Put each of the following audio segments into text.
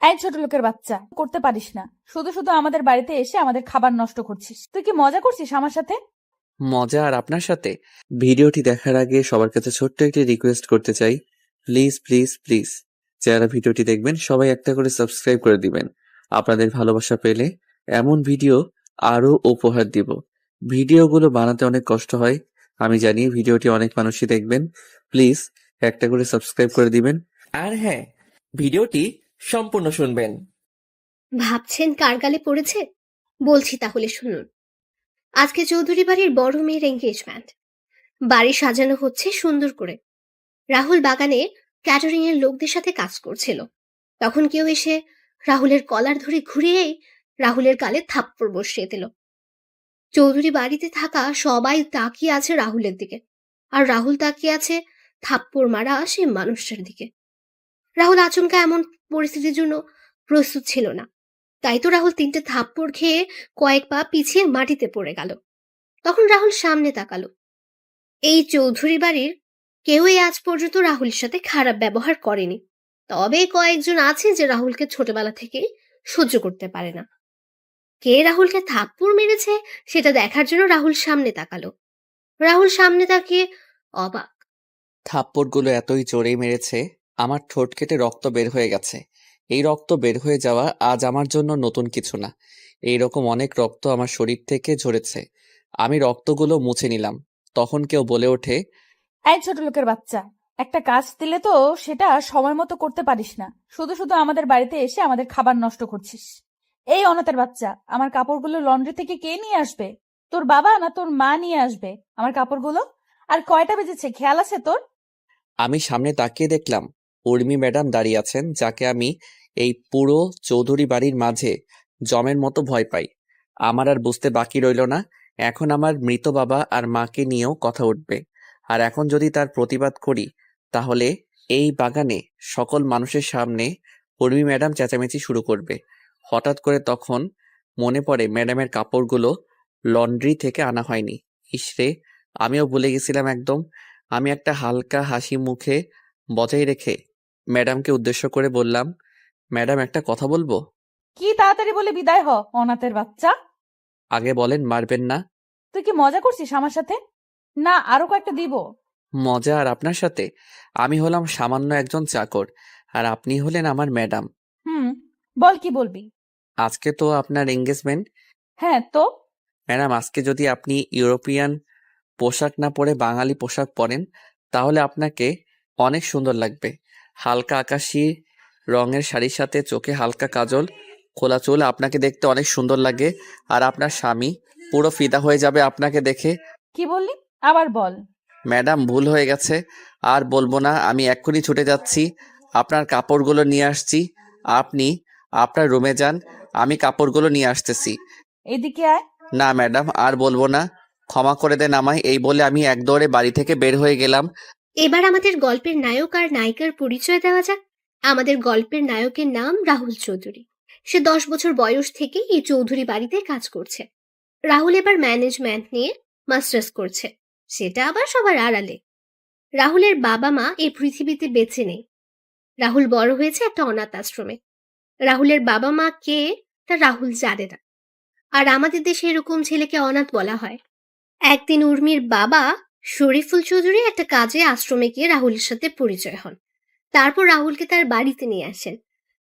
এই ছোট লোকের বাচ্চা, করতে পারিস না। শুধু শুধু আমাদের বাড়িতে এসে আমাদের খাবার নষ্ট করছিস। তুই কি মজা করছিস আমার সাথে? মজা আর আপনার সাথে? ভিডিওটি দেখার আগে সবার কাছে ছোট্ট একটি রিকোয়েস্ট করতে চাই, প্লিজ প্লিজ প্লিজ যারা ভিডিওটি দেখবেন সবাই একটা করে সাবস্ক্রাইব করে দিবেন। আপনাদের ভালোবাসা পেলে এমন ভিডিও আরো উপহার দিব। ভিডিওগুলো বানাতে অনেক কষ্ট হয়, আমি জানি। ভিডিওটি অনেক মানুষই দেখবেন, প্লিজ একটা করে সাবস্ক্রাইব করে দিবেন। আর হ্যাঁ, ভিডিওটি সম্পূর্ণ শুনবেন। ভাবছেন কার গালে পড়েছে? বলছি তাহলে শুনুন। আজকে চৌধুরী বাড়ির বড় মেয়ের এঙ্গেজমেন্ট। বাড়ি সাজানো হচ্ছে সুন্দর করে। রাহুল বাগানে ক্যাটারিং এর লোকদের সাথে কাজ করছিল। তখন কেউ এসে রাহুলের কলার ধরে ঘুরিয়েই রাহুলের গালে থাপ্পড় বসিয়ে দিল। চৌধুরী বাড়িতে থাকা সবাই তাকিয়ে আছে রাহুলের দিকে, আর রাহুল তাকিয়ে আছে থাপ্পড় মারা সে মানুষটার দিকে। রাহুল আচমকা এমন পরিস্থিতির জন্য প্রস্তুত ছিল না, তাই তো রাহুল 3টে থাপ্পড় খেয়ে কয়েক পা পিছিয়ে মাটিতে পড়ে গেল। তখন রাহুল সামনে তাকালো। এই চৌধুরী বাড়ির কেউই আজ পর্যন্ত রাহুলের সাথে খারাপ ব্যবহার করেনি, তবে কয়েকজন আছে যে রাহুলকে ছোটবেলা থেকে সহ্য করতে পারে না। কে রাহুলকে থাপ্পড় মেরেছে সেটা দেখার জন্য রাহুল সামনে তাকালো। রাহুল সামনে তাকিয়ে অবাক। থাপ্পড়গুলো এতই জোরেই মেরেছে, আমার ঠোঁট কেটে রক্ত বের হয়ে গেছে। এই রক্ত বের হয়ে যাওয়া আজ আমার জন্য নতুন কিছু না। এইরকম অনেক রক্ত আমার শরীর থেকে ঝরেছে। আমি রক্তগুলো মুছে নিলাম। তখন কেউ বলে ওঠে, এই ছোট লোকের বাচ্চা, একটা কাজ দিলে তো সেটা সময় মতো করতে পারিস না। শুধু শুধু আমাদের বাড়িতে এসে আমাদের খাবার নষ্ট করছিস। এই অনাথের বাচ্চা, আমার কাপড়গুলো লন্ড্রি থেকে কে নিয়ে আসবে? তোর বাবা না তোর মা নিয়ে আসবে আমার কাপড়গুলো? আর কয়টা বেজেছে খেয়াল আছে তোর? আমি সামনে তাকিয়ে দেখলাম উর্মি ম্যাডাম দাঁড়িয়ে আছেন, যাকে আমি এই পুরো চৌধুরী বাড়ির মাঝে জমের মতো ভয় পাই। আমার আর বুঝতে বাকি রইল না, এখন আমার মৃত বাবা আর মাকে নিয়েও কথা উঠবে। আর এখন যদি তার প্রতিবাদ করি, তাহলে এই বাগানে সকল মানুষের সামনে উর্মি ম্যাডাম চেঁচামেচি শুরু করবে। হঠাৎ করে তখন মনে পড়ে ম্যাডামের কাপড়গুলো লন্ড্রি থেকে আনা হয়নি। ইসরে, আমিও ভুলে গেছিলাম একদম। আমি একটা হালকা হাসি মুখে বজায় রেখে ম্যাডামকে উদ্দেশ্য করে বললাম, ম্যাডাম একটা কথা বলবো। কি তাড়াতাড়ি বলে বিদায় হ, অনাথের বাচ্চা। আগে বলেন, মারবেন না? তুই কি মজা করছিস আমার সাথে? না আরো কয়েকটা দিব। মজা আর আপনার সাথে? আমি হলাম সামান্য একজন চাকর, আর আপনি হলেন আমার ম্যাডাম। হুম, বল কি বলবি। আজকে তো আপনার এঙ্গেজমেন্ট। হ্যাঁ তো? ম্যাডাম, আজকে যদি আপনি ইউরোপিয়ান পোশাক না পরে বাঙালি পোশাক পরেন, তাহলে আপনাকে অনেক সুন্দর লাগবে। হালকা আকাশি রঙের শাড়ির সাথে চোখে হালকা কাজল, খোলা চুল, আপনাকে দেখতে অনেক সুন্দর লাগে। আর আপনার স্বামী পুরো ফিদা হয়ে যাবে আপনাকে দেখে। কি বললি? আবার বল। ম্যাডাম, ভুল হয়ে গেছে, আর বলবো না। আমি এক্ষুনি ছুটে যাচ্ছি, আপনার কাপড়গুলো নিয়ে আসছি। আপনি আপনার রুমে যান, আমি কাপড়গুলো নিয়ে আসতেছি। এদিকে আয়। না ম্যাডাম, আর বলবো না, ক্ষমা করে দেন আমায়। এই বলে আমি এক দৌড়ে বাড়ি থেকে বের হয়ে গেলাম। এবার আমাদের গল্পের নায়ক আর নায়িকার পরিচয় দেওয়া যাক। আমাদের গল্পের নায়কের নাম রাহুল চৌধুরী। সে 10 বছর বয়স থেকে এই চৌধুরী বাড়িতে কাজ করছে। রাহুল এবার ম্যানেজমেন্ট নিয়ে মাস্টার্স করছে, সেটা আবার সবার আড়ালে। রাহুলের বাবা মা এই পৃথিবীতে বেঁচে নেই। রাহুল বড় হয়েছে একটা অনাথ আশ্রমে। রাহুলের বাবা মা কে তা রাহুল জানে না। আর আমাদের দেশে এরকম ছেলেকে অনাথ বলা হয়। একদিন উর্মির বাবা শরীফুল চৌধুরী একটা কাজে আশ্রমে গিয়ে রাহুলের সাথে পরিচয় হন। তারপর রাহুলকে তার বাড়িতে নিয়ে আসেন।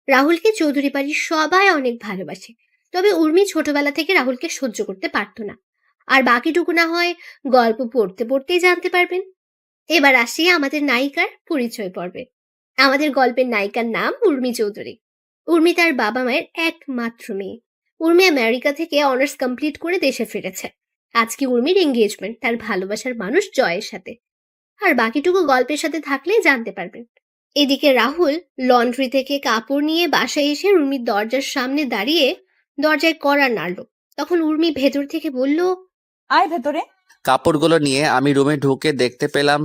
রাহুলকে চৌধুরী বাড়ির সবাই অনেক ভালোবাসে, তবে উর্মি ছোটবেলা থেকে রাহুলকে সহ্য করতে পারত না। আর বাকিটুকু না হয় গল্প পড়তে পড়তেই জানতে পারবেন। এবার আসি আমাদের নায়িকার পরিচয় পর্বে। আমাদের গল্পের নায়িকার নাম উর্মি চৌধুরী। উর্মি তার বাবা মায়ের একমাত্র মেয়ে। উর্মি আমেরিকা থেকে অনার্স কমপ্লিট করে দেশে ফিরেছে। আজকে উর্মির এঙ্গেজমেন্ট তার ভালোবাসার মানুষ জয়ের সাথে। আর বাকিটুকু গল্পের সাথে থাকলেই জানতে পারবেন। এদিকে রাহুল লন্ড্রি থেকে কাপড় নিয়ে বাসায় এসে উর্মির দরজার সামনে দাঁড়িয়ে দরজায় কড়া নাড়ল। তখন উর্মি ভেতর থেকে বলল, আয় ভেতরে। কাপড়গুলো নিয়ে আমি রুমে ঢুকে দেখতে পেলাম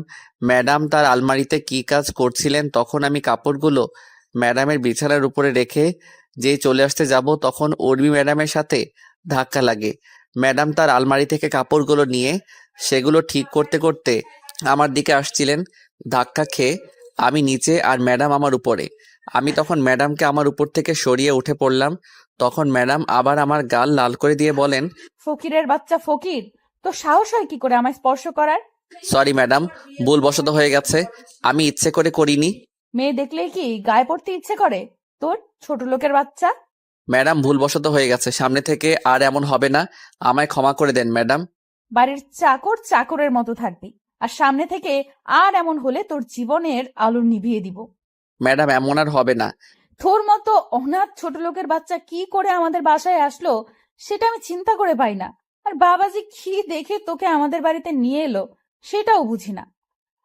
ম্যাডাম তার আলমারিতে কি কাজ করছিলেন। তখন আমি কাপড়গুলো ম্যাডামের বিছানার উপরে রেখে যেই চলে আসতে যাব, তখন উর্মি ম্যাডামের সাথে ধাক্কা লাগে। ম্যাডাম তার আলমারি থেকে কাপড়গুলো নিয়ে সেগুলো ঠিক করতে করতে আমার দিকে আসছিলেন। ধাক্কা খেয়ে আমি নিচে আর ম্যাডাম আমার উপরে। আমি তখন ম্যাডামকে আমার উপর থেকে সরিয়ে উঠে পড়লাম। তখন ম্যাডাম আবার আমার গাল লাল করে দিয়ে বলেন, ফকিরের বাচ্চা ফকির, তো সাহস হয় কি করে আমায় স্পর্শ করার? সরি ম্যাডাম, ভুলবশত হয়ে গেছে, আমি ইচ্ছে করে করিনি। মেয়ে দেখলেই কি গায়ে পড়তে ইচ্ছে করে তোর, ছোট লোকের বাচ্চা? ম্যাডাম ভুলবশত হয়ে গেছে, সামনে থেকে আর এমন হবে না, আমায় ক্ষমা করে দেন ম্যাডাম। বাড়ির চাকর চাকরের মতো থাকবি, আর সামনে থেকে আর এমন হলে তোর জীবনের আলো নিভিয়ে দিব। ম্যাডাম এমন আর হবে না। তোর মতো অনাথ ছোট লোকের বাচ্চা কি করে আমাদের বাসায় আসলো সেটা আমি চিন্তা করে পাই না। আর বাবাজি কি দেখে তোকে আমাদের বাড়িতে নিয়ে এলো সেটাও বুঝি না।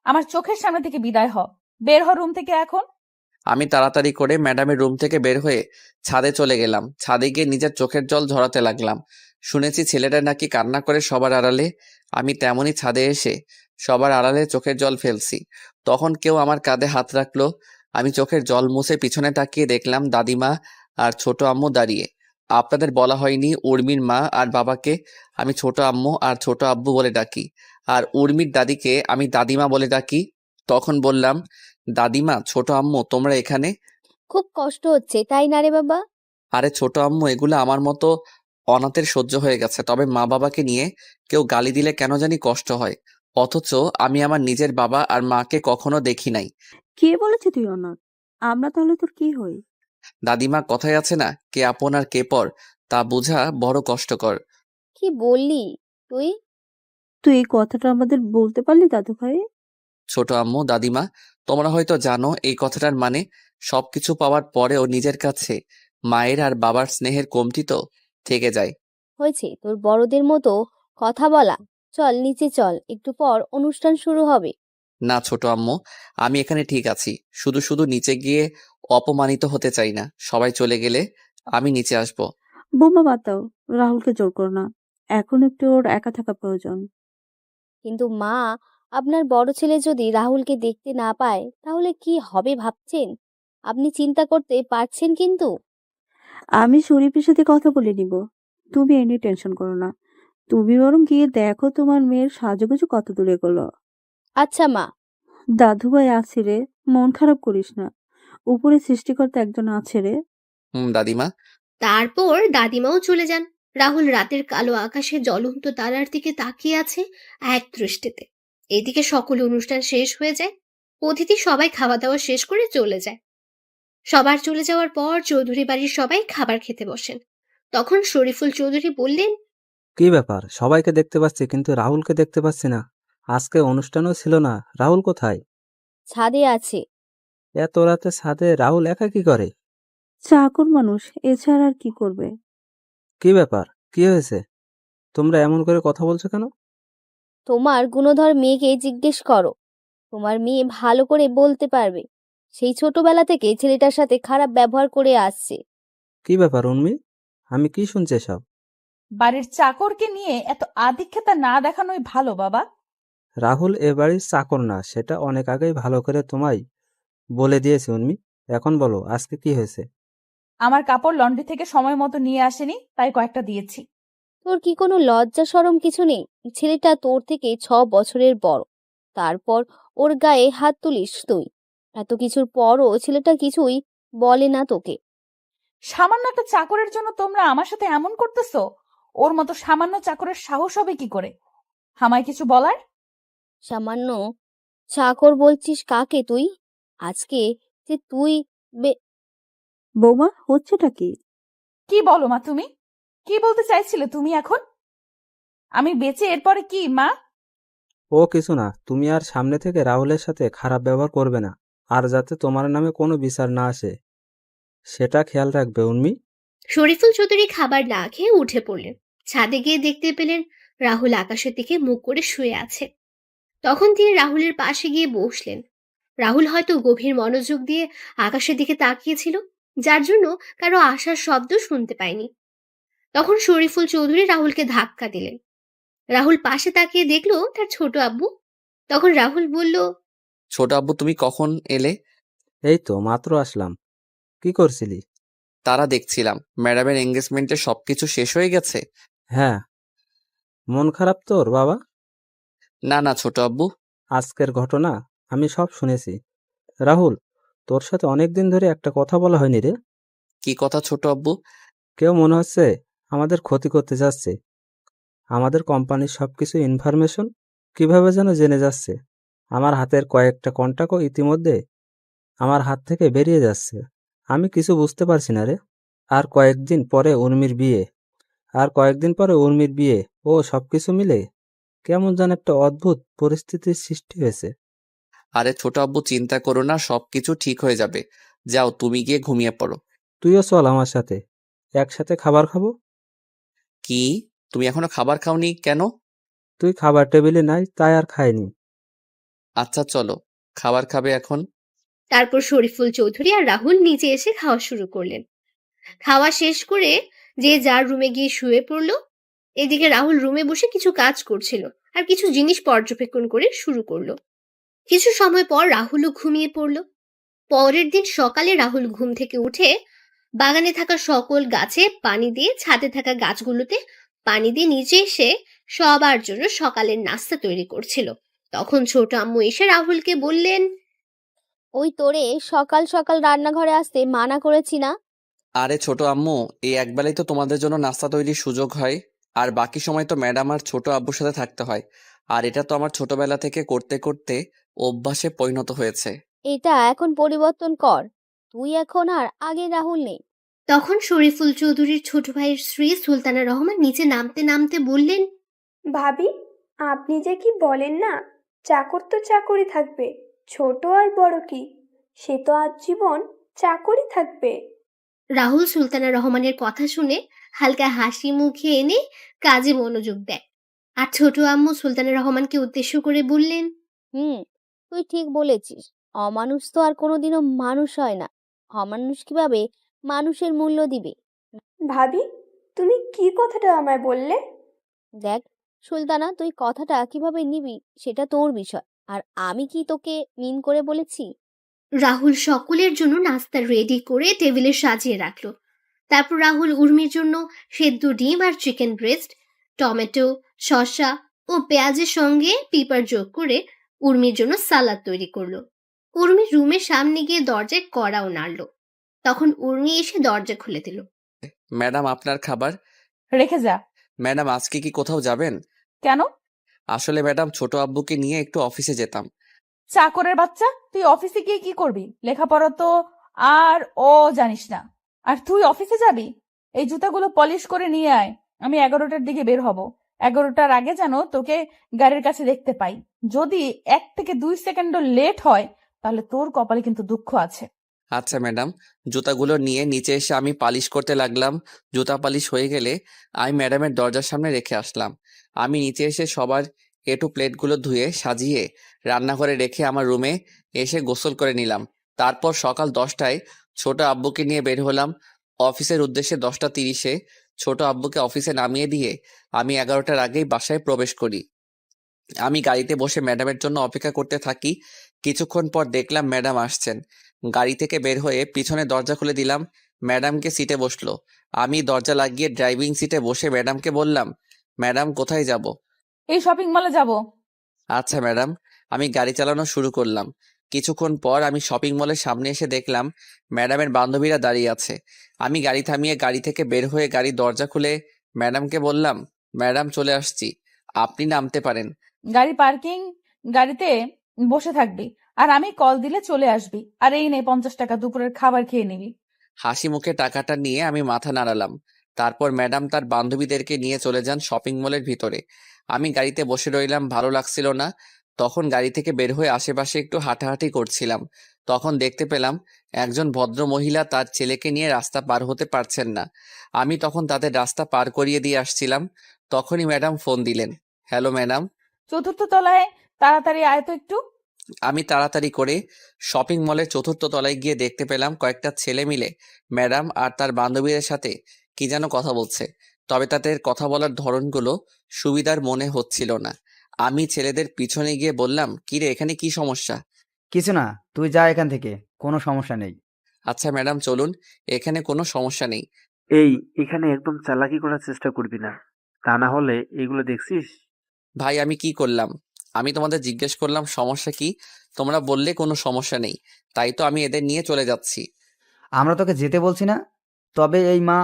আমার চোখের সামনে থেকে বিদায় হ, বের হ রুম থেকে এখন। আমি তাড়াতাড়ি করে ম্যাডামের রুম থেকে বের হয়ে ছাদে চলে গেলাম। ছাদে গিয়ে নিজের চোখের জল ঝরাতে লাগলাম। শুনেছি ছেলেটা নাকি কান্না করে সবার আড়ালে। আমি তেমনই ছাদে এসে সবার আড়ালে চোখের জল ফেলছি। তখন কেউ আমার কাঁধে হাত রাখলো। আমি চোখের জল মুছে পিছনে তাকিয়ে দেখলাম দাদিমা আর ছোট আম্মু দাঁড়িয়ে। আপনাদের বলা হয়নি, উর্মির মা আর বাবাকে আমি ছোট আম্মু আর ছোট আব্বু বলে ডাকি, আর উর্মির দাদিকে আমি দাদিমা বলে ডাকি। তখন বললাম, দাদিমা, ছোট আম্মু, তোমরা এখানে? খুব কষ্ট হচ্ছে তাই না রে বাবা? আরে ছোট আম্মু, এগুলো আমার মতো অনাথের সহ্য হয়ে গেছে, তবে মা বাবাকে নিয়ে কেউ গালি দিলে কেন জানি কষ্ট হয়। অথচ আমি আমার নিজের বাবা আর মাকে কখনো দেখি নাই। কে বলেছে তুই অনাথ? আমরা তাহলে তোর কি হই? দাদিমা, কথায় আছে না, কে আপন আর কে পর, তা বোঝা বড় কষ্টকর। কি বললি তুই? তুই এই কথাটা আমাদের বলতে পারলি দাদু ভাই? ছোট আম্মু, দাদিমা, তোমরা হয়তো জানো এই কথাটার মানে, সবকিছু পাওয়ার পরেও নিজের কাছে মায়ের আর বাবার স্নেহের কমতি তো থেকে যায়। হয়েছে তোর বড়দের মতো কথা বলা। চল নিচে চল, একটু পর অনুষ্ঠান শুরু হবে। না ছোট আম্মু, আমি এখানে ঠিক আছি। শুধু শুধু নিচে গিয়ে অপমানিত হতে চাই না। সবাই চলে গেলে আমি নিচে আসব। বোমা বাদ দাও, রাহুলকে জোর করো না। এখন একটু ওর একা থাকা প্রয়োজন। কিন্তু মা, আপনার বড় ছেলে যদি রাহুলকে দেখতে না পায় তাহলে কি হবে ভাবছেন? আপনি চিন্তা করতে পারছেন কিন্তু। আমি শরীফের সাথে কথা বলে নিব, তুমি এ নিয়ে টেনশন করো না। তুমি বরং গিয়ে দেখো তোমার মেয়ের সাজুগুজু কত দূরে গেলো। আচ্ছা মা। দাদু ভাই আছে রে, মন খারাপ করিস না। উপরে সৃষ্টিকর্তা একজন আছে রে। দাদিমা। তারপর দাদিমাও চলে যান। রাহুল রাতের কালো আকাশে জ্বলন্ত তারার দিকে তাকিয়ে আছে এক দৃষ্টিতে। এদিকে সকল অনুষ্ঠান শেষ হয়ে যায়। অতিথি সবাই খাওয়া দাওয়া শেষ করে চলে যায়। সবার চলে যাওয়ার পর চৌধুরী বাড়ির সবাই খাবার খেতে বসেন। তখন শরীফুল চৌধুরী বললেন, কি ব্যাপার, সবাইকে দেখতে পাচ্ছি কিন্তু রাহুলকে দেখতে পাচ্ছি না। আজকে অনুষ্ঠানও ছিল না, রাহুল কোথায়? ছাদে আছে। এত রাতে ছাদে রাহুল একা কি করে? চাকর মানুষ, এছাড়া আর কি করবে? কি ব্যাপার, কি হয়েছে? তোমরা এমন করে কথা বলছো কেন? তোমার গুণধর মেয়েকে জিজ্ঞেস করো, তোমার মেয়ে ভালো করে বলতে পারবে। সেই ছোটবেলা থেকে ছেলেটার সাথে খারাপ ব্যবহার করে আসছে। কি ব্যাপার উর্মি, আমি কি শুনছি সব? বাড়ির চাকরকে নিয়ে এত আদিক্ষেতা না দেখানোই ভালো বাবা। রাহুল এ বাড়ির চাকর না, সেটা অনেক আগেই ভালো করে তোমায় বলে দিয়েছি উর্মি। এখন বলো আজকে কি হয়েছে? আমার কাপড় লন্ড্রি থেকে সময় মতো নিয়ে আসেনি, তাই কয়েকটা দিয়েছি। তোর কি কোনো লজ্জা শরম কিছু নেই? ছেলেটা তোর থেকে 6 বছরের বড়, তারপর ওর গায়ে হাত তুলিস তুই। এত কিছুর পরও ছেলেটা কিছুই বলে না তোকে। সামান্য একটা চাকরের জন্য তোমরা আমার সাথে এমন করতেছো? ওর মতো সামান্য চাকরের সাহস হবে কি করে আমায় কিছু বলার? সামান্য চাকর বলছিস কাকে তুই? আজকে যে তুই বৌমা, হচ্ছেটা কি? কি বলো মা তুমি? কি বলতে চাইছিলে তুমি এখন? আমি বেঁচে এরপরে কি মা? ও কিছু না, তুমি আর সামনে থেকে রাহুলের সাথে খারাপ ব্যবহার করবে না, আর যাতে তোমার নামে কোনো বিচার না আসে সেটা খেয়াল রাখবে উর্মি। শরীফুল চৌধুরী খাবার না খেয়ে উঠে পড়লেন। ছাদে গিয়ে দেখতে পেলেন রাহুল আকাশের দিকে মুখ করে শুয়ে আছে। তখন তিনি রাহুলের পাশে গিয়ে বসলেন। রাহুল হয়তো গভীর মনোযোগ দিয়ে আকাশের দিকে তাকিয়েছিল, যার জন্য কারো আসার শব্দ শুনতে পায়নি। তখন শরীফুল চৌধুরী রাহুলকে ধাক্কা দিলেন। রাহুল পাশে তাকিয়ে দেখলো তার ছোট আব্বু। তখন রাহুল বলল, ছোট আব্বু, তুমি কখন এলে? এই তো মাত্র আসলাম। কি করছিলি? তারা দেখছিলাম, ম্যাডামের এঙ্গেজমেন্টে সবকিছু শেষ হয়ে গেছে। হ্যাঁ। মন খারাপ তোর বাবা? না না ছোট আব্বু। আজকের ঘটনা আমি সব শুনেছি। রাহুল, তোর সাথে অনেকদিন ধরে একটা কথা বলা হয়নি রে। কি কথা ছোট আব্বু? কেউ মনে হচ্ছে আমাদের ক্ষতি করতে যাচ্ছে। আমাদের কোম্পানির সবকিছু ইনফরমেশন কিভাবে যেন জেনে যাচ্ছে। আমার হাতের কয়েকটা কন্টাক্টও ইতিমধ্যে আমার হাত থেকে বেরিয়ে যাচ্ছে। আমি কিছু বুঝতে পারছি না রে। আর কয়েকদিন পরে উর্মির বিয়ে। ও সবকিছু মিলে কেমন যেন একটা অদ্ভুত পরিস্থিতির সৃষ্টি হয়েছে। আরে ছোট আব্বু, চিন্তা করো না, সবকিছু ঠিক হয়ে যাবে। যাও, তুমি গিয়ে ঘুমিয়ে পড়ো। তুইও চল আমার সাথে, একসাথে খাবার খাবো। কি? তুমি এখনো খাবার খাওনি কেন? তুই খাবার টেবিলে নাই তাই আর খাইনি। আচ্ছা চলো, খাবার খাবে এখন? তারপর শরীফুল চৌধুরী আর রাহুল নিচে এসে খাওয়া শুরু করলেন। খাওয়া শেষ করে যে যার রুমে গিয়ে শুয়ে পড়লো। এদিকে রাহুল রুমে বসে কিছু কাজ করছিল আর কিছু জিনিস পর্যবেক্ষণ করে শুরু করলো। কিছু সময় পর রাহুলও ঘুমিয়ে পড়ল। পরের দিন সকালে রাহুল ঘুম থেকে উঠে বাগানে থাকা সকল গাছে পানি দিয়ে, ছাদে থাকা গাছগুলোতে পানি দিয়ে নিচে এসে সবার জন্য সকালের নাস্তা তৈরি করছিল। তখন ছোট আম্মু এসে রাহুলকে বললেন, ওই তোরে সকাল সকাল রান্নাঘরে আসতে মানা করেছি না? আরে ছোট আম্মু, এই একবেলাই তো তোমাদের জন্য নাস্তা তৈরির সুযোগ হয়, আর বাকি সময় তো ম্যাডাম আর ছোট আব্বুর সাথে থাকতে হয়। আর এটা তো আমার ছোটবেলা থেকে করতে করতে অভ্যাসে পরিণত হয়েছে। এটা এখন পরিবর্তন কর। তুই এখন আর আগের রাহুল নেই। তখন শরীফুল চৌধুরীর ছোট ভাইয়ের স্ত্রী সুলতানা রহমান নিচে নামতে নামতে বললেন, ভাবি, আপনি যে কি বলেন না, চাকর তো চাকরি থাকবে, ছোট আর বড় কি, সে তো আজীবন চাকরি থাকবে। রাহুল সুলতানা রহমানের কথা শুনে হালকা হাসি মুখে এনে কাজে মনোযোগ দেয়। আর ছোট আম্মু সুলতানা রহমানকে উদ্দেশ্য করে বললেন, হুম, তুই ঠিক বলেছিস। অমানুষ তো আর কোনোদিনও মানুষ হয় না। অমানুষ কিভাবে মানুষের মূল্য দিবে? ভাবি, তুমি কি কথাটা আমায় বললে? দেখ সুলতানা, তুই কথাটা কিভাবে নিবি সেটা তোর বিষয়। আর আমি কি তোকে মিন করে বলেছি? রাহুল সকলের জন্য নাস্তা রেডি করে টেবিলে সাজিয়ে রাখলো। তারপর রাহুল উর্মির জন্য সেদ্ধ ডিম আর চিকেন ব্রেস্ট, টমেটো, শসা ও পেঁয়াজের সঙ্গে পিপার যোগ করে উর্মির জন্য সালাদ তৈরি করলো। উর্মি রুমের সামনে গিয়ে দরজায় কড়াও নাড়লো। তখন উর্মি এসে দরজা খুলে দিল। ম্যাডাম, আপনার খাবার। রেখে যা। ম্যাডাম, আজকে কি কোথাও যাবেন? কেন? আসলে ম্যাডাম, ছোট আব্বুকে নিয়ে একটু অফিসে যেতাম। চাকরের বাচ্চা, তুই অফিসে গিয়ে কি করবি? লেখাপড়া তো আর ও জানিস না, আর তুই অফিসে যাবি? এই জুতাগুলো পলিশ করে নিয়ে আয়। আমি 11টার দিকে বের হব। 11টার আগে যেন তোকে গাড়ির কাছে দেখতে পাই। যদি 1 থেকে 2 সেকেন্ডও লেট হয়, তাহলে তোর কপালে কিন্তু দুঃখ আছে। আচ্ছা ম্যাডাম। জুতাগুলো নিয়ে নিচে এসে আমি পালিশ করতে লাগলাম। জুতা পালিশ হয়ে গেলে আমি ম্যাডামের দরজার সামনে রেখে আসলাম। আমি নিচে এসে সবার এঁটো প্লেটগুলো ধুয়ে সাজিয়ে রান্নাঘরে রেখে আমার রুমে এসে গোসল করে নিলাম। তারপর সকাল 10টায় ছোট আব্বুকে নিয়ে বের হলাম অফিসের উদ্দেশ্যে। 10টা 30-এ ছোট আব্বুকে অফিসে নামিয়ে দিয়ে আমি 11টার আগেই বাসায় প্রবেশ করি। আমি গাড়িতে বসে ম্যাডামের জন্য অপেক্ষা করতে থাকি। কিছুক্ষণ পর দেখলাম ম্যাডাম আসছেন। গাড়ি থেকে বের হয়ে পিছনে দরজা খুলে দিলাম। ম্যাডামকে সিটে বসলো। আমি দরজা লাগিয়ে ড্রাইভিং সিটে বসে ম্যাডামকে বললাম, ম্যাডাম কোথায় যাব? এই শপিং মলে যাব। আচ্ছা ম্যাডাম। আমি গাড়ি চালানো শুরু করলাম। কিছুক্ষণ পর আমি শপিং মলের সামনে এসে দেখলাম ম্যাডামের বান্ধবীরা দাঁড়িয়ে আছে। আমি গাড়ি থামিয়ে গাড়ি থেকে বের হয়ে গাড়ির দরজা খুলে ম্যাডামকে বললাম, ম্যাডাম চলে আসছি, আপনি নামতে পারেন। গাড়ি পার্কিং, গাড়িতে বসে থাকবি, আর আমি কল দিলে চলে আসবি। আর এই নে 50 টাকা, দুপুরের খাবার খেয়ে নিবি। হাসি মুখে টাকাটা নিয়ে আমি মাথা নাড়ালাম। তারপর ম্যাডাম তার বান্ধবীদেরকে নিয়ে চলে যান শপিং মলের ভিতরে। আমি গাড়িতে বসে রইলাম, ভালো লাগছিল না। তখন গাড়ি থেকে বের হয়ে আশেপাশে একটু হাঁটাহাঁটি করছিলাম। তখন দেখতে পেলাম একজন ভদ্র মহিলা তার ছেলেকে নিয়ে রাস্তা পার হতে পারছেন না। আমি তখন তাদের রাস্তা পার করিয়ে দিয়ে আসছিলাম। তখনই ম্যাডাম ফোন দিলেন। Hello madam. 4র্থ তলায়, তাড়াতাড়ি আয় তো একটু। আমি তাড়াতাড়ি করে শপিং মলের 4র্থ তলায় গিয়ে দেখতে পেলাম কয়েকটা ছেলে মিলে ম্যাডাম আর তার বান্ধবীদের সাথে কি যেন কথা বলছে। তবে তাদের কথা বলার ধরনগুলো সুবিধার মনে হচ্ছিল না। আমি ছেলেদের পিছনে গিয়ে বললাম, কিরে, এখানে কি সমস্যা? কিছু না, তুই যা এখান থেকে, কোনো সমস্যা নেই। আচ্ছা ম্যাডাম চলুন, এখানে কোনো সমস্যা নেই। এখানে একদম চালাকি করার চেষ্টা করবি না, তা না হলে এগুলো দেখছিস। ভাই, আমি কি করলাম? আমি তোমাদের জিজ্ঞেস করলাম সমস্যা কি, তোমরা বললে কোনো সমস্যা নেই, তাই তো আমি এদের নিয়ে চলে যাচ্ছি। আমরা তোকে যেতে বলছি না, তবে এই মা।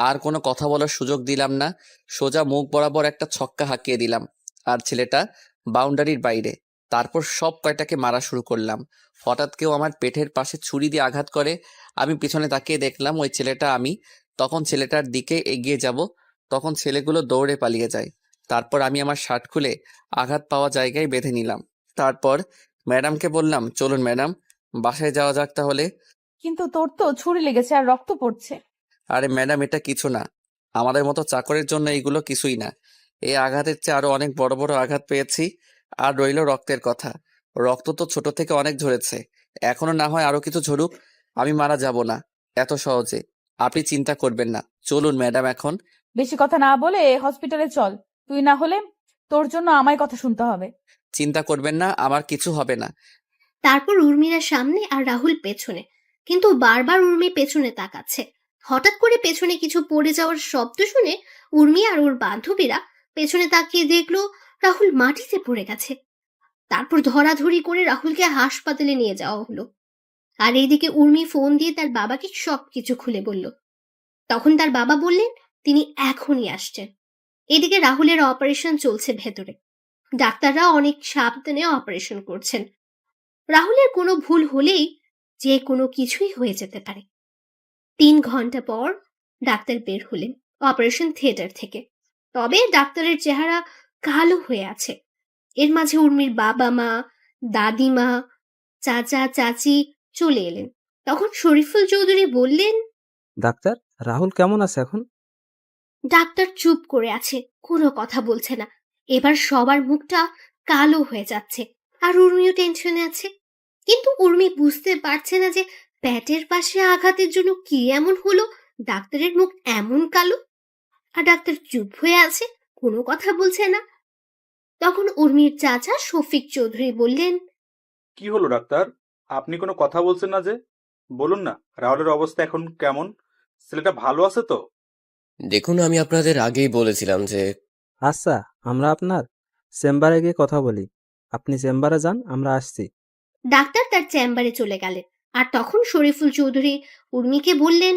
আর কোনো কথা বলার সুযোগ দিলাম না, সোজা মুখ বরাবর একটা ছক্কা হাঁকিয়ে দিলাম, আর ছেলেটা বাউন্ডারির বাইরে। তারপর সব কয়টাকে মারা শুরু করলাম। হঠাৎ কেউ আমার পেটের পাশে ছুরি দিয়ে আঘাত করে। আমি পিছনে তাকিয়ে দেখলাম ওই ছেলেটা আমি। তখন ছেলেটার দিকে এগিয়ে যাব, তখন ছেলেগুলো দৌড়ে পালিয়ে যায়। তারপর আমি আমার শার্ট খুলে আঘাত পাওয়া জায়গায় বেঁধে নিলাম। তারপর ম্যাডামকে বললাম, চলুন ম্যাডাম, বাসায় যাওয়া যাক তাহলে। কিন্তু তোর তো ছুরি লেগেছে আর রক্ত পড়ছে। আরে ম্যাডাম, এটা কিছু না, আমাদের মতো চাকরের জন্য এইগুলো কিছুই না। এই আঘাতের চেয়ে আরো অনেক বড় বড় আঘাত পেয়েছি। আর রইল রক্তের কথা, রক্ত তো ছোট থেকে অনেক ঝরেছে, এখনো না হয় আরো কিছু ঝরুক। আমি মারা যাব না এত সহজে, আপনি চিন্তা করবেন না। চলুন ম্যাডাম এখন। বেশি কথা না বলে হসপিটালে চল, তুই না হলে তোর জন্য আমায় কথা শুনতে হবে। চিন্তা করবেন না, আমার কিছু হবে না। তারপর উর্মিরা সামনে আর রাহুল পেছনে, কিন্তু বারবার উর্মি পেছনে তাকাচ্ছে। হঠাৎ করে পেছনে কিছু পড়ে যাওয়ার শব্দ শুনে উর্মি আর ওর বান্ধবীরা পেছনে তাকিয়ে দেখলো রাহুল মাটিতে পড়ে গেছে। তারপর ধরাধরি করে রাহুলকে হাসপাতালে নিয়ে যাওয়া হলো। আর এইদিকে উর্মি ফোন দিয়ে তার বাবাকে সবকিছু খুলে বলল। তখন তার বাবা বললেন তিনি এখনই আসছেন। এদিকে রাহুলের অপারেশন চলছে ভেতরে, ডাক্তাররা অনেক সাবধানে অপারেশন করছেন। রাহুলের কোনো ভুল হলেই যে কোনো কিছুই হয়ে যেতে পারে। 3 ঘন্টা পর ডাক্তার বের হলেন অপারেশন থিয়েটার থেকে। তবে ডাক্তারের চেহারা কালো হয়ে আছে। এর মাঝে উর্মির বাবা মা, দাদিমা, চাচা চাচি চলে এলেন। তখন শরীফুল চৌধুরী বললেন, ডাক্তার, রাহুল কেমন আছে এখন? ডাক্তার চুপ করে আছে, কোনো কথা বলছে না। এবার সবার মুখটা কালো হয়ে যাচ্ছে, আর উর্মিও টেনশনে আছে। কিন্তু উর্মি বুঝতে পারছে না যে পেটের পাশে আঘাতের জন্য কি এমন হলো ডাক্তারের মুখ এমন কালো। আর ডাক্তার চুপ হয়ে আছে, কোনো কথা বলছে না। তখন উর্মির চাচা শফিক চৌধুরী বললেন, কি হলো ডাক্তার, আপনি কোনো কথা বলছেন না যে? বলুন না, রাহুলের অবস্থা এখন কেমন? ছেলেটা ভালো আছে তো? দেখুন, আমি আপনাদের আগেই বলেছিলাম যে আচ্ছা, আমরা আপনার চেম্বারে গিয়ে কথা বলি। আপনি চেম্বারে যান, আমরা আসছি। ডাক্তার তার চেম্বারে চলে গেলেন। আর তখন শরীফুল চৌধুরী উর্মিকে বললেন,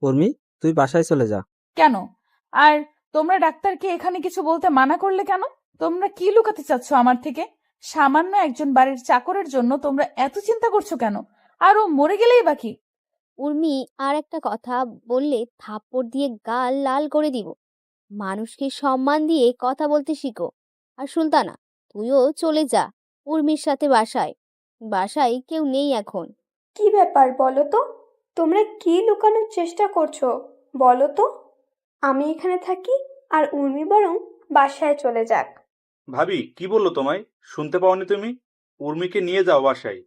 উর্মি, তুই বাসায় চলে যা। কেন? আর তোমরা ডাক্তারকে এখানে কিছু বলতে মানা করলে কেন? তোমরা কি লুকাতে চাচ্ছ আমার থেকে? সামান্য একজন বাড়ির চাকরের জন্য তোমরা এত চিন্তা করছো কেন? আর ও মরে গেলেই বাকি। উর্মি আর একটা কথা বললে থাপ্পড় দিয়ে গাল লাল করে দিব। মানুষকে সম্মান দিয়ে কথা বলতে শিখো। আর সুলতানা, তুইও চলে যা উর্মির সাথে বাসায়। বাসায় কেউ নেই এখন। কি ব্যাপার বলো তো? তোমরা কি লুকানোর চেষ্টা করছো বলো তো? আমি এখানে থাকি আর উর্মি বরং বাসায় চলে যাক। ভাবি কি বললো তোমায়? শুনতে পাওনি তুমি? উর্মিকে নিয়ে যাও বাসায়।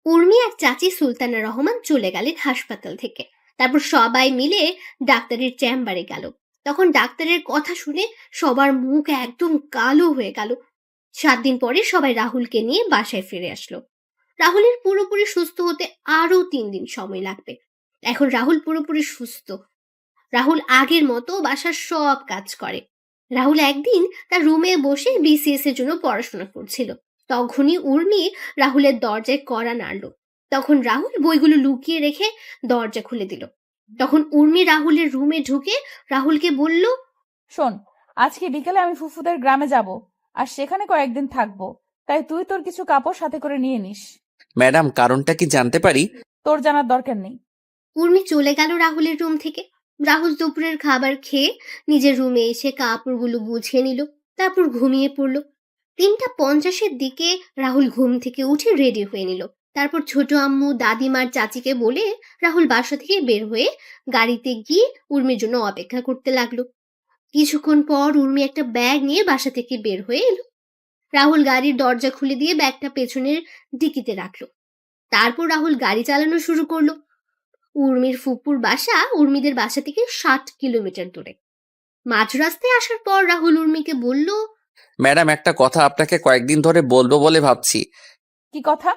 উর্মি আর চাচি সুলতানা রহমান চলে গেলেন হাসপাতাল থেকে। তারপর সবাই মিলে ডাক্তারের চেম্বারে গেল। তখন ডাক্তারের কথা শুনে সবার মুখ একদম কালো হয়ে গেল। 7 দিন পরে সবাই রাহুলকে নিয়ে বাসায় ফিরে আসলো। রাহুলের পুরোপুরি সুস্থ হতে আরো 3 দিন সময় লাগবে। এখন রাহুল পুরোপুরি সুস্থ। রাহুল আগের মতো বাসার সব কাজ করে। রাহুল একদিন তার রুমে বসে বিসিএস এর জন্য পড়াশোনা করছিল। তখনই উর্মি রাহুলের দরজায় কড়া নাড়ল। তখন রাহুল বইগুলো লুকিয়ে রেখে দরজা খুলে দিল। তখন উর্মি রাহুলের রুমে ঢুকে রাহুলকে বলল, শোন, আজকে বিকেলে আমি ফুফুদের গ্রামে যাব আর সেখানে কয়েকদিন থাকবো, তাই তুই তোর কিছু কাপড় সাথে করে নিয়ে নিস। ম্যাডাম, কারণটা কি জানতে পারি? তোর জানার দরকার নেই। উর্মি চলে গেল রাহুলের রুম থেকে। রাহুল দুপুরের খাবার খেয়ে নিজের রুমে এসে কাপড়গুলো গুছিয়ে নিল, তারপর ঘুমিয়ে পড়ল। 3:50 দিকে রাহুল ঘুম থেকে উঠে রেডি হয়ে নিল। তারপর ছোট আম্মু, দাদিমার, চাচিকে বলে রাহুল বাসা থেকে বের হয়ে গাড়িতে গিয়ে উর্মির জন্য অপেক্ষা করতে লাগলো। কিছুক্ষণ পর উর্মি একটা ব্যাগ নিয়ে বাসা থেকে বের হয়ে এলো। রাহুল গাড়ির দরজা খুলে দিয়ে ব্যাগটা পেছনের ডিকিতে রাখলো। তারপর রাহুল গাড়ি চালানো শুরু করলো। উর্মির ফুপুর বাসা উর্মিদের বাসা থেকে 60 কিলোমিটার দূরে। মাঝ রাস্তায় আসার পর রাহুল উর্মিকে বলল, ম্যাডাম, একটা কথা আপনাকে কয়েকদিন ধরে বলবো বলে ভাবছি। কি কথা?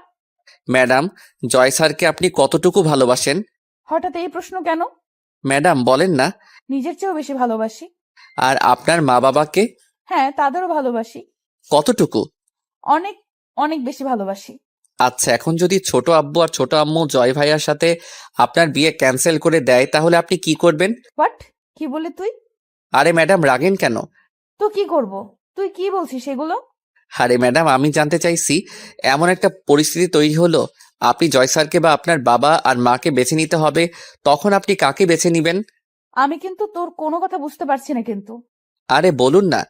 ম্যাডাম, জয় স্যারকে আপনি কতটুকু ভালোবাসেন? হঠাৎ এই প্রশ্ন কেন? ম্যাডাম বলেন না। নিজের চেয়েও বেশি ভালোবাসি। আর আপনার মা বাবাকে? হ্যাঁ, তাদেরও ভালোবাসি। কতটুকু? অনেক অনেক বেশি ভালোবাসি। আচ্ছা, এখন যদি ছোট আব্বু আর ছোট আম্মু জয় ভাইয়ার সাথে আপনার বিয়ে ক্যান্সেল করে দেয় তাহলে আপনি কি করবেন? হোয়াট? কি বলে তুই? আরে ম্যাডাম রাগেন কেন? তো কি করব? তুই কি বলছিস এগুলো? আরে ম্যাডাম আমি জানতে চাইছি, এমন একটা পরিস্থিতি তৈরি হলো আপনি জয় স্যারকে বা আপনার বাবা আর মাকে বেছে নিতে হবে, তখন আপনি কাকে বেছে নিবেন? আমি কিন্তু তোর কোনো কথা বুঝতে পারছি না কিন্তু। আরে বলুন না।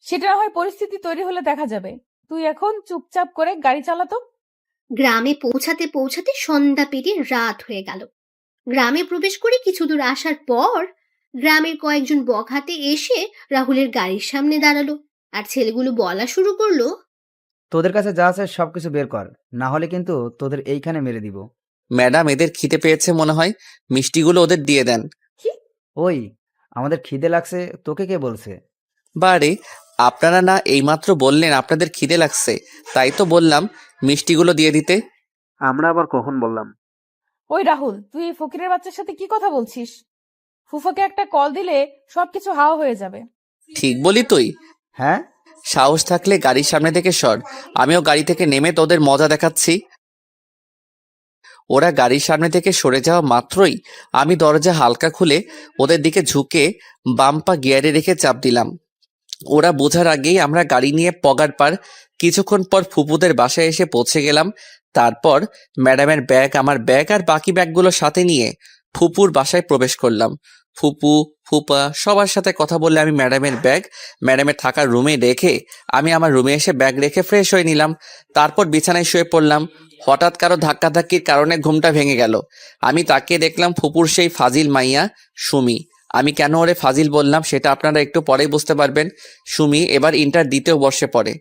সেটা না হয় পরিস্থিতি তৈরি হলে দেখা যাবে। তুই এখন চুপচাপ করে গাড়ি চালাতো। গ্রামে পৌঁছাতে পৌঁছাতে সন্ধ্যা পেরিয়ে রাত হয়ে গেল। গ্রামে প্রবেশ করে কিছু দূর আসার পর গ্রামের কয়েকজন বখাটে এসে রাহুলের গাড়ির সামনে দাঁড়ালো আর ছেলেগুলো বলা শুরু করলো, তোদের কাছে যা আছে সবকিছু বের কর, না হলে কিন্তু তোদের এইখানে মেরে দিব। ম্যাডাম এদের খিদে পেয়েছে মনে হয়, মিষ্টিগুলো ওদের দিয়ে দেন। কি? ওই, আমাদের খিদে লাগছে, তোকে কে বলছে? বারে, আপনারা না এইমাত্র বললেন আপনাদের খিদে লাগছে, তাই তো বললাম মিষ্টিগুলো দিয়ে দিতে। আমরা আবার কখন বললাম? ওই রাহুল, তুই এই ফকিরের বাচ্চার সাথে কি কথা বলছিস? ফুফাকে একটা কল দিলে সবকিছু হাওয়া হয়ে যাবে। ঠিক বলি তুই? হ্যাঁ, সাহস থাকলে গাড়ির সামনে থেকে সর, আমিও গাড়ি থেকে নেমে তোদের মজা দেখাচ্ছি। ওরা গাড়ির সামনে থেকে সরে যাওয়া মাত্রই আমি দরজা হালকা খুলে ওদের দিকে ঝুঁকে বাম পা গিয়ারে রেখে চাপ দিলাম। ওরা বোঝার আগেই আমরা গাড়ি নিয়ে পগার পার। কিছুক্ষণ পর ফুপুদের বাসায় এসে পৌঁছে গেলাম। তারপর ম্যাডামের ব্যাগ, আমার ব্যাগ আর বাকি ব্যাগগুলো সাথে নিয়ে ফুপুর বাসায় প্রবেশ করলাম। ফুপু, ফুপা সবার সাথে কথা বলে আমি ম্যাডামের ব্যাগ ম্যাডামের থাকার রুমে রেখে আমি আমার রুমে এসে ব্যাগ রেখে ফ্রেশ হয়ে নিলাম। তারপর বিছানায় শুয়ে পড়লাম। হঠাৎ কারো ধাক্কাধাক্কির কারণে ঘুমটা ভেঙে গেল। আমি তাকিয়ে দেখলাম ফুপুর সেই ফাজিল মাইয়া সুমি। আমি কেন ওরে ফাজিল বললাম সেটা আপনারা একটু পরেই বুঝতে পারবেন। সুমি এবার ইন্টার দ্বিতীয় বর্ষে পড়ে।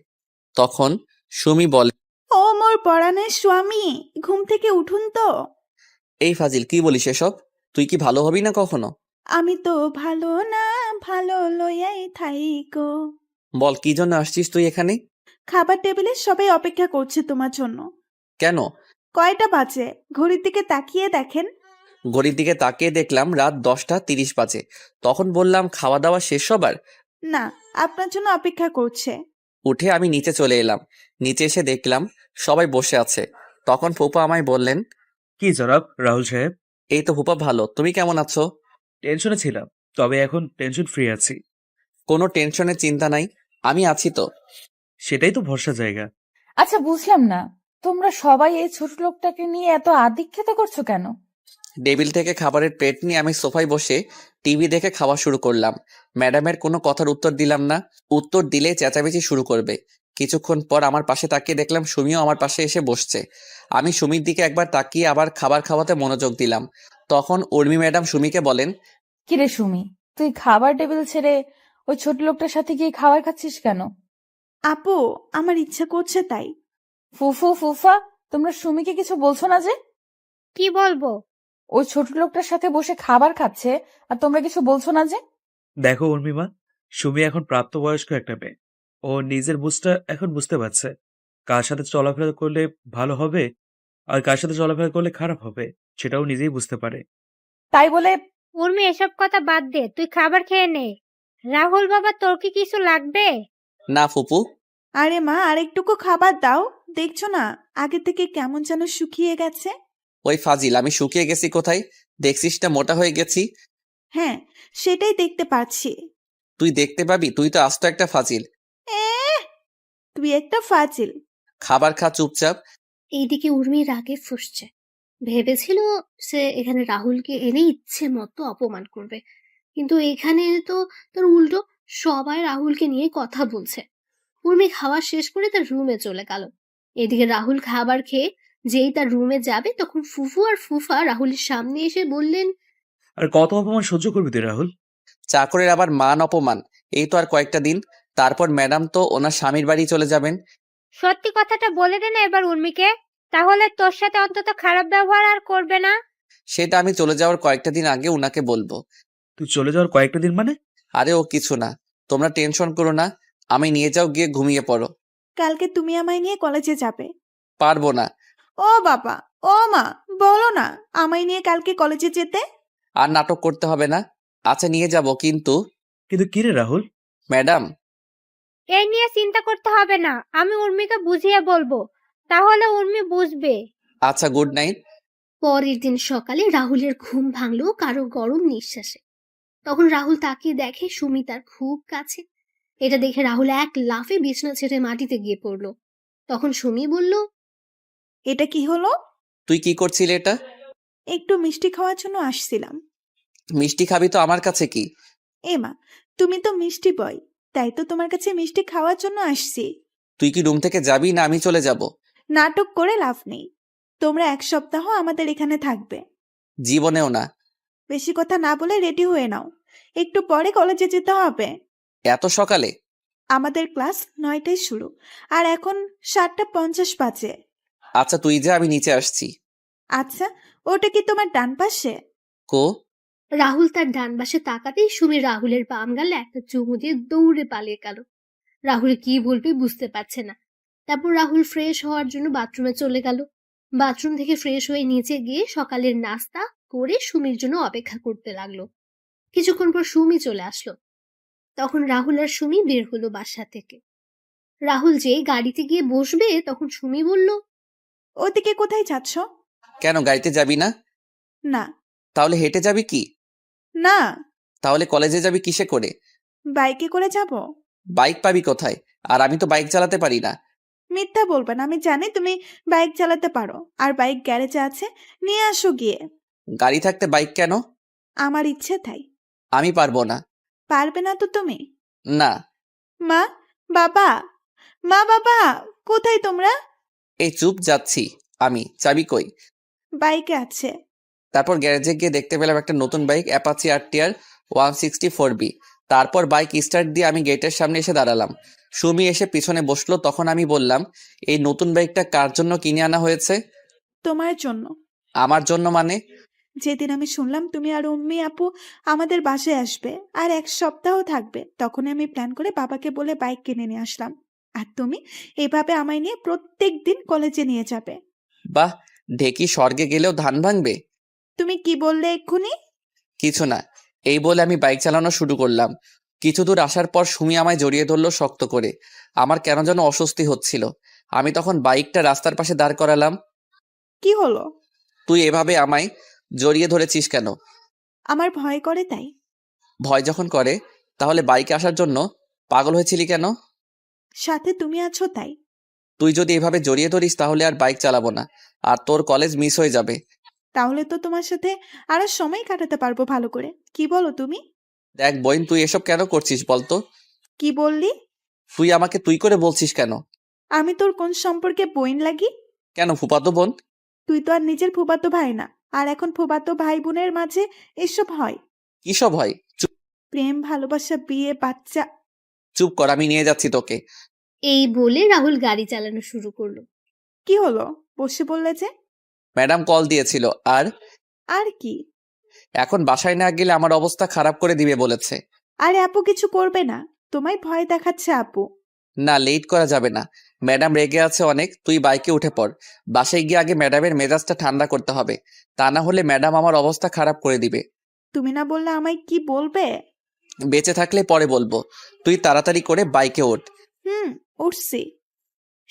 তখন সুমি বলে, ও মোর পরাণের স্বামী, ঘুম থেকে উঠুন তো। এই ফাজিল কি বলিস এসব? তুই কি ভালো হবি না কখনো? আমি তো ভালো না, ভালো লইয়াই থাইকো। বল কি জন্য আসছিস তুই এখানে? খাবার টেবিলে সবাই অপেক্ষা করছে তোমার জন্য। কেন? কয়টা বাজে ঘড়ির দিকে তাকিয়ে দেখেন। ঘড়ির দিকে তাকিয়ে দেখলাম রাত 10টা 30 বাজে। তখন বললাম খাওয়া দাওয়া শেষ সবার? না, আপনার জন্য অপেক্ষা করছে। উঠে আমি নিচে চলে এলাম। নিচে এসে দেখলাম সবাই বসে আছে। তখন ফুপা আমায় বললেন, কি জনাব রাহুল সাহেব? এই তো ফুপা ভালো, তুমি কেমন আছো? টেনশনে ছিলাম, তবে এখন টেনশন ফ্রি আছি। কোনো টেনশনের চিন্তা নাই, আমি আছি তো। সেটাই তো ভরসা জায়গা। আচ্ছা বুঝলাম না, তোমরা সবাই এই ছোট লোকটাকে নিয়ে এত আদিক্ষেতা করছো কেন? টেবিল থেকে খাবারের প্লেট নিয়ে আমি সোফায় বসে টিভি দেখে খাওয়া শুরু করলাম। ম্যাডামের কোনো কথার উত্তর দিলাম না, উত্তর দিলে চেঁচামেচি শুরু করবে। কিছুক্ষণ পর আমার পাশে তাকিয়ে দেখলাম সুমিও আমার পাশে এসে বসছে। আমি সুমির দিকে একবার তাকিয়ে আবার খাবার খাওয়াতে মনোযোগ দিলাম। তখন উর্মি ম্যাডাম সুমিকে বলেন, কিরে সুমি, তুই খাবার টেবিল ছেড়ে ওই ছোট লোকটার সাথে গিয়ে খাবার খাচ্ছিস কেন? আপু, আমার ইচ্ছা করছে তাই। ফুফু, ফুফা, তোমরা সুমিকে কিছু বলছো না যে? কি বলবো? ওই ছোট লোকটার সাথে বসে খাবার খাচ্ছে আর তোমরা কিছু বলছো না যে? দেখো উর্মিমা, সুমি এখন প্রাপ্তবয়স্ক একটা মেয়ে। ও নিজের বুঝটা এখন বুঝতে পারছে, কার সাথে চলাফেরা করলে ভালো হবে আর কার সাথে চলাফেরা করলে খারাপ হবে, সেটাও নিজেই বুঝতে পারে। তাই বলে উর্মি, এসব কথা বাদ দে, তুই খাবার খেয়ে নে। রাহুল বাবা, তোর কি কিছু লাগবে? না ফুপু। আরে মা, আরেকটুকু খাবার দাও। দেখছো না আগে থেকে কেমন যেন শুকিয়ে গেছে। ওই ফাজিল, আমি শুকিয়ে গেছি কোথায়? দেখছিস না মোটা হয়ে গেছি। হ্যাঁ, সেটাই দেখতে পাচ্ছি। তুই দেখতে পাবি, তুই তো আস্ত একটা ফাজিল। তুই একটা ফাজিল। খাবার খা চুপচাপ। এইদিকে উর্মি রাগে ফুঁসছে। ভেবেছিল সে এখানে রাহুলকে এনে ইচ্ছে মতো অপমান করবে, কিন্তু এখানে তো তার উল্টো, সবাই রাহুলকে নিয়ে কথা বলছে। উর্মি খাওয়া শেষ করে তার রুমে চলে গেল। এদিকে রাহুল খাবার খেয়ে যেই তার রুমে যাবে তখন ফুফু আর ফুফা রাহুলের সামনে এসে বললেন, আর কত অপমান সহ্য করবি তুই রাহুল? চাকরের আবার মান অপমান, এই তো আর কয়েকটা দিন, তারপর ম্যাডাম তো ওনার স্বামীর বাড়ি চলে যাবেন। সত্যি কথাটা বলে দে না এবার উর্মিকে, তাহলে তোর সাথে অন্তত খারাপ ব্যবহার আর করবে না। সেটা আমি চলে যাওয়ার কয়েকটা দিন আগে উনাকে বলবো। তুই চলে যাওয়ার কয়েকটা দিন মানে? আরে ও কিছু না, তোমরা টেনশন করো না, আমি নিয়ে যাও, গিয়ে ঘুমিয়ে পড়ো। কালকে তুমি আমায় নিয়ে কলেজে যাবে। পারবো না। ও বাবা, ও মা, বলো না আমায় নিয়ে কালকে কলেজে যেতে। আর নাটক করতে হবে না। আচ্ছা নিয়ে যাব, কিন্তু কিন্তু কি রে রাহুল? ম্যাডাম। এই নিয়ে চিন্তা করতে হবে না, আমি উর্মিকে বুঝিয়ে বলবো, তাহলে উর্মি বুঝবে। আচ্ছা, গুড নাইট। পরের দিন সকালে রাহুলের ঘুম ভাঙলো কারো গরম নিঃশ্বাসে। তখন রাহুল তাকিয়ে দেখে সুমি তার খুব কাছে। এটা দেখে রাহুল এক লাফে বিছানা ছেড়ে মাটিতে গিয়ে পড়লো। তখন সুমি বলল, এটা কি হলো? তুই কি করছিলি এটা? একটু মিষ্টি খাওয়ার জন্য আসছিলাম। মিষ্টি খাবি তো আমার কাছে কি? এমা, তুমি তো মিষ্টি বয়, তাই তো তোমার কাছে মিষ্টি খাওয়ার জন্য আসছি। তুই কি রুম থেকে যাবি না আমি চলে যাব? নাটক করে লাভ নেই। তোমরা 1 সপ্তাহ আমাদের এখানে থাকবে। জীবনেও না। বেশি কথা না বলে রেডি হয়ে নাও, একটু পরে কলেজে যেতে হবে। এত সকালে? আমাদের ক্লাস 9টায় শুরু, আর এখন 7:50 বাজে। আচ্ছা তুই যা, আমি নিচে আসছি। আচ্ছা, ওটা কি তোমার ডান পাশে? কো? রাহুল তার ডান পাশে তাকাতেই সুমি রাহুলের বাম গালে একটা চুমু দিয়ে দৌড়ে পালিয়ে গেল। রাহুল কি বলবে বুঝতে পারছে না। তারপর রাহুল ফ্রেশ হওয়ার জন্য বাথরুমে চলে গেল। বাথরুম থেকে ফ্রেশ হয়ে নিচে গিয়ে সকালের নাস্তা করে সুমির জন্য অপেক্ষা করতে লাগলো। কিছুক্ষণ পর সুমি চলে আসলো। তখন রাহুল আর সুমি বের হলো বাসা থেকে। রাহুল যে গাড়িতে গিয়ে বসবে তখন সুমি বলল, ওদিকে কোথায় যাচ্ছ? কেন, গাড়িতে যাবি না? না। তাহলে হেঁটে যাবি কি? না, তাহলে কলেজে যাবি কিসে করে? বাইকে করে যাব। বাইক পাবি কোথায়? আর আমি তো বাইক চালাতে পারি না। মিথ্যা বলবে না, আমি জানি তুমি বাইক চালাতে পারো, আর বাইক গ্যারেজে আছে, নিয়ে আসো গিয়ে। গাড়ি থাকতে বাইক কেন? আমার ইচ্ছে তাই। আমি পারবো না। পারবে না তো তুমি? না। মা, বাবা, মা বাবা, কোথায় তোমরা? এই চুপ, যাচ্ছি। আমি, চাবি কই? বাইকে আছে। তারপর গ্যারেজে গিয়ে দেখতে পেলাম একটা নতুন বাইক, অ্যাপাচি আরটিআর 164B। তারপর বাইক স্টার্ট দিয়ে আমি গেটের সামনে এসে দাঁড়ালাম। সুমি এসে পিছনে বসলো। তখন আমি বললাম, এই নতুন বাইকটা কার জন্য কিনে আনা হয়েছে? তোমার জন্য। আমার জন্য মানে? যেদিন আমি শুনলাম তুমি আর উম্মি আপু আমাদের বাসায় আসবে আর 1 সপ্তাহ থাকবে, তখন আমি প্ল্যান করে বাবাকে বলে বাইক কিনে নিয়ে আসলাম। আর তুমি এভাবে আমায় নিয়ে প্রত্যেক দিন কলেজে নিয়ে যাবে। বাহ, ঢেকি স্বর্গে গেলেও ধান ভাঙবে। তুমি কি বললে এক্ষুনি? কিছু না। এই বলে আমি বাইক চালানো শুরু করলাম। কিছু দূর আসার পর সুমি আমায় জড়িয়ে ধরলো শক্ত করে। আমার কেন যেন অস্বস্তি হচ্ছিল। আমি তখন বাইকটা রাস্তার পাশে দাঁড় করালাম। কি হলো? তুই এভাবে আমায় জড়িয়ে ধরেছিস কেন? আমার ভয় করে তাই। ভয় যখন করে তাহলে বাইকে আসার জন্য পাগল হয়েছিলি কেন? সাথে তুমি আছো তাই। তুই যদি এভাবে জড়িয়ে ধরিস তাহলে আর বাইক চালাবো না, আর তোর কলেজ মিস হয়ে যাবে। তাহলে তো তোমার সাথে আরো সময় কাটাতে পারবো ভালো করে। কি বলো তুমি? দেখ বোন, তুই এসব কেন করছিস বলতো? কি বললি? তুই আমাকে তুই করে বলছিস কেন? আমি তোর কোন সম্পর্কে বোন লাগি? কেন, ফুফাতো বোন? তুই তো আর নিজের ফুফাতো ভাই না, আর এখন ফুফাতো ভাই বোনের মাঝে এসব হয়? কি সব হয়? চুপ। প্রেম, ভালোবাসা, বিয়ে, বাচ্চা। চুপ কর, আমি নিয়ে যাচ্ছি তোকে। এই বলে রাহুল গাড়ি চালানো শুরু করলো। কি হলো, বসে বললে যে? ম্যাডাম কল দিয়েছিল। আর কি? এখন বাসায় না গেলে আমার অবস্থা খারাপ করে দিবে বলেছে। আরে আপু কিছু করবে না, তোমায় ভয় দেখাচ্ছে আপু। না, লেট করা যাবে না। ম্যাডাম রেগে আছে অনেক। তুই বাইকে উঠে পড়। বাসায় গিয়ে আগে ম্যাডামের মেজাজটা ঠান্ডা করতে হবে, তা না হলে ম্যাডাম আমার অবস্থা খারাপ করে দিবে। তুমি না বললে আমায় কি বলবে? বেঁচে থাকলে পরে বলবো। তুই তাড়াতাড়ি করে বাইকে ওঠ। উঠছি।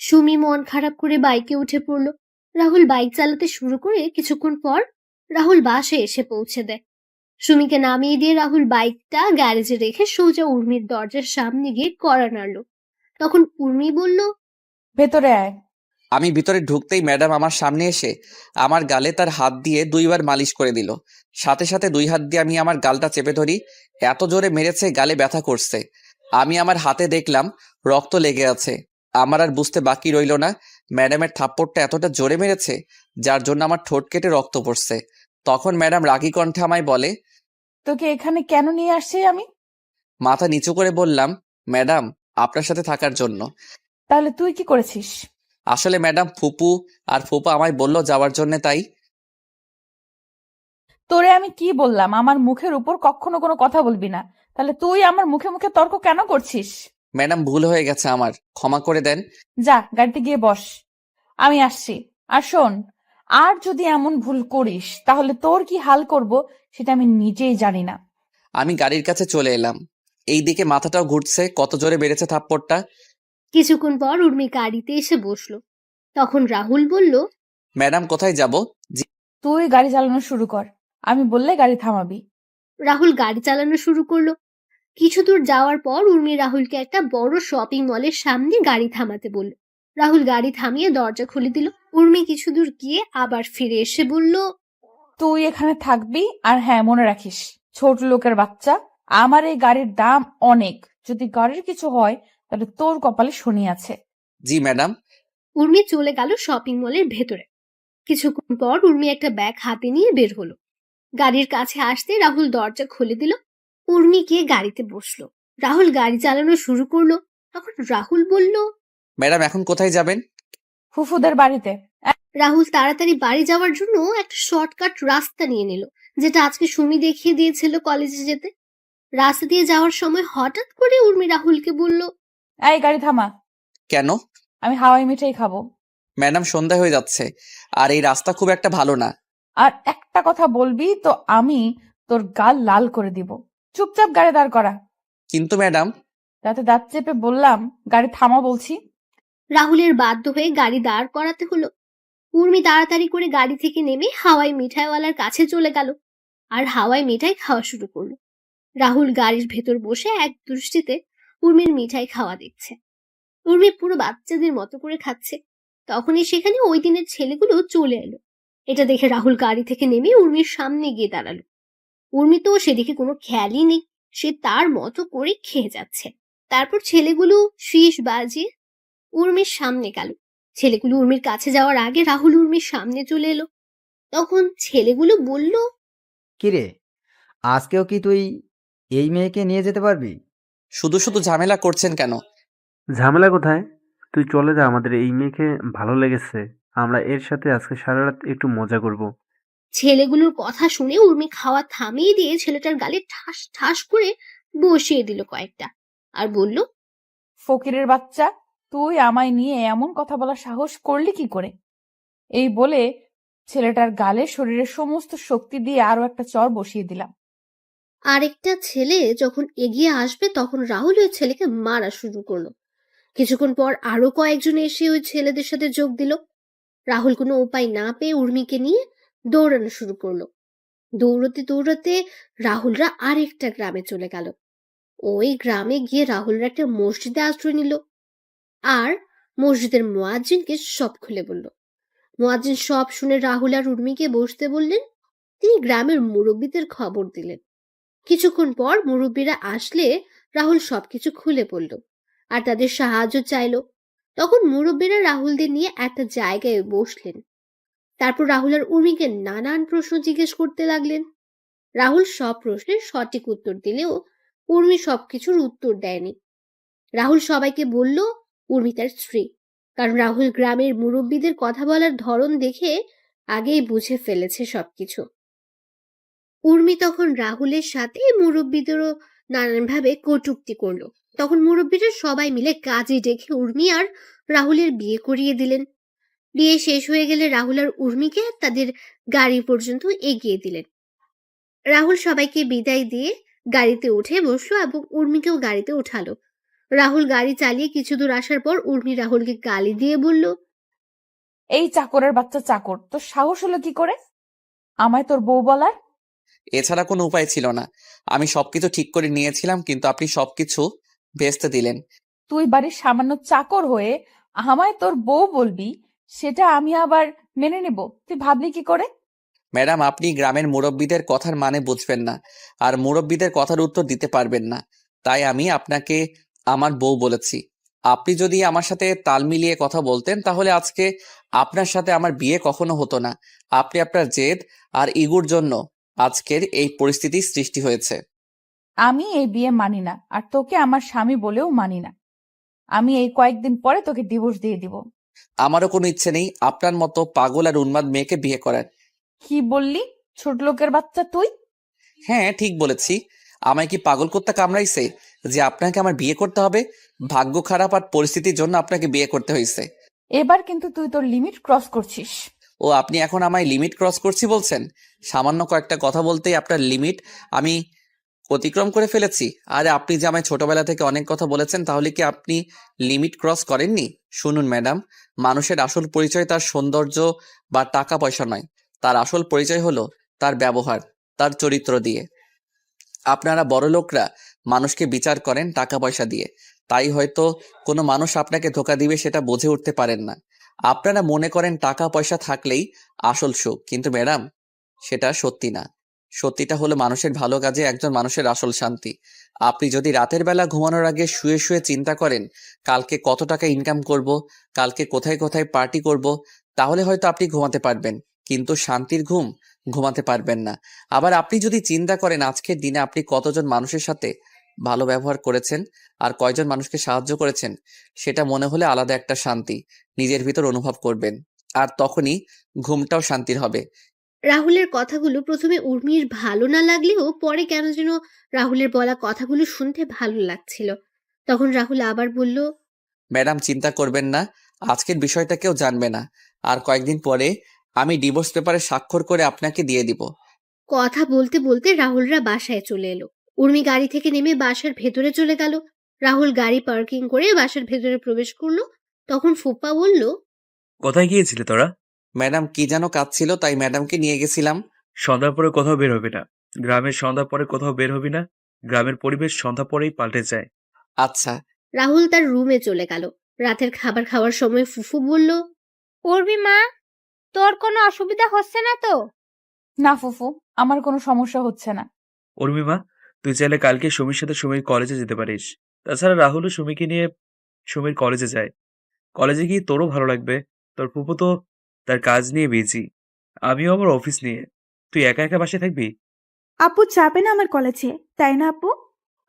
সুমি মন খারাপ করে বাইকে উঠে পড়লো। রাহুল বাইক চালাতে শুরু করে কিছুক্ষণ পর রাহুল বাসায় এসে পৌঁছে দেয়। সুমিকে নামিয়ে দিয়ে রাহুল বাইকটা গ্যারেজে রেখে সোজা উর্মির দরজার সামনে গিয়ে কড়া নাড়ল। তখন উর্মি বলল, ভেতরে আয়। আমি ভিতরে ঢুকতেই ম্যাডাম আমার সামনে এসে আমার গালে তার হাত দিয়ে 2বার মালিশ করে দিল। সাথে সাথে 2 হাত দিয়ে আমি আমার গালটা চেপে ধরি। এত জোরে মেরেছে, গালে ব্যথা করছে। আমি আমার হাতে দেখলাম রক্ত লেগে আছে। আমার আর বুঝতে বাকি রইল না, ম্যাডামের থাপ্পড়টা এতটা জোরে মেরেছে যার জন্য আমার ঠোঁট কেটে রক্ত পড়ছে। তখন ম্যাডাম রাগী কণ্ঠে আমায় বলে, তোকে এখানে কেন নিয়ে আসছি আমি? মাথা নিচু করে বললাম, ম্যাডাম আপনার সাথে থাকার জন্য। তাহলে তুই কি করেছিস? আসলে ম্যাডাম ফুপু আর ফুপা আমায় বলল যাওয়ার জন্য, তাই। তোরে আমি কি বললাম আমার মুখের উপর কখনো কোনো কথা বলবি না? তাহলে তুই আমার মুখে মুখে তর্ক কেন করছিস? ম্যাডাম ভুল হয়ে গেছে আমার, ক্ষমা করে দেন। যা গাড়িতে গিয়ে বস, আমি আসছি। আর শোন, আর যদি এমন ভুল করিস তাহলে তোর কি হাল করব সেটা আমি নিজেই জানি না। আমি গাড়ির কাছে চলে এলাম। এইদিকে মাথাটাও ঘুরছে, কত জোরে বেড়েছে থাপ্পড়টা। কিছুক্ষণ পর উর্মি গাড়িতে এসে বসলো। তখন রাহুল বলল, ম্যাডাম কোথায় যাব? তুই গাড়ি চালানো শুরু কর, আমি বললে গাড়ি থামাবি। রাহুল গাড়ি চালানো শুরু করলো। কিছু দূর যাওয়ার পর উর্মি রাহুলকে একটা বড় শপিং মলের সামনে গাড়ি থামাতে বলল। রাহুল গাড়ি থামিয়ে দরজা খুলে দিল। উর্মি কিছু দূর গিয়ে আবার ফিরে এসে বলল, তুই এখানে থাকবি, আর হ্যাঁ মনে রাখিস, ছোট লোকের বাচ্চা, আমার এই গাড়ির দাম অনেক, যদি গাড়ির কিছু হয় তাহলে তোর কপালে শনি আছে। জি ম্যাডাম। উর্মি চলে গেল শপিং মলের ভেতরে। কিছুক্ষণ পর উর্মি একটা ব্যাগ হাতে নিয়ে বের হলো। গাড়ির কাছে আসতে রাহুল দরজা খুলে দিল। উর্মি গিয়ে গাড়িতে বসলো। রাহুল গাড়ি চালানো শুরু করলো। তখন রাহুল বলল, ম্যাডাম এখন কোথায় যাবেন? ফুফুদের বাড়িতে। রাহুল তাড়াতাড়ি বাড়ি যাওয়ার জন্য একটা শর্টকাট রাস্তা নিয়ে নিল, যেটা আজকে সুমি দেখিয়ে দিয়েছিল কলেজে যেতে। রাস্তা দিয়ে যাওয়ার সময় হঠাৎ করে উর্মি রাহুলকে বলল, এই গাড়ি থামা, কেন? আমি হাওয়াই মিঠাই খাবো। ম্যাডাম সন্ধ্যা হয়ে যাচ্ছে, আর এই রাস্তা খুব একটা ভালো না। আর একটা কথা বলবি তো আমি তোর গাল লাল করে দিব। চুপচাপ গাড়ি দাঁড় করা। কিন্তু ম্যাডাম। রাতে দাঁত চেপে বললাম গাড়ি থামা বলছি। রাহুলের বাধ্য হয়ে গাড়ি দাঁড় করাতে হলো। উর্মি তাড়াতাড়ি করে গাড়ি থেকে নেমে হাওয়াই মিঠাইওয়ালার কাছে চলে গেল আর হাওয়াই মিঠাই খাওয়া শুরু করলো। রাহুল গাড়ির ভেতর বসে এক দৃষ্টিতে উর্মির মিঠাই খাওয়া দেখছে। উর্মি পুরো বাচ্চাদের মতো করে খাচ্ছে। তখনই সেখানে ওই দিনের ছেলেগুলো চলে এলো। এটা দেখে রাহুল গাড়ি থেকে নেমে উর্মির সামনে গিয়ে দাঁড়ালো। উর্মি তো সেদিকে কোনো খেয়ালই নেই, সে তার মতো করে খেয়ে যাচ্ছে। তারপর ছেলেগুলো শীষ বাজিয়ে উর্মির সামনে গেল। ছেলেগুলো উর্মির কাছে যাওয়ার আগে রাহুল উর্মির সামনে চলে এলো। তখন ছেলেগুলো বলল, কিরে, আজকেও কি তুই এই মেয়েকে নিয়ে যেতে পারবি? শুধু শুধু ঝামেলা করছেন কেন? ঝামেলা কোথায়? তুই চলে যা, আমাদের এই মেয়েকে ভালো লেগেছে, আমরা এর সাথে আজকে সারা রাত একটু মজা করব। ছেলেগুলোর কথা শুনে উর্মি খাওয়া থামিয়ে দিয়ে ছেলেটার গালে ঠাস ঠাস করে বসিয়ে দিল কয়েকটা, আর বলল, ফকিরের বাচ্চা, তুই আমায় নিয়ে এমন কথা বলার সাহস করলি কি করে? এই বলে ছেলেটার গালে শরীরের সমস্ত শক্তি দিয়ে আরো একটা চর বসিয়ে দিলাম। আরেকটা ছেলে যখন এগিয়ে আসবে তখন রাহুল ওই ছেলেকে মারা শুরু করলো। কিছুক্ষণ পর আরো কয়েকজন এসে ওই ছেলেদের সাথে যোগ দিল। রাহুল কোনো উপায় না পেয়ে উর্মিকে নিয়ে দৌড়ানো শুরু করলো। দৌড়তে দৌড়তে রাহুলরা আরেকটা গ্রামে চলে গেল। ওই গ্রামে গিয়ে রাহুলরা একটা মসজিদে আশ্রয় নিল আর মসজিদের মুয়াজ্জিনকে সব খুলে বলল। মুয়াজ্জিন সব শুনে রাহুল আর উর্মিকে বসতে বললেন। তিনি গ্রামের মুরব্বীদের খবর দিলেন। কিছুক্ষণ পর মুরব্বীরা আসলে রাহুল সবকিছু খুলে বলল আর তাদের সাহায্য চাইল। তখন মুরব্বীরা রাহুলদের নিয়ে একটা জায়গায় বসলেন। তারপর রাহুল আর উর্মিকে নানান প্রশ্ন জিজ্ঞেস করতে লাগলেন। রাহুল সব প্রশ্নের সঠিক উত্তর দিলেও উর্মি সবকিছুর উত্তর দেয়নি। রাহুল সবাইকে বলল উর্মি তার স্ত্রী, কারণ রাহুল গ্রামের মুরব্বীদের কথা বলার ধরন দেখে আগেই বুঝে ফেলেছে সবকিছু। উর্মি তখন রাহুলের সাথে মুরব্বীদেরও নানানভাবে কটূক্তি করলো। তখন মুরব্বীরা সবাই মিলে কাজে ডেকে উর্মি আর রাহুলের বিয়ে করিয়ে দিলেন। বিয়ে শেষ হয়ে গেলে রাহুল আর উর্মিকে তাদের গাড়ি পর্যন্ত এগিয়ে দিলেন। রাহুল সবাইকে বিদায় দিয়ে গাড়িতে উঠে বসলো এবং উর্মিকেও গাড়িতে উঠালো। রাহুল গাড়ি চালিয়ে কিছু দূর আসার পর উর্মি রাহুলকে গালি দিয়ে বলল, এই চাকরের বাচ্চা চাকর, তোর সাহস হলো কি করে আমায় তোর বউ বলার? এছাড়া কোনো উপায় ছিল না। আমি সবকিছু ঠিক করে নিয়েছিলাম, কিন্তু আপনি সবকিছু ভেস্তে দিলেন। তুই বাড়ির সামান্য চাকর হয়ে আমায় তোর বউ বলবি, সেটা আমি আবার মেনে নেব? তুই ভাবলি কি করে? ম্যাডাম, আপনি গ্রামের মুরব্বীদের কথার মানে বুঝবেন না, আর মুরব্বীদের কথার উত্তর দিতে পারবেন না, তাই আমি আপনাকে আমার বউ বলেছি। আপনি যদি আমার সাথে তাল মিলিয়ে কথা বলতেন তাহলে আজকে আপনার সাথে আমার বিয়ে কখনো হতো না। আপনি আপনার জেদ আর ইগুর জন্য আজকের এই পরিস্থিতির সৃষ্টি হয়েছে। আমি এই বিয়ে মানি না, আর তোকে আমার স্বামী বলেও মানি না। আমি এই কয়েকদিন পরে তোকে ডিভোর্স দিয়ে দিব। আমারও কোনো ইচ্ছে নেই আপনার মতো পাগল আর উন্মাদ মেয়েকে বিয়ে করার। কি বললি, ছোট লোকের বাচ্চা তুই? হ্যাঁ, ঠিক বলেছি। আমায় কি পাগল করতে কামড়াইছে যে আপনাকে আমার বিয়ে করতে হবে? ভাগ্য খারাপ আর পরিস্থিতির জন্য আপনাকে বিয়ে করতে হয়েছে। এবার কিন্তু তুই তোর লিমিট ক্রস করছিস। ও, আপনি এখন আমায় লিমিট ক্রস করছি বলছেন? সামান্য কয়েকটা কথা বলতেই আপনার লিমিট আমি অতিক্রম করে ফেলেছি? আরে আপনি যে আমায় ছোটবেলা থেকে অনেক কথা বলেছেন, তাহলে কি আপনি লিমিট ক্রস করেননি? শুনুন ম্যাডাম, মানুষের আসল পরিচয় তার সৌন্দর্য বা টাকা পয়সা নয়। তার আসল পরিচয় হলো তার ব্যবহার, তার চরিত্র দিয়ে। আপনারা বড়লোকরা মানুষকে বিচার করেন টাকা পয়সা দিয়ে, তাই হয়তো কোনো মানুষ আপনাকে ধোঁকা দিবে সেটা বুঝে উঠতে পারেন না। আপনারা মনে করেন টাকা পয়সা থাকলেই আসল সুখ, কিন্তু ম্যাডাম সেটা সত্যি না। সত্যিটা হলো মানুষের ভালো কাজে একজন মানুষের আসল শান্তি। আপনি যদি রাতের বেলা ঘুমানোর আগে শুয়ে শুয়ে চিন্তা করেন কালকে কত টাকা ইনকাম করব, কালকে কোথায় কোথায় পার্টি করব, তাহলে হয়তো আপনি ঘুমাতে পারবেন, কিন্তু শান্তির ঘুম ঘুমাতে পারবেন না। আবার আপনি যদি চিন্তা করেন আজকের দিনে আপনি কতজন মানুষের সাথে ভালো ব্যবহার করেছেন আর কয়জন মানুষকে সাহায্য করেছেন, সেটা মনে হলে আলাদা একটা শান্তি নিজের ভিতর অনুভব করবেন, আর তখনই ঘুমটাও শান্তির হবে। রাহুলের কথাগুলো প্রথমে উর্মির ভালো না লাগলেও পরে কেন যেন রাহুলের বলা কথাগুলো শুনতে ভালো লাগছিল। তখন রাহুল আবার বলল, ম্যাডাম চিন্তা করবেন না, আজকের বিষয়টা কেউ জানবে না, আর কয়েকদিন পরে আমি ডিভোর্স পেপারে স্বাক্ষর করে আপনাকে দিয়ে দিব। কথা বলতে বলতে রাহুলরা বাসায় চলে এলো। উর্মি গাড়ি থেকে নেমে বাসার ভেতরে চলে গেল। রাহুল গাড়ি পার্কিং করে বাসার ভেতরে প্রবেশ করলো। তখন ফুপ্পা বলল, কোথায় গিয়েছিলে তোরা? ম্যাডাম কি যেন কাজ ছিল, তাই ম্যাডামকে নিয়ে গেছিলাম। সন্ধ্যার পরে কোথাও বের হবি না। গ্রামের সন্ধ্যার পরে কোথাও বের হবি না। গ্রামের পরিবেশ সন্ধ্যা পরেই পাল্টে যায়। আচ্ছা। রাহুল তার রুমে চলে গেল। রাতের খাবার খাওয়ার সময় ফুফু বলল, উর্মি মা, তোর কোনো অসুবিধা হচ্ছে না তো? না ফুফু, আমার কোনো সমস্যা হচ্ছে না। উর্মিমা, তুই চাইলে কালকে সুমির সাথে সুমির কলেজে যেতে পারিস। তাছাড়া রাহুলও সুমিকে নিয়ে সুমির কলেজে যায়। কলেজে গিয়ে তোরও ভালো লাগবে। তোর ফুপু তো তার কাজ নিয়ে বিজি, আমিও আমার অফিস নিয়ে। তুই একা একা বাসায় থাকবি? আপু যাবে না আমার কলেজে, তাই না আপু?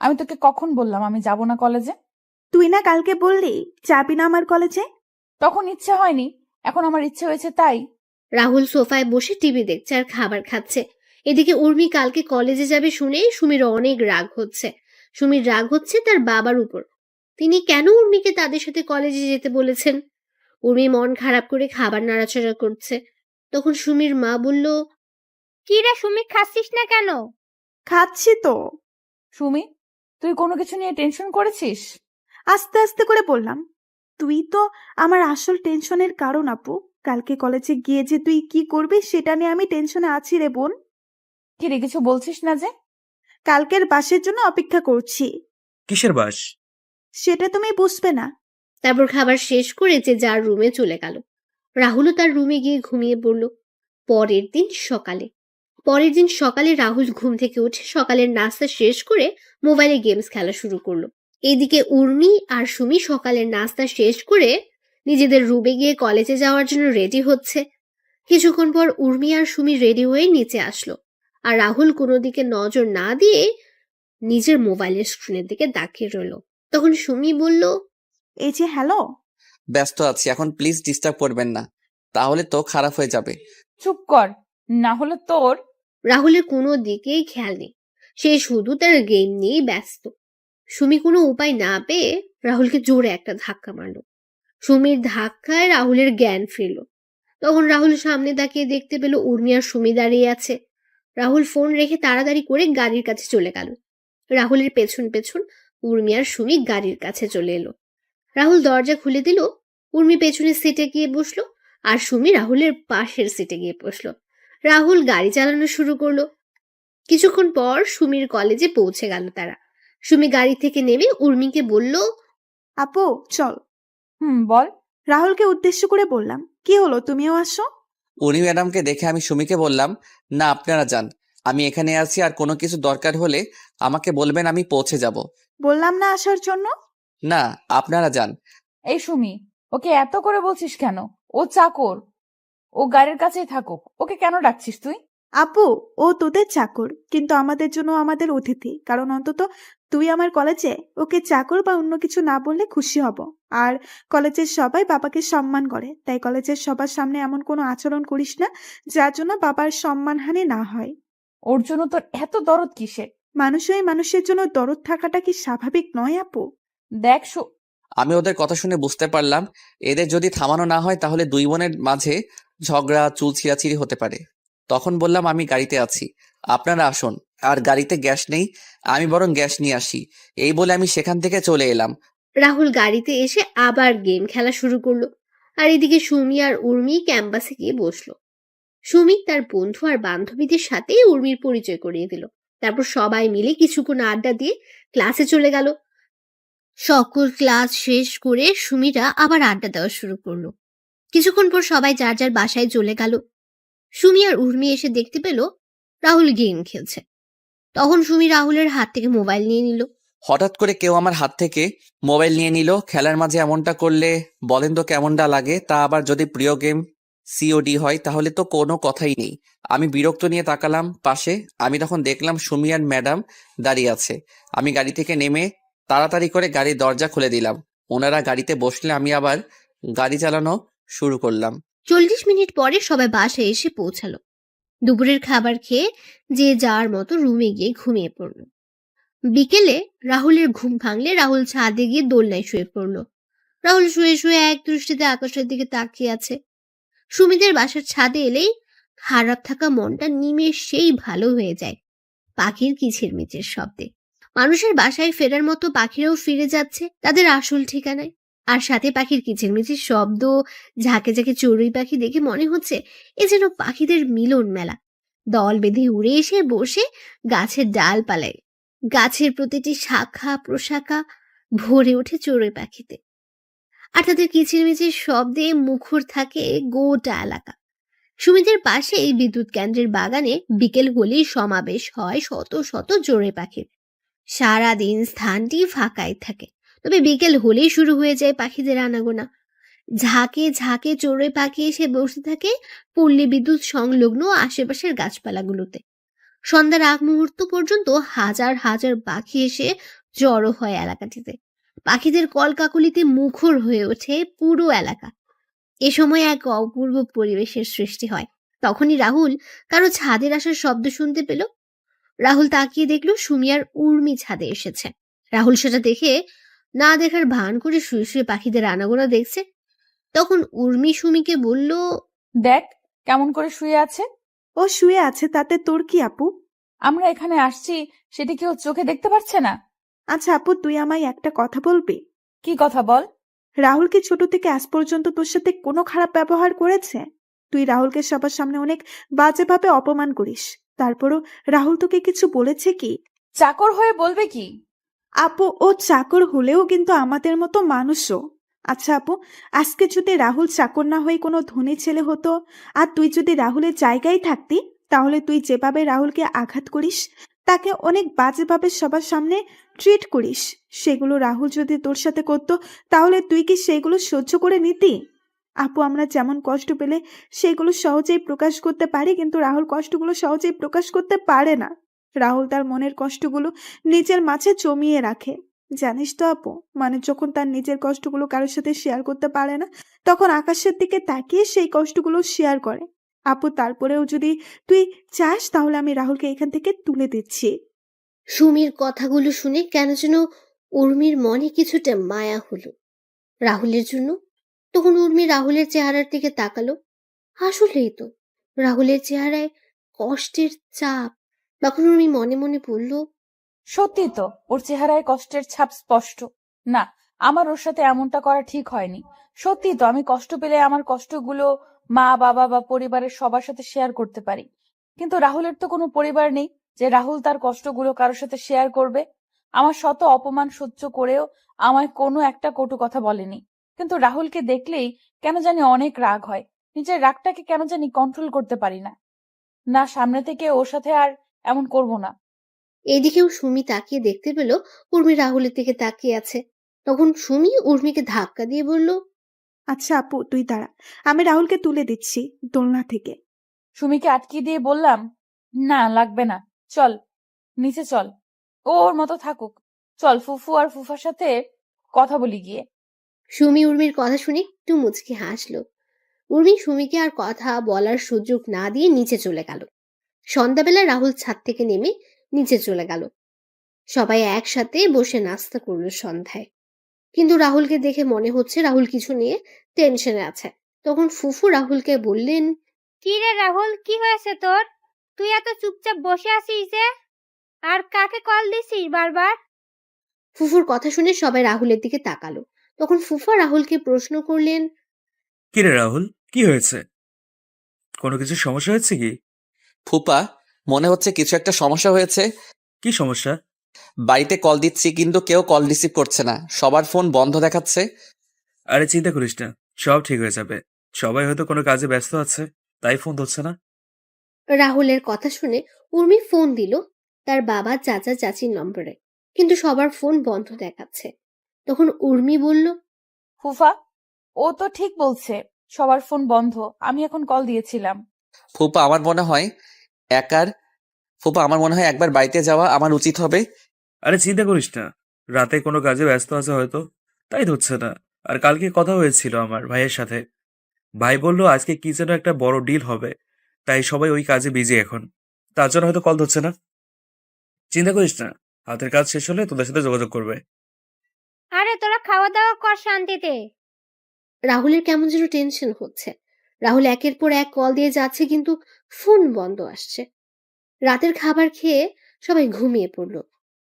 আমি তোকে কখন বললাম আমি যাব না কলেজে? তুই না কালকে বললি যাবি না আমার কলেজে। তখন ইচ্ছে হয়নি, এখন আমার ইচ্ছে হয়েছে তাই। রাহুল সোফায় বসে টিভি দেখছে আর খাবার খাচ্ছে। এদিকে উর্মি কালকে কলেজে যাবে শুনেই সুমির অনেক রাগ হচ্ছে। সুমির রাগ হচ্ছে তার বাবার উপর। তিনি কেন উর্মিকে তাদের সাথে কলেজে যেতে বলেছেন? উর্মি মন খারাপ করে খাবার নাড়াচাড়া করছে। তখন সুমির মা বলল, কি রে সুমি, খাচ্ছিস না কেন? খাচ্ছি তো। সুমি, তুই কোনো কিছু নিয়ে টেনশন করেছিস? আস্তে আস্তে করে বললাম, তুই তো আমার আসল টেনশনের কারণ আপু। কালকে কলেজে গিয়ে যে তুই কি করবি সেটা নিয়ে আমি টেনশনে আছি রে বোন। কি রে, কিছু বলছিস না যে? কালকের বাসের জন্য অপেক্ষা করছি। কিসের বাস? সেটা তুমি বুঝবে না। তারপর খাবার শেষ করে যে যার রুমে চলে গেল। রাহুলও তার রুমে গিয়ে ঘুমিয়ে পড়ল। পরের দিন সকালে রাহুল ঘুম থেকে উঠে সকালের নাস্তা শেষ করে মোবাইলে গেমস খেলা শুরু করলো। এদিকে উর্মি আর সুমি সকালের নাস্তা শেষ করে নিজেদের রুমে গিয়ে কলেজে যাওয়ার জন্য রেডি হচ্ছে। কিছুক্ষণ পর উর্মি আর সুমি রেডি হয়ে নিচে আসলো, আর রাহুল কোনো দিকে নজর না দিয়ে নিজের মোবাইলের স্ক্রিনের দিকে তাকিয়ে রইল। তখন সুমি বলল, এই যে হ্যালো। ব্যস্ত আছি, এখন প্লিজ ডিস্টার্ব করবেন না, তাহলে তো খারাপ হয়ে যাবে। চুপ কর, না হলে তোর। রাহুলের কোনো দিকেই খেয়াল নেই, সে শুধু তার গেম নিয়েই ব্যস্ত। সুমি কোনো উপায় না পেয়ে রাহুলকে জোরে একটা ধাক্কা মারল। সুমির ধাক্কায় রাহুলের জ্ঞান ফিরল। তখন রাহুল সামনে তাকিয়ে দেখতে পেল উর্মি আর সুমি দাঁড়িয়ে আছে। রাহুল ফোন রেখে তাড়াতাড়ি করে গাড়ির কাছে চলে গেল। রাহুলের পেছন পেছন উর্মি আর সুমি গাড়ির কাছে চলে এলো। রাহুল দরজা খুলে দিল। উর্মি পেছনের সিটে গিয়ে বসলো আর সুমি রাহুলের পাশের সিটে গিয়ে বসলো। রাহুল গাড়ি চালানো শুরু করলো। কিছুক্ষণ পর সুমির কলেজে পৌঁছে গেল তারা। সুমি গাড়ি থেকে নেমে উর্মিকে বলল, আপু চল। বল। রাহুলকে উদ্দেশ্য করে বললাম, কি হলো তুমিও আসো? উনি ম্যাডামকে দেখে আমি সুমিকে বললাম, না আপনারা যান, আমি এখানে আছি, আর কোনো কিছু দরকার হলে আমাকে বলবেন, আমি পৌঁছে যাব। বললাম না আসার জন্য। না, আপনারা যান। এই সুমি, ওকে এত করে বলছিস কেন? ও চাকর, ও গাড়ির কাছেই থাকুক, ওকে কেন ডাকছিস তুই? আপু ও তোদের চাকর, কিন্তু আমাদের জন্য আমাদের অতিথি। কারণ অন্তত তুই আমার কলেজে ওকে চাকর বা অন্য কিছু না বললে খুশি হব। আর কলেজের সবাই বাবাকে সম্মান করে, তাই কলেজের সবার সামনে এমন কোনো আচরণ করিস না যার জন্য বাবার সম্মানহানি না হয়। ওর জন্য তোর এত দরদ কিসের? মানুষই মানুষের জন্য দরদ থাকাটা কি স্বাভাবিক নয় আপু? দেখ আমি ওদের কথা শুনে বুঝতে পারলাম এদের যদি থামানো না হয় তাহলে দুই বোনের মাঝে ঝগড়া চুল ছিঁড়াছিঁড়ি হতে পারে। তখন বললাম, আমি গাড়িতে আছি, আপনারা আসুন, আর গাড়িতে গ্যাস নেই, আমি বরং গ্যাস নিয়ে আসি। এই বলে আমি সেখান থেকে চলে এলাম। রাহুল গাড়িতে এসে আবার গেম খেলা শুরু করলো। আর এদিকে সুমি আর উর্মি ক্যাম্পাসে গিয়ে বসলো। সুমি তার বন্ধু আর বান্ধবীদের সাথে উর্মির পরিচয় করিয়ে দিল। তারপর সবাই মিলে কিছুক্ষণ আড্ডা দিয়ে ক্লাসে চলে গেল। সকল ক্লাস শেষ করে সুমিরা আবার আড্ডা দেওয়া শুরু করলো। কিছুক্ষণ পর সবাই যার যার বাসায় চলে গেল। সুমি আর উর্মি এসে দেখতে পেল রাহুল গেম খেলছে। তখন সুমি রাহুলের হাত থেকে মোবাইল নিয়ে নিল। হঠাৎ করে কেউ আমার হাত থেকে মোবাইল নিয়ে নিল। খেলার মাঝে এমনটা করলে বলেন তো কেমনটা লাগে? তা আবার যদি প্রিয় গেম সিওডি হয়, তাহলে তো কোনো কথাই নেই। আমি বিরক্ত নিয়ে তাকালাম পাশে। আমি তখন দেখলাম সুমি আর ম্যাডাম দাঁড়িয়ে আছে। আমি গাড়ি থেকে নেমে তাড়াতাড়ি করে গাড়ির দরজা খুলে দিলাম। ওনারা গাড়িতে বসলে আমি আবার গাড়ি চালানো শুরু করলাম। 40 মিনিট পরে সবাই বাসায় এসে পৌঁছালো। দুপুরের খাবার খেয়ে যে যার মতো রুমে গিয়ে ঘুমিয়ে পড়ল। বিকেলে রাহুলের ঘুম ভাঙলে রাহুল ছাদে গিয়ে দোলনায় শুয়ে পড়ল। রাহুল শুয়ে শুয়ে এক দৃষ্টিতে আকাশের দিকে তাকিয়ে আছে। সুমিদের বাসার ছাদে এলেই খারাপ থাকা মনটা নিমেষেই ভালো হয়ে যায় পাখির কিচিরমিচির শব্দে। মানুষের বাসায় ফেরার মতো পাখিরাও ফিরে যাচ্ছে তাদের আসল ঠিকানায়। আর সাথে পাখির কিচিরমিচির শব্দ, ঝাঁকে ঝাঁকে চড়ুই পাখি দেখে মনে হচ্ছে এ যেন পাখিদের মিলন মেলা। দল বেঁধে উড়ে এসে বসে গাছের ডালপালায়। গাছের প্রতিটি শাখা প্রশাখা ভরে ওঠে চড়ুই পাখিতে। আর তাদের কিচিরমিচির শব্দে মুখর থাকে গোটা এলাকা। সুমিদের পাশে এই বিদ্যুৎ কেন্দ্রের বাগানে বিকেল হলেই সমাবেশ হয় শত শত চড়ুই পাখির। সারাদিন স্থানটি ফাঁকাই থাকে, তবে বিকেল হলেই শুরু হয়ে যায় পাখিদের আনাগোনা। ঝাঁকে ঝাঁকে চড়ুই পাখি এসে বসে থাকে পল্লী বিদ্যুৎ সংলগ্ন আশেপাশের গাছপালাগুলোতে। সন্ধ্যার আগ মুহূর্ত পর্যন্ত হাজার হাজার পাখি এসে জড়ো হয় এলাকাটিতে। পাখিদের কলকাকলিতে মুখর হয়ে ওঠে পুরো এলাকা। এ সময় এক অপূর্ব পরিবেশের সৃষ্টি হয়। তখনই রাহুল কারো ছাদের আসার শব্দ শুনতে পেল। রাহুল তাকিয়ে দেখলো সুমি আর উর্মি ছাদে এসেছে। রাহুল সেটা দেখে না দেখার ভান করে শুয়ে শুয়ে পাখিদের আনাগোনা দেখছে। তখন উর্মি সুমিকে বলল, দেখ কেমন করে শুয়ে আছে। ও শুয়ে আছে তাতে তোর কি আপু? আমরা এখানে আসছি সেটি কেউ চোখে দেখতে পাচ্ছে না। আচ্ছা আপু, তুই আমায় একটা কথা বলবি? কি কথা বল। রাহুল কি ছোট থেকে আজ পর্যন্ত তোর সাথে কোনো খারাপ ব্যবহার করেছে? তুই রাহুলকে সবার সামনে অনেক বাজেভাবে অপমান করিস, তারপরও রাহুল তোকে কিছু বলেছে কি? চাকর হয়ে বলবে কি? আপু, ও চাকর হলেও কিন্তু আমাদের মতো মানুষও। আচ্ছা আপু, আজকে যদি রাহুল চাকর না হয়ে কোনো ধনী ছেলে হতো, আর তুই যদি রাহুলের জায়গায় থাকতি, তাহলে তুই যেভাবে রাহুলকে আঘাত করিস, তাকে অনেক বাজেভাবে সবার সামনে ট্রিট করিস, সেগুলো রাহুল যদি তোর সাথে করতো, তাহলে তুই কি সেগুলো সহ্য করে নিতি? আপু, আমরা যেমন কষ্ট পেলে সেগুলো সহজেই প্রকাশ করতে পারি, কিন্তু রাহুল কষ্টগুলো সহজেই প্রকাশ করতে পারে না। রাহুল তার মনের কষ্টগুলো নিজের মাঝে জমিয়ে রাখে। জানিস তো আপু, মানে যখন তার নিজের কষ্টগুলো কারোর সাথে শেয়ার করতে পারে না, তখন আকাশের দিকে তাকিয়ে সেই কষ্টগুলো শেয়ার করে। আপু, তারপরেও যদি তুই চাস, তাহলে আমি রাহুলকে এখান থেকে তুলে দিচ্ছি। সুমির কথাগুলো শুনে কেন যেন উর্মির মনে কিছুটা মায়া হলো রাহুলের জন্য। তখন উর্মি রাহুলের চেহারার দিকে তাকালো। আসলেই তো, রাহুলের চেহারায় কষ্টের চাপ। তখন উর্মি মনে মনে বলল, সত্যি তো, ওর চেহারায় কষ্টের ছাপ স্পষ্ট। না, আমার ওর সাথে এমনটা করা ঠিক হয়নি। সত্যি তো, আমি কষ্ট পেলে আমার কষ্টগুলো মা বাবা বা পরিবারের সবার সাথে শেয়ার করতে পারি, কিন্তু রাহুলের তো কোনো পরিবার নেই যে রাহুল তার কষ্টগুলো কারোর সাথে শেয়ার করবে। আমার শত অপমান সহ্য করেও আমায় কোনো একটা কটু কথা বলেনি, কিন্তু রাহুলকে দেখলেই কেন জানি অনেক রাগ হয়। নিজের রাগটাকে কেন জানি কন্ট্রোল করতে পারি না। না, সামনে থেকে ওর সাথে আর এমন করব না। এদিকেও সুমি তাকিয়ে দেখতে পেল উর্মি রাহুলের দিকে তাকিয়ে আছে। তখন সুমি উর্মিকে ধাক্কা দিয়ে বলল, আচ্ছা আপু, তুই দাঁড়া, আমি রাহুলকে তুলে দিচ্ছি দোলনা থেকে। সুমিকে আটকিয়ে দিয়ে বললাম, না লাগবে না, চল নিচে চল, ও ওর মতো থাকুক। চল ফুফু আর ফুফার সাথে কথা বলি গিয়ে। সুমি উর্মির কথা শুনে একটু মুচকি হাসলো। উর্মি সুমিকে আর কথা বলার সুযোগ না দিয়ে নিচে চলে গেল। সন্ধ্যাবেলা রাহুল ছাদ থেকে নেমে নিচে চলে গেল। সবাই একসাথে বসে নাস্তা করলো সন্ধ্যায়। কিন্তু রাহুলকে দেখে মনে হচ্ছে রাহুল কিছু নিয়ে টেনশনে আছে। তখন ফুফু রাহুলকে বললেন, কি রে রাহুল, কি হয়েছে তোর? তুই এত চুপচাপ বসে আছিস যে? আর কাকে কল দিছিস বারবার? ফুফুর কথা শুনে সবাই রাহুলের দিকে তাকালো। তখন ফুফা রাহুলকে প্রশ্ন করলেন, কি রে রাহুল, কি হয়েছে? কোনো কিছু সমস্যা হয়েছে কি? ফুপা, মনে হচ্ছে কিছু একটা সমস্যা হয়েছে। কি সমস্যা? বাড়িতে কল দিচ্ছি কিন্তু কেউ কল রিসিভ করছে না, সবার ফোন বন্ধ দেখাচ্ছে। আরে চিন্তা করিস না, সব ঠিক হয়ে যাবে। সবাই হয়তো কোনো কাজে ব্যস্ত আছে, তাই ফোন ধরছে না। রাহুলের কথা শুনে উর্মি ফোন দিল তার বাবা চাচা চাচির নম্বরে, কিন্তু সবার ফোন বন্ধ দেখাচ্ছে। তখন উর্মি বলল, ফুফা, ও তো ঠিক বলছে, সবার ফোন বন্ধ। আমি এখন কল দিয়েছিলাম। ফুপা আমার মনে হয় একার ফুপা আমার মনে হয় একবার বাড়িতে যাওয়া আমার উচিত হবে। আরে চিন্তা করিস না, রাতে কোনো কাজে ব্যস্ত আছে হয়তো, তাই ধরছে না। আর কালকে কথা হয়েছিল আমার ভাইয়ের সাথে, ভাই বললো আজকে কি যেন একটা বড় ডিল হবে, তাই সবাই ওই কাজে বিজি এখন, তার জন্য হয়তো কল ধরছে না। চিন্তা করিস না, হাতের কাজ শেষ হলে তোদের সাথে যোগাযোগ করবে। আরে তোরা খাওয়া দাওয়া কর শান্তিতে। রাহুলের কেমন যেন টেনশন হচ্ছে। রাহুল একের পর এক কল দিয়ে যাচ্ছে কিন্তু ফোন বন্ধ আসছে। রাতের খাবার খেয়ে সবাই ঘুমিয়ে পড়ল।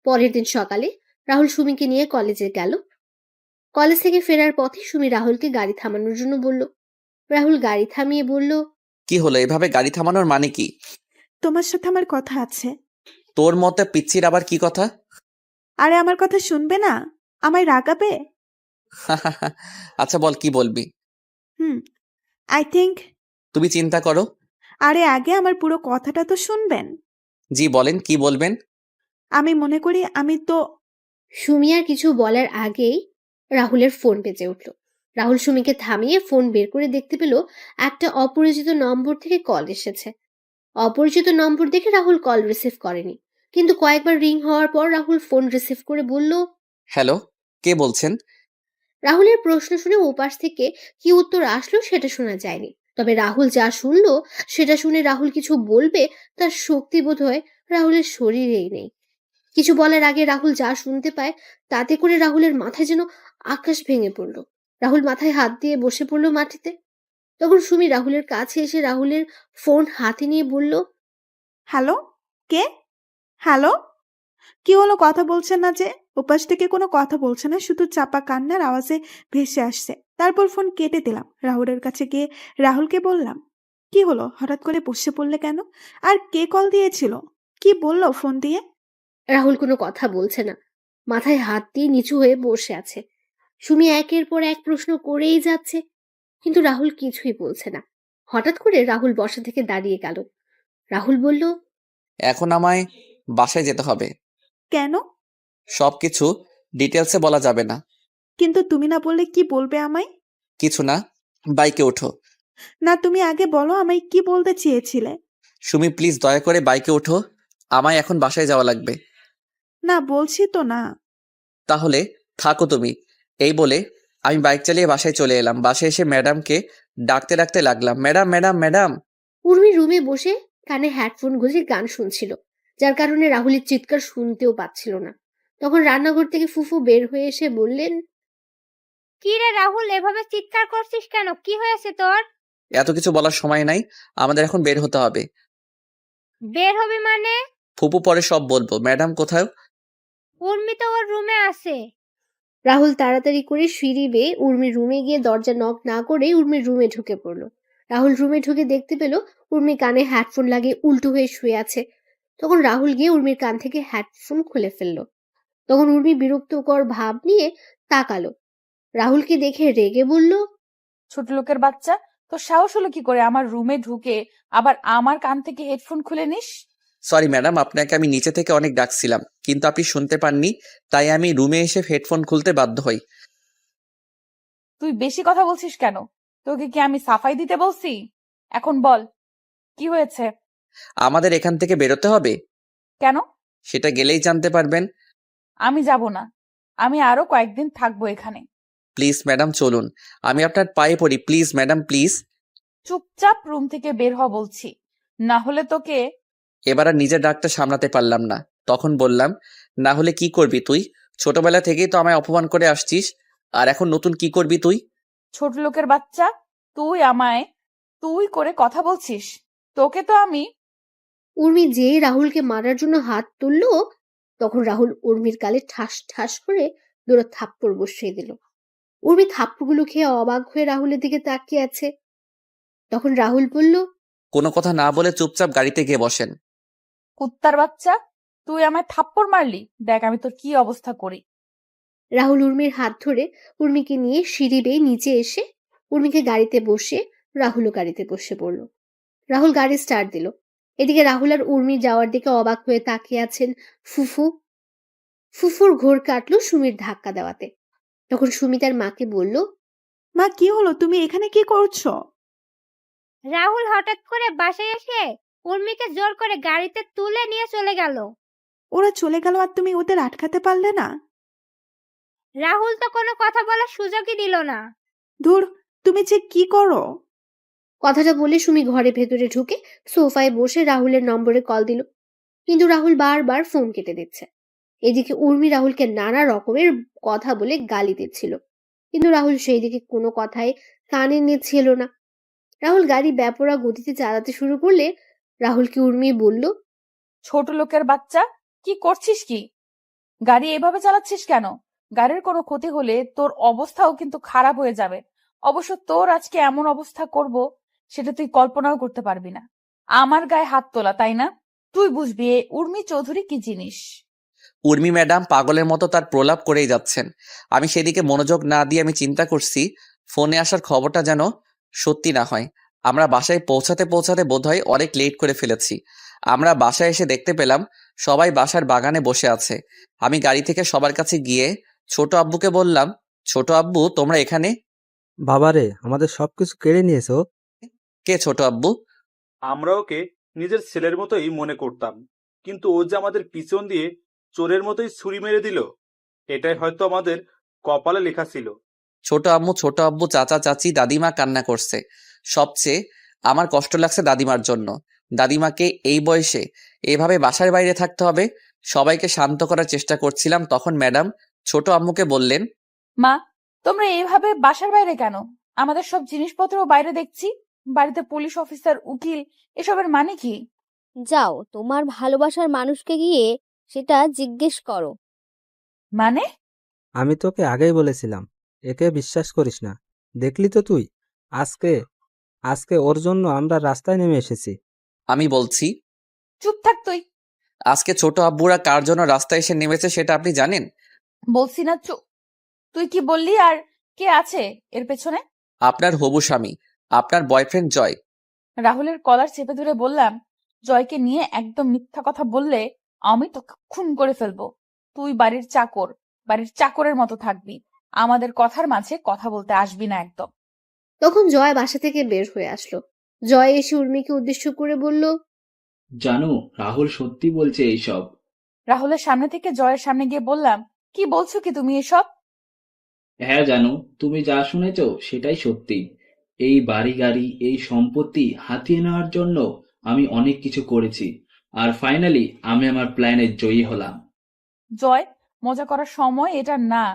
পরের দিন সকালে রাহুল সুমিকে নিয়ে কলেজে গেল। কলেজ থেকে ফেরার পথে সুমি রাহুলকে গাড়ি থামানোর জন্য বলল। রাহুল গাড়ি থামিয়ে বলল, কি হলো, এভাবে গাড়ি থামানোর মানে কি? তোমার সাথে আমার কথা আছে। তোর মতে পিচ্ছির আবার কি কথা? আরে আমার কথা শুনবে না? আমায় রাগাবে? আচ্ছা বল, কি বলবি? I think. তুমি চিন্তা করো। আরে আগে আমার পুরো কথাটা তো শুনবেন। জি বলেন, কি বলবেন? আমি মনে করি আমি তো। সুমি আর কিছু বলার আগেই রাহুলের ফোন বেজে উঠল। রাহুল সুমিকে থামিয়ে ফোন বের করে দেখতে পেল একটা অপরিচিত নম্বর থেকে কল এসেছে। অপরিচিত নম্বর দেখে রাহুল কল রিসিভ করেনি, কিন্তু কয়েকবার রিং হওয়ার পর রাহুল ফোন রিসিভ করে বলল, হ্যালো, কে বলছেন? রাহুলের প্রশ্ন শুনে ওপাশ থেকে কি উত্তর আসলো সেটা শোনা যায়নি। তবে রাহুল যা শুনলো সেটা শুনে রাহুল কিছু বলবে তার শক্তি বোধ হয় রাহুলের শরীরেই নেই। কিছু বলার আগে রাহুল যা শুনতে পায় তাতে করে রাহুলের মাথায় যেন আকাশ ভেঙে পড়ল। রাহুল মাথায় হাত দিয়ে বসে পড়ল মাটিতে। তখন সুমি রাহুলের কাছে এসে রাহুলের ফোন হাতে নিয়ে বলল, হ্যালো, কে? হ্যালো, কি হলো? কথা বলছেন না যে? ওপাশ থেকে কোনো কথা বলছে না, শুধু চাপা কান্নার আওয়াজে ভেসে আসছে। তারপর ফোন কেটে দিলাম। রাহুলের কাছে গিয়ে রাহুলকে বললাম, কি হলো, হঠাৎ করে বসে পড়লে কেন? আর কে কল দিয়েছিল? কি বললো ফোন দিয়ে? রাহুল কোনো কথা বলছে না, মাথায় হাত দিয়ে নিচু হয়ে বসে আছে। সুমি একের পর এক প্রশ্ন করেই যাচ্ছে, কিন্তু রাহুল কিছুই বলছে না। হঠাৎ করে রাহুল বসা থেকে দাঁড়িয়ে গেল। রাহুল বলল, এখন আমায় বাসায় যেতে হবে। কেন? সবকিছু ডিটেলসে বলা যাবে না। কিন্তু তুমি না বললে কি বলবে আমায়? কিছু না, বাইকে ওঠো। না, তুমি আগে বলো আমায় কি বলতে চেয়েছিলে। সুমি প্লিজ দয়া করে বাইকে ওঠো, আমায় এখন বাসায় যাওয়া লাগবে। না, বলছি তো না। তাহলে থাকো তুমি। এই বলে আমি বাইক চালিয়ে বাসায় চলে এলাম। বাসায় এসে ম্যাডামকে ডাকতে ডাকতে লাগলাম, ম্যাডাম ম্যাডাম ম্যাডাম। উর্মি রুমে বসে কানে হেডফোন গুঁজে গান শুনছিল, যার কারণে রাহুলের চিৎকার শুনতেও পাচ্ছিল না। তখন রান্নাঘর থেকে ফুফু বের হয়ে এসে বললেন, কি রে রাহুল, এভাবে চিৎকার করছিস কেন? কি হয়েছে তোর? এত কিছু বলার সময় নাই, আমাদের এখন বের হতে হবে। বের হবি মানে? ফুপু পরে সব বলবো। ম্যাডাম কোথায়? উর্মি তো ওর রুমে আছে। রাহুল তাড়াতাড়ি করে সিঁড়ি বেয়ে উর্মির রুমে গিয়ে দরজা নক না করে উর্মির রুমে ঢুকে পড়ল। রাহুল রুমে ঢুকে দেখতে পেল উর্মি কানে হেডফোন লাগিয়ে উল্টো হয়ে শুয়ে আছে। তখন রাহুল গিয়ে উর্মির কান থেকে হেডফোন খুলে ফেলল। তখন উর্মি বিরক্তকর ভাব নিয়ে তাকালো। রাহুলকে দেখে রেগে বলল, ছোট লোকের বাচ্চা, তো সাহস হলো কি করে আমার রুমে ঢুকে আবার আমার কান থেকে হেডফোন খুলে নিস? সরি ম্যাডাম, আপনাকে আমি নিচে থেকে অনেক ডাকছিলাম, কিন্তু আপনি শুনতে পাননি, তাই আমি রুমে এসে হেডফোন খুলতে বাধ্য হই। তুই বেশি কথা বলছিস কেন? তোকে কি আমি সাফাই দিতে বলছি? এখন বল, কি হয়েছে? আমাদের এখান থেকে বেরোতে হবে। কেন? সেটা গেলেই জানতে পারবেন। আমি যাব না, আমি আরো কয়েকদিন থাকবো এখানে। প্লিজ ম্যাডাম চলুন, আমি আপনার পায়ে পড়ি, প্লিজ ম্যাডাম প্লিজ। চুপচাপ রুম থেকে বের হ বলছি, না হলে তোকে। এবার আর নিজের ডাকটা সামলাতে পারলাম না, তখন বললাম, না হলে কি করবি তুই? ছোটবেলা থেকেই তো আমায় অপমান করে আসছিস, আর এখন নতুন কি করবি তুই? ছোট লোকের বাচ্চা, তুই আমায় তুই করে কথা বলছিস? তোকে তো আমি। উর্মি যেই রাহুলকে মারার জন্য হাত তুললো, তখন রাহুল উর্মির গালে ঠাস ঠাস করে দুটো থাপ্পড় বসিয়ে দিল। উর্মি থাপ্পড়গুলো খেয়ে অবাক হয়ে রাহুলের দিকে তাকিয়ে আছে। তখন রাহুল বলল, কোনো কথা না বলে চুপচাপ গাড়িতে গিয়ে বসেন। কুত্তার বাচ্চা, তুই আমায় থাপ্পড় মারলি, দেখ আমি তোর কি অবস্থা করি। রাহুল উর্মির হাত ধরে উর্মিকে নিয়ে সিঁড়ি বেয়ে নিচে এসে উর্মিকে গাড়িতে বসে রাহুলও গাড়িতে বসে পড়ল। রাহুল গাড়ি স্টার্ট দিল। এদিকে রাহুল আর উর্মি যাওয়ার দিকে অবাক হয়ে তাকিয়ে আছেন ফুফু। ফুফুর ঘোর কাটলো সুমির ধাক্কা দেওয়াতে। তখন সুমি তার মাকে বলল, মা, কি হলো? তুমি এখানে কি করছো? রাহুল হঠাৎ করে বাসায় এসে উর্মিকে জোর করে গাড়িতে তুলে নিয়ে চলে গেল। ওরা চলে গেল আর তুমি ওদের আটকাতে পারলে না? রাহুল তো কোনো কথা বলার সুযোগই দিল না। ধুর, তুমি যে কি করো! কথাটা বলে সুমি ঘরে ভেতরে ঢুকে সোফায় বসে রাহুলের নম্বরে কল দিল, কিন্তু রাহুল বারবার ফোন কেটে দিচ্ছে। এদিকে উর্মি রাহুলকে নানা রকমের কথা বলে গালি দিচ্ছিল, কিন্তু রাহুল সেই দিকে কোনো কথাই কানে নিচ্ছিল না। রাহুল গাড়ি বেপরোয়া গতিতে চালাতে শুরু করলে রাহুলকে উর্মি বলল, ছোট লোকের বাচ্চা, কি করছিস কি? গাড়ি এভাবে চালাচ্ছিস কেন? গাড়ির কোনো ক্ষতি হলে তোর অবস্থাও কিন্তু খারাপ হয়ে যাবে। অবশ্য তোর আজকে এমন অবস্থা করব সেটা তুই কল্পনাও করতে পারবি না। আমার গায়ে হাত তোলা, তাই না? তুই বুঝবি এ উর্মি চৌধুরী কি জিনিস। উর্মি ম্যাডাম পাগলের মতো তার প্রলাপ করেই যাচ্ছেন। আমি সেদিকে মনোযোগ না দিয়ে আমি চিন্তা করছি ফোনে আসার খবরটা যেন সত্যি না হয়। আমরা বাসায় পৌঁছাতে পৌঁছাতে বোধহয় অনেক লেট করে ফেলেছি। আমরা বাসায় এসে দেখতে পেলাম সবাই বাসার বাগানে বসে আছে। আমি গাড়ি থেকে সবার কাছে গিয়ে ছোট আব্বুকে বললাম, ছোট আব্বু তোমরা এখানে? বাবারে, আমাদের সবকিছু কেড়ে নিয়েছো। কে ছোট আব্বু? আমরা ওকে নিজের ছেলের মতোই মনে করতাম, কিন্তু ও যে আমাদের পিছন দিয়ে চোরের মতোই ছুরি মেরে দিল, এটাই হয়তো আমাদের কপালে লেখা ছিল। ছোট আম্মু, ছোট আব্বু, চাচা চাচি, দাদিমা কান্না করছে। সবচেয়ে আমার কষ্ট লাগছে দাদিমার জন্য। দাদিমাকে এই বয়সে এভাবে বাসার বাইরে থাকতে হবে। সবাইকে শান্ত করার চেষ্টা করছিলাম, তখন ম্যাডাম ছোট আম্মুকে বললেন, মা, তোমরা এভাবে বাসার বাইরে কেন? আমাদের সব জিনিসপত্র বাইরে দেখছি। বাড়িতে পুলিশ অফিসার, উকিল, এসবের মানে কি? যাও, তোমার ভালোবাসার মানুষকে গিয়ে সেটা জিজ্ঞেস করো। মানে? আমি তোকে আগেই বলেছিলাম, একে বিশ্বাস করিস না। দেখলি তো তুই, আজকে আজকে ওর জন্য আমরা রাস্তায় নেমে এসেছি। আমি বলছি, চুপ থাক তুই। আজকে ছোট আব্বুরা কার জন্য রাস্তায় এসে নেমেছে সেটা আপনি জানেন? বলছি না চুপ। তুই কি বললি? আর কে আছে এর পেছনে? আপনার হবু স্বামী, আপনার বয়ফ্রেন্ড জয়। রাহুলের কলার চেপে ধরে বললাম, জয়কে নিয়ে একদম মিথ্যা কথা বললে আমি তোকে খুন করে ফেলবো। তুই বাড়ির চাকর, বাড়ির চাকরের মতো থাকবি। আমাদের কথার মাঝে কথা বলতে আসবি না একদম। তখন জয় বাসা থেকে বের হয়ে আসলো। জয় এসে উর্মিকে উদ্দেশ্য করে বলল, জানো, রাহুল সত্যি বলছে এইসব। রাহুলের সামনে থেকে জয়ের সামনে গিয়ে বললাম, কি বলছো কি তুমি এসব? হ্যাঁ জানো, তুমি যা শুনেছ সেটাই সত্যি। এই বাড়ি গাড়ি, এই সম্পত্তি হাতিয়ে নেওয়ার জন্য আমি অনেক কিছু করেছি, আর ফাইনালি আমি আমার প্ল্যানে জয়ী হলাম। জয়, মজা করার সময় এটা না।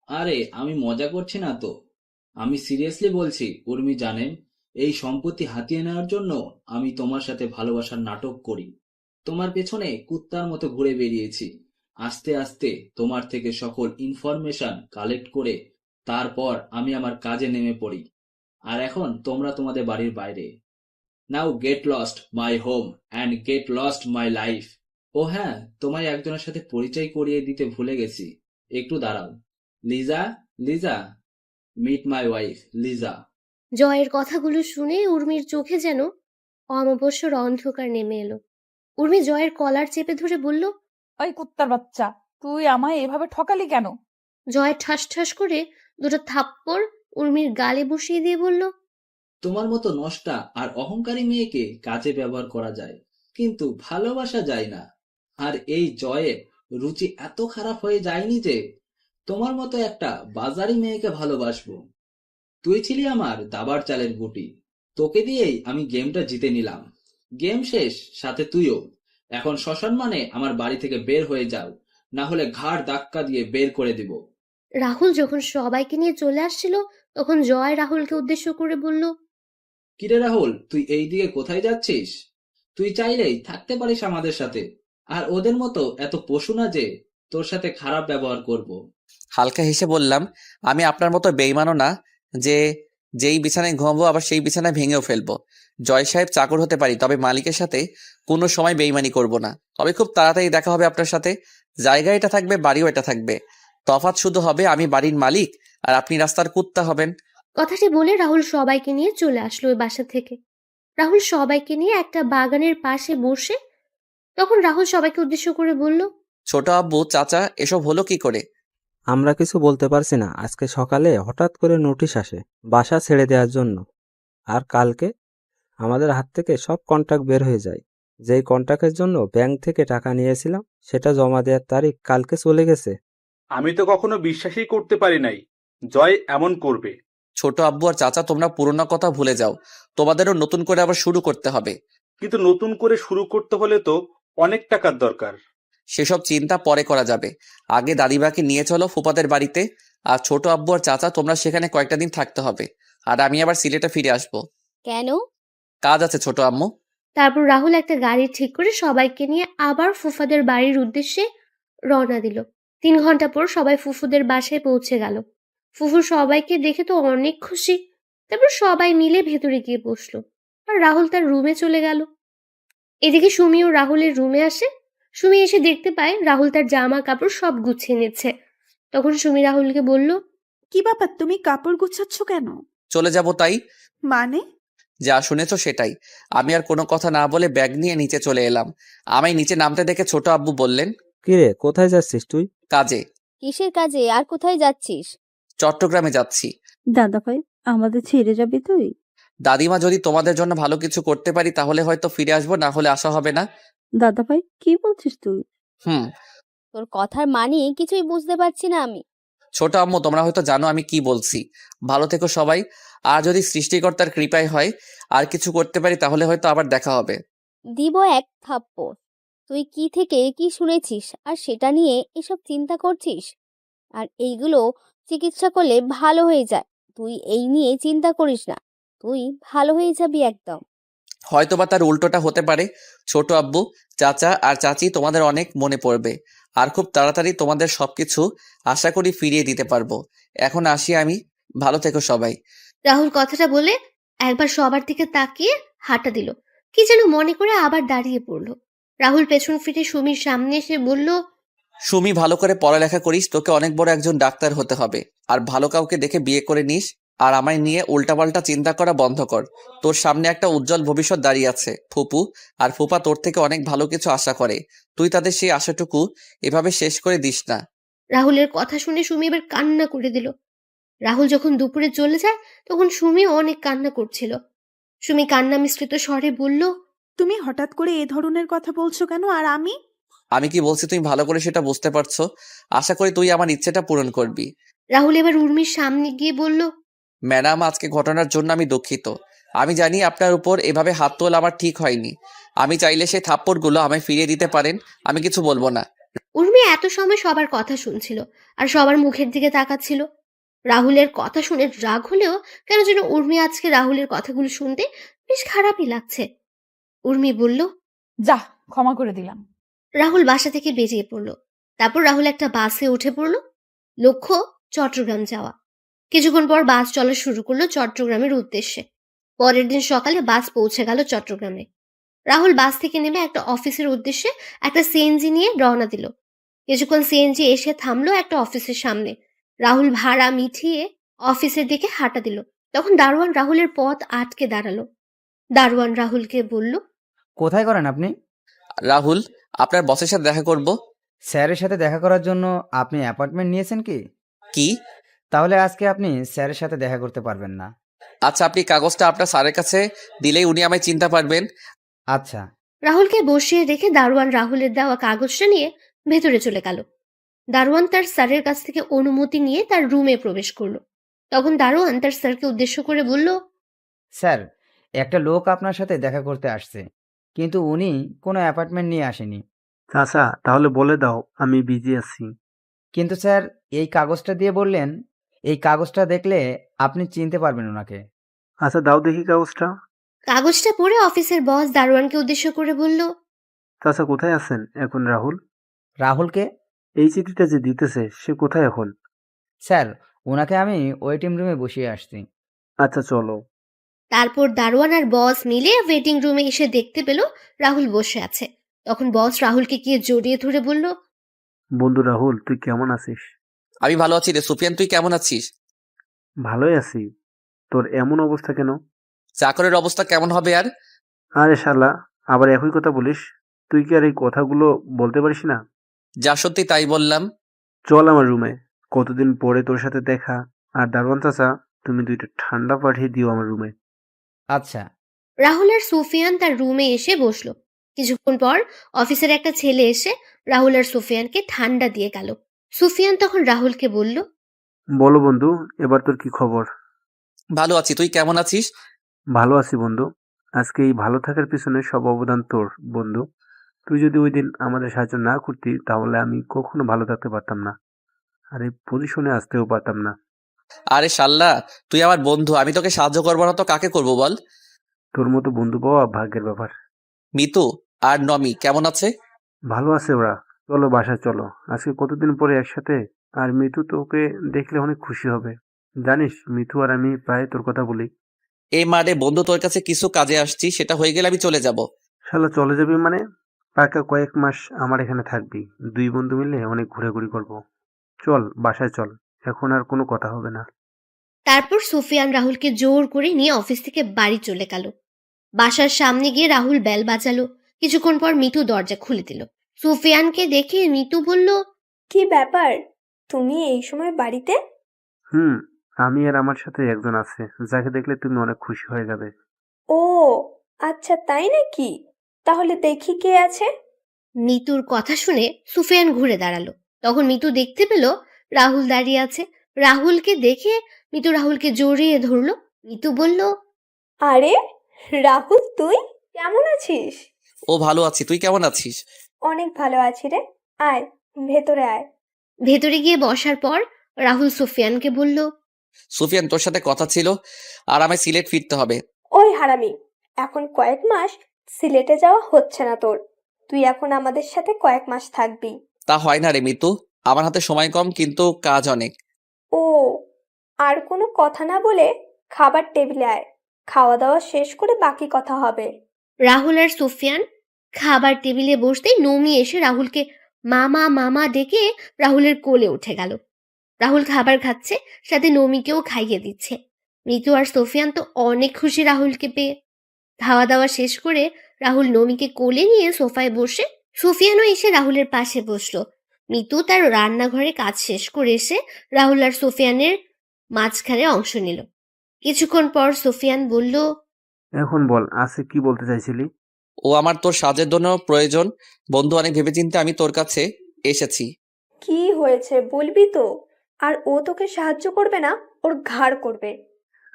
আরে আমি মজা করছি না তো, আমি সিরিয়াসলি বলছি। উর্মি জানেন, এই সম্পত্তি হাতিয়ে নেওয়ার জন্য আমি তোমার সাথে ভালোবাসার নাটক করি, তোমার পেছনে কুত্তার মতো ঘুরে বেরিয়েছি। আস্তে আস্তে তোমার থেকে সকল ইনফরমেশন কালেক্ট করে তারপর আমি আমার কাজে নেমে পড়ি। আর এখন তোমরা তোমাদের বাড়ির বাইরে। Now get lost my home and get lost my life. ও হ্যাঁ, তোমায় একজনের সাথে পরিচয় করিয়ে দিতে ভুলে গেছি, একটু দাঁড়াও। Liza, Liza, meet my wife Liza. জয়ের কথাগুলো শুনে উর্মির চোখে যেন অমাবস্যার অন্ধকার নেমে এলো। উর্মি জয়ের কলার চেপে ধরে বলল, ওই কুত্তার বাচ্চা, তুই আমায় এভাবে ঠকালি কেন? জয় ঠাস ঠাস করে দুটো থাপ্পড় উর্মির গালে বসিয়ে দিয়ে বলল, তোমার মতো নষ্টা আর অহংকারী মেয়েকে কাজে ব্যবহার করা যায়, কিন্তু ভালোবাসা যায় না। আর এই জয়ের রুচি এত খারাপ হয়ে যায়নি যে তোমার মতো একটা বাজারি মেয়েকে ভালোবাসবো। তুই ছিলি আমার দাবার চালের গুটি, তোকে দিয়েই আমি গেমটা জিতে নিলাম। গেম শেষ, সাথে তুইও। এখন সসম্মানে আমার বাড়ি থেকে বের হয়ে যাও, না হলে ঘাড় ধাক্কা দিয়ে বের করে দিব। রাহুল যখন সবাইকে নিয়ে চলে আসছিল তখন জয় রাহুলকে উদ্দেশ্য করে বলল, কিরে রাহুল, তুই এই দিকে কোথায় যাচ্ছিস? তুই চাইলেই থাকতে পারিস আমাদের সাথে, আর ওদের মতো এত পশু না যে তোর সাথে খারাপ ব্যবহার করব। হালকা হেসে বললাম, আমি আপনার মতো বেইমানও না যে যেই বিছানায় ঘুমাবো আবার সেই বিছানায় ভেঙেও ফেলবো। জয় সাহেব চাকর হতে পারি, তবে মালিকের সাথে কোনো সময় বেইমানি করব না। তবে খুব তাড়াতাড়ি দেখা হবে আপনার সাথে। জায়গা এটা থাকবে, বাড়িও এটা থাকবে। তফাৎ শুধু হবে আমি বাড়ির মালিক আর আপনি রাস্তার কুত্তা হবেন। কথাটি বলে রাহুল সবাইকে নিয়ে চলে আসলো ওই বাসা থেকে। রাহুল সবাইকে নিয়ে একটা বাগানের পাশে বসে, তখন রাহুল সবাইকে উদ্দেশ্য করে বলল, ছোট আব্বু, চাচা, এসব হলো কি করে? আমরা কিছু বলতে পারছি না। আজকে সকালে হঠাৎ করে নোটিশ আসে বাসা ছেড়ে দেওয়ার জন্য, আর কালকে আমাদের হাত থেকে সব কন্ট্রাক্ট বের হয়ে যায়। যেই কন্ট্রাক্টের জন্য ব্যাংক থেকে টাকা নিয়েছিলাম সেটা জমা দেওয়ার তারিখ কালকে চলে গেছে। আমি তো কখনো বিশ্বাসই করতে পারি নাই জয় এমন করবে। ছোট আব্বু আর চাচা, তোমরা পুরোনো কথা ভুলে যাও। তোমাদেরও নতুন করে আবার শুরু করতে হবে। কিন্তু নতুন করে শুরু করতে হলে তো অনেক টাকার দরকার। সেসব চিন্তা পরে করা যাবে। আগে দাদিমাকে নিয়ে চলো ফুপাদের বাড়িতে। আর ছোট আব্বু আর চাচা, তোমরা সেখানে কয়েকটা দিন থাকতে হবে। আর আমি আবার সিলেটে ফিরে আসবো। কেন? কাজ আছে ছোট আম্মু। তারপর রাহুল একটা গাড়ি ঠিক করে সবাইকে নিয়ে আবার ফুফাদের বাড়ির উদ্দেশ্যে রওনা দিল। 3 ঘন্টা পর সবাই ফুফুদের বাসায় পৌঁছে গেল। ফুফু সবাইকে দেখে তো অনেক খুশি। তারপর সবাই মিলে ভেতরে গিয়ে বসলো, আর রাহুল তার রুমে চলে গেল। এদিকে সুমি ও রাহুলের রুমে আসে। সুমি এসে দেখতে পায় রাহুল তার জামা কাপড় সব গুছিয়ে নিচ্ছে। তখন সুমি রাহুলকে বলল, কি ব্যাপার, তুমি কাপড় গুছাচ্ছ কেন? চলে যাব তাই। মানে? যা শুনেছো সেটাই। আমি আর কোনো কথা না বলে ব্যাগ নিয়ে নিচে চলে এলাম। আমায় নিচে নামতে দেখে ছোট আব্বু বললেন, কিরে, কোথায় যাচ্ছিস তুই? কাজে। কিসের কাজে আর কোথায় যাচ্ছিস? চট্টগ্রামে যাচ্ছি। দাদা ভাই, আমাদের ছেড়ে যাবি তুই? দাদিমা, যদি তোমাদের জন্য ভালো কিছু করতে পারি তাহলে হয়তো ফিরে আসবো, না হলে আসা হবে না। দাদা ভাই, কি বলছিস তুই? হুম। তোর কথার মানে কিছুই বুঝতে পারছি না আমি। ছোট আম্মু, তোমরা হয়তো জানো আমি কি বলছি। ভালো থেকো সবাই। আর যদি সৃষ্টিকর্তার কৃপায় হয় আর কিছু করতে পারি তাহলে হয়তো আবার দেখা হবে। দিব এক থাপ্পড়। তুই কি থেকে কি শুনেছিস আর সেটা নিয়ে এসব চিন্তা করছিস? আর এইগুলো চিকিৎসা করলে ভালো হয়ে যায়। তুই এই নিয়ে চিন্তা করিস না, তুই ভালো হয়ে যাবি একদম। হয়তোবা তার উল্টোটা হতে পারে। ছোট আব্বু, চাচা আর চাচি, তোমাদের অনেক মনে পড়বে। আর খুব তাড়াতাড়ি তোমাদের সবকিছু আশা করি ফিরিয়ে দিতে পারবো। এখন আসি আমি। ভালো থেকো সবাই। রাহুল কথাটা বলে একবার সবার দিকে তাকিয়ে হাঁটা দিল। কি যেন মনে করে আবার দাঁড়িয়ে পড়ল। রাহুল পেছন ফিরে সুমির সামনে এসে বলল, সুমি, ভালো করে পড়ালেখা করিস, তোকে অনেক বড় একজন ডাক্তার হতে হবে। আর ভালো কাউকে দেখে বিয়ে করে নিস। আর আমায় নিয়ে উল্টাপাল্টা চিন্তা করা বন্ধ কর। তোর সামনে একটা উজ্জ্বল ভবিষ্যৎ দাঁড়িয়ে আছে। ফুপু আর ফুপা তোর থেকে অনেক ভালো কিছু আশা করে। তুই তাদের সেই আশাটুকু এভাবে শেষ করে দিস না। রাহুলের কথা শুনে সুমি এবার কান্না করে দিল। রাহুল যখন দুপুরে চলে যায় তখন সুমিও অনেক কান্না করছিল। সুমি কান্না মিশ্রিত স্বরে বলল, তুমি হঠাৎ করে এ ধরনের কথা বলছো কেন? আর আমি? আমি কি বলছি তুমি ভালো করে সেটা বুঝতে পারছো। আশা করি তুই আমার ইচ্ছেটা পূরণ করবি। রাহুল এবার উর্মির সামনে গিয়ে বলল, ম্যাডাম, আজকে ঘটনার জন্য আমি দুঃখিত। আমি জানি আপনার উপর এভাবে হাত তোলা আমার ঠিক হয়নি। আমি চাইলে সেই থাপ্পড়গুলো আমায় ফিরিয়ে দিতে পারেন। আমি কিছু বলবো না। উর্মি এত সময় সবার কথা শুনছিল আর সবার মুখের দিকে তাকাচ্ছিল। রাহুলের কথা শুনে রাগ হলেও কেন যেন উর্মি আজকে রাহুলের কথাগুলো শুনতে বেশ খারাপই লাগছে। উর্মি বলল, যা, ক্ষমা করে দিলাম। রাহুল বাসা থেকে বেরিয়ে পড়ল। তারপর রাহুল একটা বাসে উঠে পড়ল। লক্ষ্য চট্টগ্রাম যাওয়া। কিছুক্ষণ পর বাস চলা শুরু করলো চট্টগ্রামের উদ্দেশ্যে। পরের দিন সকালে বাস পৌঁছে গেল চট্টগ্রামে। রাহুল বাস থেকে নেমে একটা অফিসের উদ্দেশ্যে একটা সিএনজি নিয়ে রওনা দিল। কিছুক্ষণ সিএনজি এসে থামলো একটা অফিসের সামনে। রাহুল ভাড়া মিটিয়ে অফিসের দিকে হাঁটা দিল। তখন দারোয়ান রাহুলের পথ আটকে দাঁড়ালো। দারোয়ান রাহুলকে বলল, কোথায় করেন আপনি? রাহুল, আপনার বসের সাথে দেখা করব। স্যারের সাথে দেখা করার জন্য আপনি অ্যাপয়েন্টমেন্ট নিয়েছেন কি? কি? তাহলে আজকে আপনি স্যারের সাথে দেখা করতে পারবেন না। আচ্ছা, আপনি কাগজটা আপনার স্যারের কাছে দিলেই উনি আমায় চিনতে পারবেন। আচ্ছা। রাহুলকে বসিয়ে রেখে দারোয়ান রাহুলের দেওয়া কাগজটা নিয়ে ভেতরে চলে গেল। দারোয়ান তার স্যারের কাছ থেকে অনুমতি নিয়ে তার রুমে প্রবেশ করলো। তখন দারোয়ান তার স্যারকে উদ্দেশ্য করে বলল, স্যার, একটা লোক আপনার সাথে দেখা করতে আসছে, কিন্তু উনি কোনো অ্যাপয়েন্টমেন্ট নিয়ে আসেনি। চাচা, তাহলে বলে দাও আমি বিজি আছি। কিন্তু স্যার, এই কাগজটা দিয়ে বললেন, এই কাগজটা দেখলে আপনি চিনতে পারবেন ওনাকে। আচ্ছা, দাও দেখি কাগজটা। কাগজটা পড়ে অফিসের বস দারোয়ানকে উদ্দেশ্য করে বলল, চাচা কোথায় আছেন এখন রাহুল? রাহুলকে? এই চিঠিটা যে দিতেছে সে কোথায় এখন? স্যার, ওনাকে আমি ওয়েটিং রুমে বসিয়ে আসছি। আচ্ছা চলো। তারপর দারোয়ান আর বস মিলে ওয়েটিং রুমে এসে দেখতে পেল রাহুল বসে আছে। তখন বস রাহুলকে গিয়ে জড়িয়ে ধরে বলল, বন্ধু রাহুল, তুই কেমন আছিস? আমি ভালো আছি রে সুফিয়ান, তুই কেমন আছিস? ভালোই আছি। তোর এমন অবস্থা কেন? চাকরের অবস্থা কেমন হবে আর? আরে শালা, আবার একই কথা বলিস। তুই কি আর এই কথাগুলো বলতে পারিস না? যা সত্যি তাই বললাম। চল আমার রুমে, কতদিন পরে তোর সাথে দেখা। আর দারোয়ান চাচা, তুমি 2টা ঠান্ডা পাঠিয়ে দিও আমার রুমে। আচ্ছা। রাহুল আর সুফিয়ান তার রুমে এসে বসলো। কিছুক্ষণ পর অফিসের একটা ছেলে এসে রাহুল আর সুফিয়ানকে ঠান্ডা দিয়ে গেল। সুফিয়ান তখন রাহুলকে বলল, বলো বন্ধু, এবার তোর কি খবর? ভালো আছি, তুই কেমন আছিস? ভালো আছি বন্ধু। আজকে এই ভালো থাকার পিছনে সব অবদান তোর বন্ধু। তুই যদি ওই দিন আমাদের সাহায্য না করতি তাহলে আমি কখনো ভালো থাকতে পারতাম না, আর এই পজিশনে আসতেও পারতাম না। আরে শাল্লা, তুই আমার বন্ধু, আমি তোকে সাহায্য করবো না তো কাকে করবো বল? তোর মতো বন্ধু পাওয়া ভাগ্যের ব্যাপার। মিতু আর নমি কেমন আছে? ভালো আছে ওরা। চলো বাসায় চলো, আজকে কতদিন পরে একসাথে। আর মিতু তোকে দেখলে অনেক খুশি হবে। জানিস, মিতু আর আমি প্রায় তোর কথা বলি। এই মারে বন্ধু, তোর কাছে কিছু কাজে আসছি, সেটা হয়ে গেলে আমি চলে যাব। শালা চলে যাবি মানে? পাকা কয়েক মাস আমার এখানে থাকবি। 2 বন্ধু মিলে অনেক ঘোরাঘুরি করব। চল বাসায় চল, এখন আর কোনো কথা হবে না। তারপর সুফিয়ান রাহুলকে জোর করে নিয়ে অফিস থেকে বাড়ি চলে গেল। বাসার সামনে গিয়ে রাহুল বেল বাজালো। কিছুক্ষণ পর মিতু দরজা খুলে দিল। সুফিয়ানকে দেখে মিতু বলল, কি ব্যাপার, তুমি এই সময় বাড়িতে? আমি আর আমার সাথে একজন আছে, যাকে দেখলে তুমি অনেক খুশি হয়ে যাবে। ও আচ্ছা, তাই নাকি? তাহলে দেখি কে আছে। মিতুর কথা শুনে সুফিয়ান ঘুরে দাঁড়ালো। তখন মিতু দেখতে পেল রাহুল দাঁড়িয়ে আছে। রাহুলকে দেখে মিতু রাহুলকে জড়িয়ে ধরলো। মিতু বলল, আরে রাহুল, তুই কেমন আছিস? ও ভালো আছি, তুই কেমন আছিস? অনেক ভালো আছি রে, আয় ভেতরে আয়। ভেতরে গিয়ে বসার পর রাহুল সুফিয়ানকে বলল, সুফিয়ান, তোর সাথে কথা ছিল, আর আমায় সিলেট ফিরতে হবে। ওই হারামি, এখন কয়েক মাস সিলেটে যাওয়া হচ্ছে না তোর। তুই এখন আমাদের সাথে কয়েক মাস থাকবি। তা হয় না রে মিতু, আমার হাতে সময় কম কিন্তু কাজ অনেক। ও, আর কোনো কথা না বলে খাবার টেবিলে আয়। খাওয়া দাওয়া শেষ করে বাকি কথা হবে। রাহুল আর সুফিয়ান খাবার টেবিলে বসতেই নমি এসে রাহুলকে মামা মামা ডেকে রাহুলের কোলে উঠে গেল। রাহুল খাবার খাচ্ছে, সাথে নমিকেও খাইয়ে দিচ্ছে। মিতু আর সুফিয়ান তো অনেক খুশি রাহুলকে পেয়ে। খাওয়া দাওয়া শেষ করে রাহুল নমিকে কোলে নিয়ে সোফায় বসে সুফিয়ানও এসে রাহুলের পাশে বসলো। মিতু তার রান্নাঘরে কাজ শেষ করে এসে রাহুল আর সুফিয়ানের মাঝখানে অংশ নিল। কিছুক্ষণ পর সুফিয়ান বলল, এখন বল, আছে কি বলতে চাইছিলি? ও আমার তোর সাহায্যের জন্য প্রয়োজন বন্ধু, অনেক ভেবেচিন্তে আমি তোর কাছে এসেছি। কি হয়েছে বলবি তো? আর ও তোকে সাহায্য করবে না, ওর ঘাড় করবে।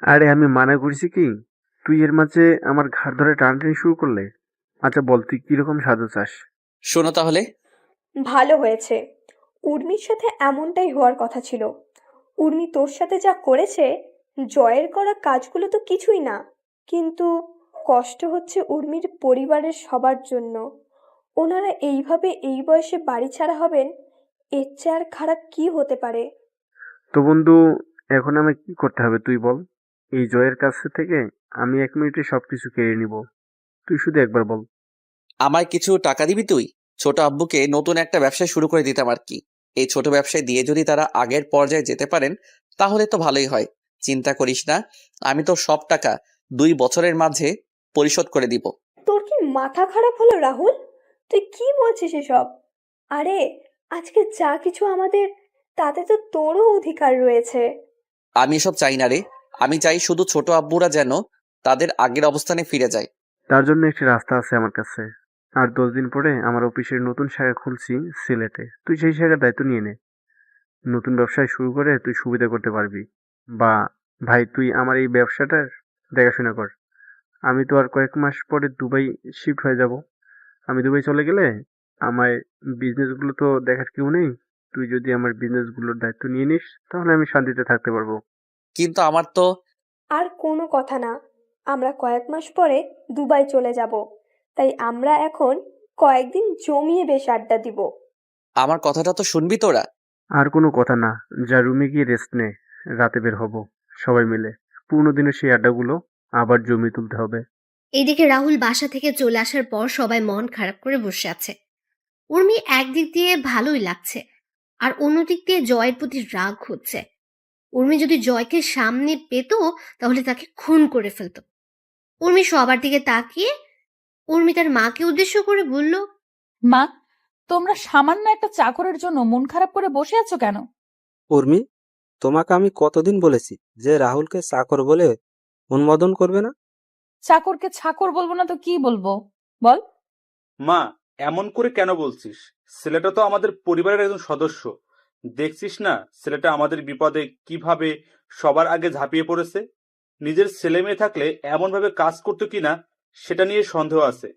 আরে আমি মানা করছি কি? তুই এর মাঝে আমার ঘাড় ধরে টানাটানি শুরু করলে। আচ্ছা বল, তুই কিরকম সাহায্য চাস? শোনো তাহলে। ভালো হয়েছে, উর্মির সাথে এমনটাই হওয়ার কথা ছিল। উর্মি তোর সাথে যা করেছে, জয়ের করা কাজগুলো তো কিছুই না, কিন্তু কষ্ট হচ্ছে উর্মির পরিবারের সবার জন্য। ওনারা এইভাবে এই বয়সে বাড়ি ছাড়া হবেন, এর চেয়ে আর খারাপ কি হতে পারে? তো বন্ধু, এখন আমায় কি করতে হবে তুই বল। এই জয়ের কাছ থেকে আমি 1 মিনিটে সবকিছু কেড়ে নিব। তুই শুধু একবার বল। আমায় কিছু টাকা দিবি তুই? ছোট আব্বুকে নতুন একটা ব্যবসা শুরু করে দিতাম আর কি। এই ছোট ব্যবসায় দিয়ে যদি তারা আগের পর্যায়ে যেতে পারেন তাহলে তো ভালোই হয়। চিন্তা করিস না, আমি তো সব টাকা 2 বছরের মাঝে পরিশোধ করে দিব। তোর কি মাথা খারাপ হলো রাহুল? তুই কি বলছিস এসব? আরে আজকে যা কিছু আমাদের, তাতে তো তোরও অধিকার রয়েছে। আমি এসব চাই না রে, আমি চাই শুধু ছোট আব্বুরা যেন তাদের আগের অবস্থানে ফিরে যায়। তার জন্য একটি রাস্তা আছে আমার কাছে। আর 10 দিন পরে আমার অফিসের নতুন শাখা খুলছি সিলেটে। তুই সেই শাখার দায়িত্ব নিয়ে নে। নতুন ব্যবসায় শুরু করে তুই সুবিধা করতে পারবি। বা ভাই, তুই আমার এই ব্যবসাটার দেখাশোনা কর। আমি তো আর কয়েক মাস পরে দুবাই শিফট হয়ে যাব। আমি দুবাই চলে গেলে আমার বিজনেসগুলো তো দেখার কেউ নেই। তুই যদি আমার বিজনেসগুলোর দায়িত্ব নিয়ে নিস তাহলে আমি শান্তিতে থাকতে পারবো। কিন্তু আমার তো আর কোনো কথা না, আমরা কয়েক মাস পরে দুবাই চলে যাব, তাই আমরা এখন কয়েকদিন জমিয়ে বেশ আড্ডা দিব। আমার কথাটা তো শুনবি তোরা। আর কোনো কথা না, যা রুমে গিয়ে রেস্ট নে, রাতে বের হব সবাই মিলে। পুরোনো দিনের সেই আড্ডাগুলো আবার জমিয়ে তুলতে হবে। এইদিকে রাহুল বাসা থেকে চলে আসার পর সবাই মন খারাপ করে বসে আছে। উর্মি একদিক দিয়ে ভালোই লাগছে, আর অন্যদিক দিয়ে জয়ের প্রতি রাগ হচ্ছে। উর্মি যদি জয়কে সামনে পেত তাহলে তাকে খুন করে ফেলত। উর্মি সবার দিকে তাকিয়ে উর্মি তার মাকে উদ্দেশ্য করে বলল, মা, তোমরা সামান্য একটা চাকরের জন্য মন খারাপ করে বসে আছো কেন? উর্মি, তোমাকে আমি কতদিন বলেছি যে রাহুলকে চাকর বলে অনুমোদন করবে না? চাকরকে চাকর বলবো না তো কি বলবো বল? মা, এমন করে কেন বলছিস? ছেলেটা তো আমাদের পরিবারের একজন সদস্য। দেখছিস না ছেলেটা আমাদের বিপদে কিভাবে সবার আগে ঝাঁপিয়ে পড়েছে। নিজের ছেলে মেয়ে থাকলে এমন ভাবে কাজ করতো কিনা সেটা নিয়ে সন্দেহ আছে।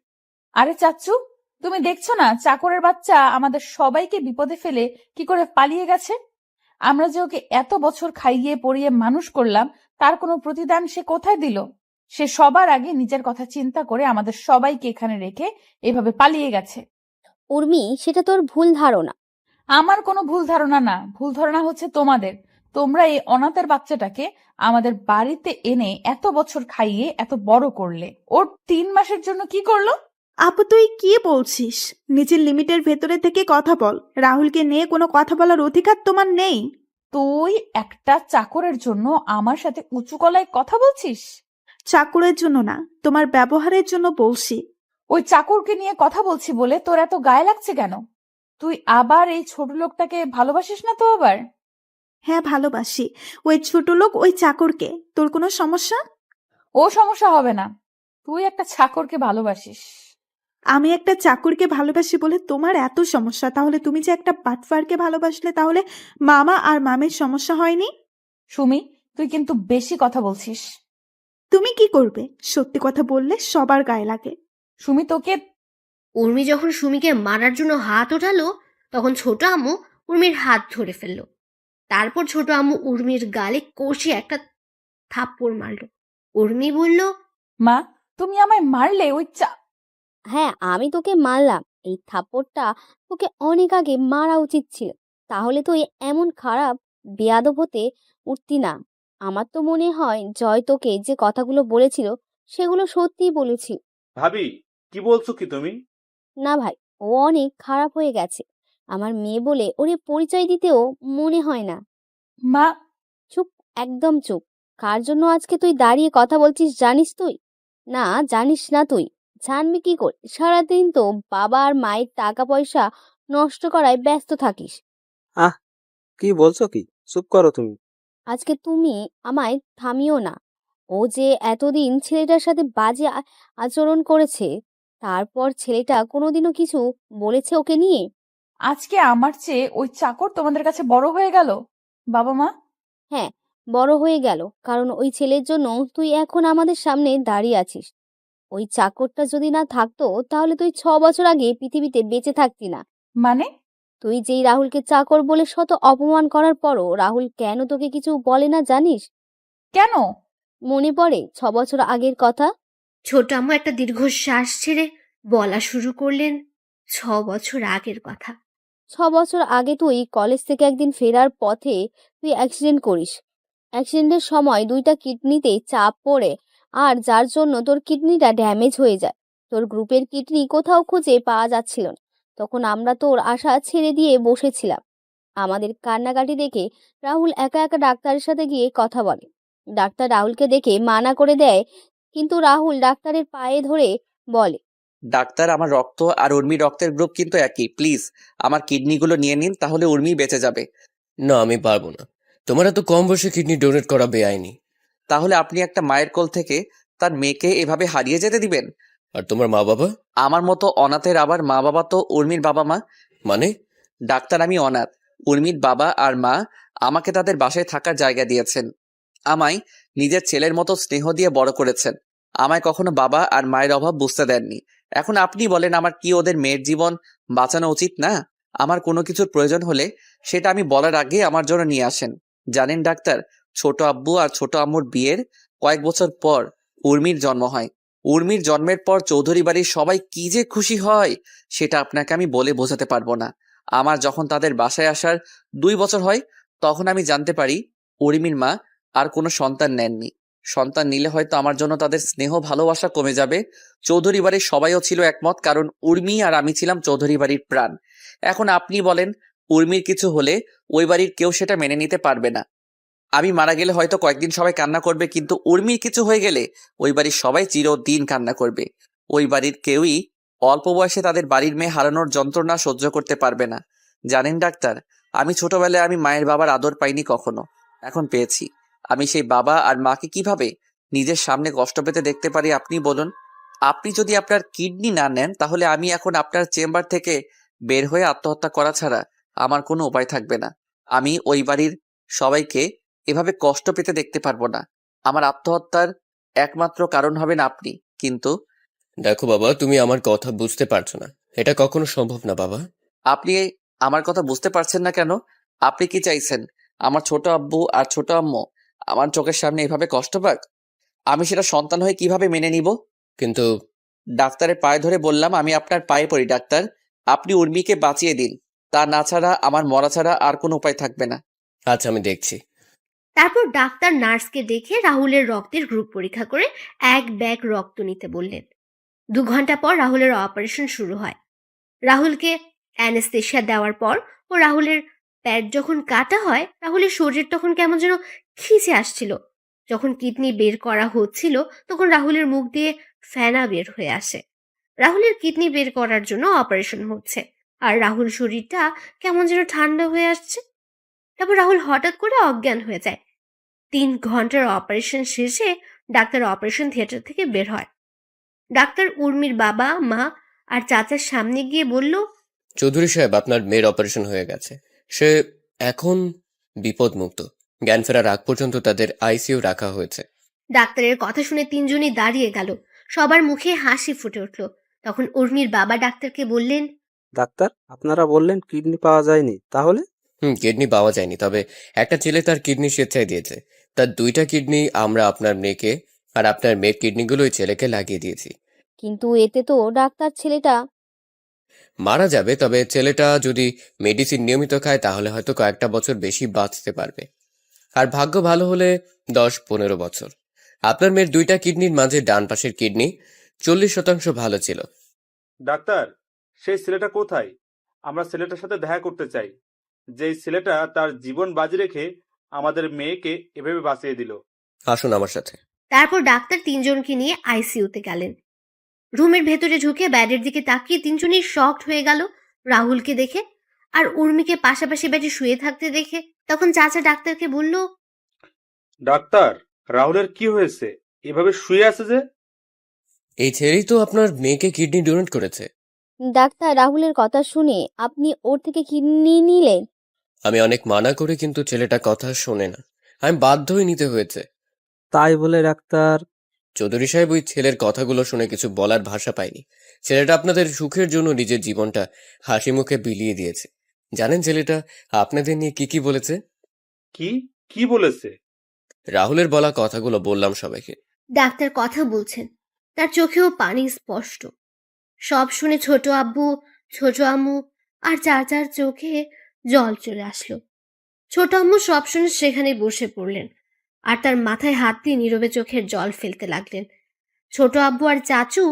আরে চাচ্চু, তুমি দেখছো না চাকরের বাচ্চা আমাদের সবাইকে বিপদে ফেলে কি করে পালিয়ে গেছে? আমরা যে ওকে এত বছর খাইয়ে পরিয়ে মানুষ করলাম, তার কোনো প্রতিদান সে কোথায় দিল? সে সবার আগে নিজের কথা চিন্তা করে আমাদের সবাইকে এখানে রেখে এভাবে পালিয়ে গেছে। উর্মি, সেটা তোর ভুল ধারণা। আমার কোনো ভুল ধারণা না, ভুল ধারণা হচ্ছে তোমাদের। তোমরা এই অনাথের বাচ্চাটাকে আমাদের বাড়িতে এনে এত বছর খাইয়ে এত বড় করলে, ওর 3 মাসের জন্য কি করলো? আপু তুই কি বলছিস? নিজের লিমিটের ভেতরে থেকে কথা বল। রাহুলকে নিয়ে কোনো কথা বলার অধিকার তোমার নেই। তুই একটা চাকরের জন্য আমার সাথে উঁচু গলায় কথা বলছিস? চাকরের জন্য না, তোমার ব্যবহারের জন্য বলছি। ওই চাকরকে নিয়ে কথা বলছি বলে তোর এত গায়ে লাগছে কেন? তুই আবার এই ছোট লোকটাকে ভালোবাসিস না তো আবার? হ্যাঁ ভালোবাসি ওই ছোট লোক, ওই চাকরকে। তোর কোনো সমস্যা? ও সমস্যা হবে না, তুই একটা চাকরকে ভালোবাসিস। আমি একটা চাকরকে ভালোবাসি বলে তোমার এত সমস্যা? তাহলে তুমি যে একটা বাটফারকে ভালোবাসলে, তাহলে মামা আর মামের সমস্যা হয়নি? সুমি, তুই কিন্তু বেশি কথা বলছিস। তুমি কি করবে? সত্যি কথা বললে সবার গায়ে লাগে। সুমি, তোকে... উর্মি যখন সুমিকে মারার জন্য হাত ওঠালো তখন ছোট আম্মু উর্মির হাত ধরে ফেললো। তারপর ছোট আম্মু উর্মির গালে কষে একটা থাপ্পড় মারলো। উর্মি বলল, মা, তুমি আমায় মারলে? হ্যাঁ, আমি তোকে মারলাম। এই থাপ্পড়টা তোকে অনেক আগে মারা উচিত ছিল, তাহলে তুই এমন খারাপ বেয়াদব হতে উঠতি না। আমার তো মনে হয় জয় তোকে যে কথাগুলো বলেছিল সেগুলো সত্যিই বলেছিল। ভাবি, কি বলছো কি তুমি? না ভাই, ও অনেক খারাপ হয়ে গেছে। আমার মেয়ে বলে ওরে পরিচয় দিতেও মনে হয় না। মা... চুপ, একদম চুপ। কার জন্য আজকে তুই দাঁড়িয়ে কথা বলছিস জানিস তুই? না, জানিস না তুই? জানবি কি করে? সারাদিন তো বাবা আর মায়ের টাকা পয়সা নষ্ট করায় ব্যস্ত থাকিস। আহ, কি বলছো কি? চুপ করো তুমি। আজকে তুমি আমায় থামিও না। ও যে এতদিন ছেলেটার সাথে বাজে আচরণ করেছে, তারপর ছেলেটা কোনোদিনও কিছু বলেছে ওকে নিয়ে? আজকে আমার চেয়ে ওই চাকর তোমাদের কাছে বড় হয়ে গেল? বাবা মা, হ্যাঁ, বড় হয়ে গেল, কারণ ওই ছেলের জন্য তুই এখন আমাদের সামনে দাঁড়িয়ে আছিস। ওই চাকরটা যদি না থাকতো তাহলে তুই 6 বছর আগে পৃথিবীতে বেঁচে থাকতি না। মানে? তুই যেই রাহুলকে চাকর বলে শত অপমান করার পরও রাহুল কেন তোকে কিছু বলে না জানিস? কেন? মনে পড়ে 6 বছর আগের কথা? ছোট আম্মু একটা দীর্ঘশ্বাস ছেড়ে বলা শুরু করলেন, 6 বছর আগের কথা। 6 বছর আগে তুই কলেজ থেকে একদিন ফেরার পথে তুই অ্যাক্সিডেন্ট করিস। অ্যাক্সিডেন্টের সময় 2টা কিডনিতে চাপ পড়ে, আর যার জন্য তোর কিডনিটা ড্যামেজ হয়ে যায়। তোর গ্রুপের কিডনি কোথাও খুঁজে পাওয়া যাচ্ছিল না। তখন আমরা তোর আশা ছেড়ে দিয়ে বসেছিলাম। আমাদের কান্নাকাটি দেখে রাহুল একা একা ডাক্তারের সাথে গিয়ে কথা বলে। ডাক্তার রাহুলকে দেখে মানা করে দেয়, কিন্তু রাহুল ডাক্তারের পায়ে ধরে বলে, ডাক্তার, আমার রক্ত আর উর্মির রক্তের গ্রুপ কিন্তু একই, প্লিজ আমার কিডনিগুলো নিয়ে নিন, তাহলে উর্মি বেঁচে যাবে। না, আমি পারবো না। তোমার এত কম বয়সে কিডনি ডোনেট করা বেআইনি। তাহলে আপনি একটা মায়ের কোল থেকে তার মেয়েকে এভাবে হারিয়ে যেতে দিবেন? আর তোমার মা বাবা? আমার মতো অনাথের আবার মা বাবা তো উর্মির বাবা মা। মানে? ডাক্তার, আমি অনাথ। উর্মির বাবা আর মা আমাকে তাদের বাসায় থাকার জায়গা দিয়েছেন। আমায় নিজের ছেলের মতো স্নেহ দিয়ে বড় করেছেন। আমায় কখনো বাবা আর মায়ের অভাব বুঝতে দেননি। এখন আপনি বলেন, আমার কি ওদের মেয়ের জীবন বাঁচানো উচিত না? আমার কোনো কিছুর প্রয়োজন হলে সেটা আমি বলার আগে আমার জন্য নিয়ে আসেন। জানেন ডাক্তার, ছোট আব্বু আর ছোট আম্মুর বিয়ের কয়েক বছর পর উর্মির জন্ম হয়। উর্মির জন্মের পর চৌধুরী বাড়ির সবাই কি যে খুশি হয় সেটা আপনাকে আমি বলে বোঝাতে পারবো না। আমার যখন তাদের বাসায় আসার 2 বছর হয় তখন আমি জানতে পারি উর্মির মা আর কোনো সন্তান নেননি। সন্তান নিলে হয়তো আমার জন্য তাদের স্নেহ ভালোবাসা কমে যাবে। চৌধুরী বাড়ির সবাইও ছিল একমত, কারণ উর্মি আর আমি ছিলাম চৌধুরী বাড়ির প্রাণ। এখন আপনি বলেন, উর্মির কিছু হলে ওই বাড়ির কেউ সেটা মেনে নিতে পারবে না। আমি মারা গেলে হয়তো কয়েকদিন সবাই কান্না করবে, কিন্তু উর্মির কিছু হয়ে গেলে ওই বাড়ির সবাই চিরদিন কান্না করবে। ওই বাড়ির কেউই অল্প বয়সে তাদের বাড়ির মেয়ে হারানোর যন্ত্রণা সহ্য করতে পারবে না। জানেন ডাক্তার, আমি ছোটবেলায় আমি মায়ের বাবার আদর পাইনি কখনো, এখন পেয়েছি। আমি সেই বাবা আর মাকে কিভাবে নিজের সামনে কষ্ট পেতে দেখতে পারি আপনি বলুন? আপনি যদি আপনার কিডনি না নেন তাহলে আমি এখন আপনার চেম্বার থেকে বের হয়ে আত্মহত্যা করা ছাড়া আমার কোনো উপায় থাকবে না। আমি ওই বাড়ির সবাইকে এভাবে কষ্ট পেতে দেখতে পারবো না। আমার আত্মহত্যার একমাত্র কারণ হবেন আপনি। কিন্তু দেখো বাবা, তুমি আমার কথা বুঝতে পারছো না। এটা কখনো সম্ভব না বাবা। আপনি আমার কথা বুঝতে পারছেন না কেন? আপনি কি চাইছেন আমার ছোট আব্বু আর ছোট আম্মু আমার চোখের সামনে এভাবে কষ্ট পাক? আমি সেটা সন্তান হয়ে কিভাবে মেনে নিব? কিন্তু ডাক্তারের পায়ে ধরে বললাম, আমি আপনার পায়ে পড়ি ডাক্তার, আপনি উর্মিকে বাঁচিয়ে দিন। তা না ছাড়া আমার মরা ছাড়া আর কোনো উপায় থাকবে না। আচ্ছা, আমি দেখছি। তারপর ডাক্তার নার্সকে দেখে রাহুলের রক্তের গ্রুপ পরীক্ষা করে এক ব্যাগ রক্ত নিতে বললেন। 2 ঘন্টা পর রাহুলের অপারেশন শুরু হয়। রাহুলকে অ্যানেস্থেশিয়া দেওয়ার পর ও রাহুলের পেট যখন কাটা হয়, রাহুলের শরীর তখন কেমন যেন খিচে আসছিল। যখন কিডনি বের করা হচ্ছিল তখন রাহুলের মুখ দিয়ে ফেনা বের হয়ে আসে। রাহুলের কিডনি বের করার জন্য অপারেশন হচ্ছে, আর রাহুল শরীরটা কেমন যেন ঠান্ডা হয়ে আসছে। তারপর রাহুল হঠাৎ করে অজ্ঞান হয়ে যায়। 3 ঘন্টার অপারেশন শেষে ডাক্তার অপারেশন থিয়েটার থেকে বের হয়। ডাক্তার উর্মির বাবা, মা আর চাচার সামনে গিয়ে বলল, চৌধুরী সাহেব, আপনার মেয়ের অপারেশন হয়ে গেছে। সে এখন বিপদমুক্ত। জ্ঞান ফেরার আগ পর্যন্ত তাদের আইসিইউ রাখা হয়েছে। ডাক্তারের কথা শুনে 3 জনই দাঁড়িয়ে গেল। সবার মুখে হাসি ফুটে উঠল। তখন উর্মির বাবা ডাক্তারকে বললেন, ডাক্তার, আপনারা বললেন কিডনি পাওয়া যায়নি, তাহলে? কিডনি পাওয়া যায়নি, তবে একটা ছেলে তার কিডনি স্বেচ্ছায় দিয়েছে। তার 2টা কিডনি আমরা আপনার মেয়েকে আর আপনার মেয়ের কিডনিগুলো ওই ছেলেকে লাগিয়ে দিয়েছি। কিন্তু এতে তো ডাক্তার ছেলেটা মারা যাবে, তবে ছেলেটা যদি মেডিসিন নিয়মিত খায় তাহলে হয়তো কয়েকটা বছর বেশি বাঁচতে পারবে। আর ভাগ্য ভালো হলে 10-15 বছর। আপনার মেয়ের 2টা কিডনির মাঝে ডান পাশের কিডনি 40% ভালো ছিল। ডাক্তার, সেই ছেলেটা কোথায়? আমরা ছেলেটার সাথে দেখা করতে চাই, যেই ছেলেটা তার জীবন বাজি রেখে আমাদের মেয়েকে এভাবে বাঁচিয়ে দিল। আসুন আমার সাথে। তারপর ডাক্তার 3 জনকে নিয়ে আইসিইউতে গেলেন। রুমের ভেতরে ঢুকে ব্যাডের দিকে তাকিয়ে 3 জনই শকড হয়ে গেল রাহুলকে দেখে আর উর্মিকে পাশাপাশি বেডে শুয়ে থাকতে দেখে। তখন চাচা ডাক্তারকে বলল, ডাক্তার, রাহুলের কি হয়েছে? এভাবে শুয়ে আছে যে? এই ছেলেই তো আপনার মেয়েকে কিডনি ডোনেট করেছে। ডাক্তার, রাহুলের কথা শুনে আপনি ওর থেকে কিডনি নিলেন? আমি অনেক মানা করি, কিন্তু ছেলেটা কথা শোনে না। আমি বাধ্য হয়ে নিতে হয়েছে। তাই বলে ডাক্তার? চৌধুরী সাহেব, ওই ছেলের কথাগুলো শুনে কিছু বলার ভাষা পাইনি। ছেলেটা আপনাদের সুখের জন্য নিজের জীবনটা হাসি মুখে বিলিয়ে দিয়েছে। জানেন ছেলেটা আপনাদের নিয়ে কি কি বলেছে? কি কি বলেছে? রাহুলের বলা কথাগুলো বললাম সবাইকে। ডাক্তার কথা বলছেন, তার চোখেও পানি স্পষ্ট। সব শুনে ছোট আব্বু, ছোট আম্মু আর চাচার চোখে জল চলে আসলো। ছোট আম্মু সব শুনে সেখানে বসে পড়লেন আর তার মাথায় হাত দিয়ে নীরবে চোখের জল ফেলতে লাগলেন। ছোট আব্বু আর চাচু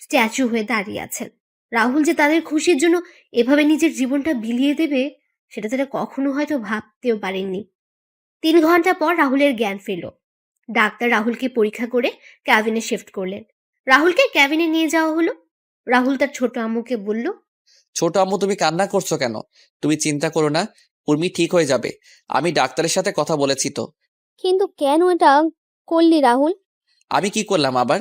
স্ট্যাচু হয়ে দাঁড়িয়ে আছেন। রাহুল যে তাদের খুশির জন্য এভাবে নিজের জীবনটা বিলিয়ে দেবে সেটা তারা কখনো হয়তো ভাবতেও পারেননি। 3 ঘন্টা পর রাহুলের জ্ঞান ফিরল। ডাক্তার রাহুলকে পরীক্ষা করে ক্যাবিনে শিফট করলেন। রাহুলকে ক্যাবিনে নিয়ে যাওয়া হলো। রাহুল তার ছোট আম্মুকে বলল, ছোট আম্মু, তুমি কান্না করছো কেন? তুমি চিন্তা করো না, উর্মি ঠিক হয়ে যাবে। আমি ডাক্তারের সাথে কথা বলেছি তো। কিন্তু কেন এটা করলি রাহুল? আমি কি করলাম আবার?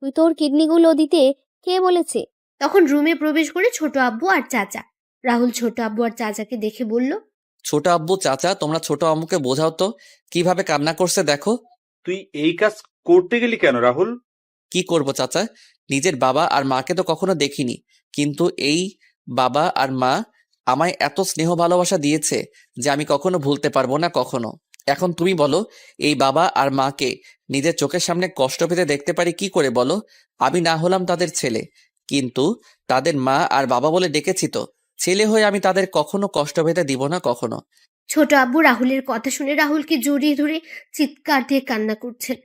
তুই তোর কিডনিগুলো দিতে কে বলেছে? তখন রুমে প্রবেশ করে ছোট আব্বু আর চাচা। রাহুল ছোট আব্বু আর চাচাকে দেখে বলল, ছোট আব্বু, চাচা, তোমরা ছোট আম্মুকে বোঝাও তো কিভাবে কান্না করছে দেখো। তুই এই কাজ করতে গেলি কেন রাহুল? কি করব চাচা, নিজের বাবা আর মাকে তো কখনো দেখিনি, কিন্তু এই বাবা আর মা আমায় এত স্নেহ ভালোবাসা দিয়েছে যে আমি কখনো ভুলতে পারবো না কখনো। এখন তুমি বলো, এই বাবা আর মাকে নিজের চোখের সামনে কষ্ট পেতে দেখতে পারি কি করে বলো? আমি না হলাম তাদের ছেলে, কিন্তু তাদের মা আর বাবা বলে ডেকেছি তো। ছেলে হয়ে আমি তাদের কখনো কষ্ট পেতে দিব না, কখনো। ছোট আব্বু রাহুলের কথা শুনে রাহুলকে জড়িয়ে ধরে চিৎকার দিয়ে কান্না করছেন।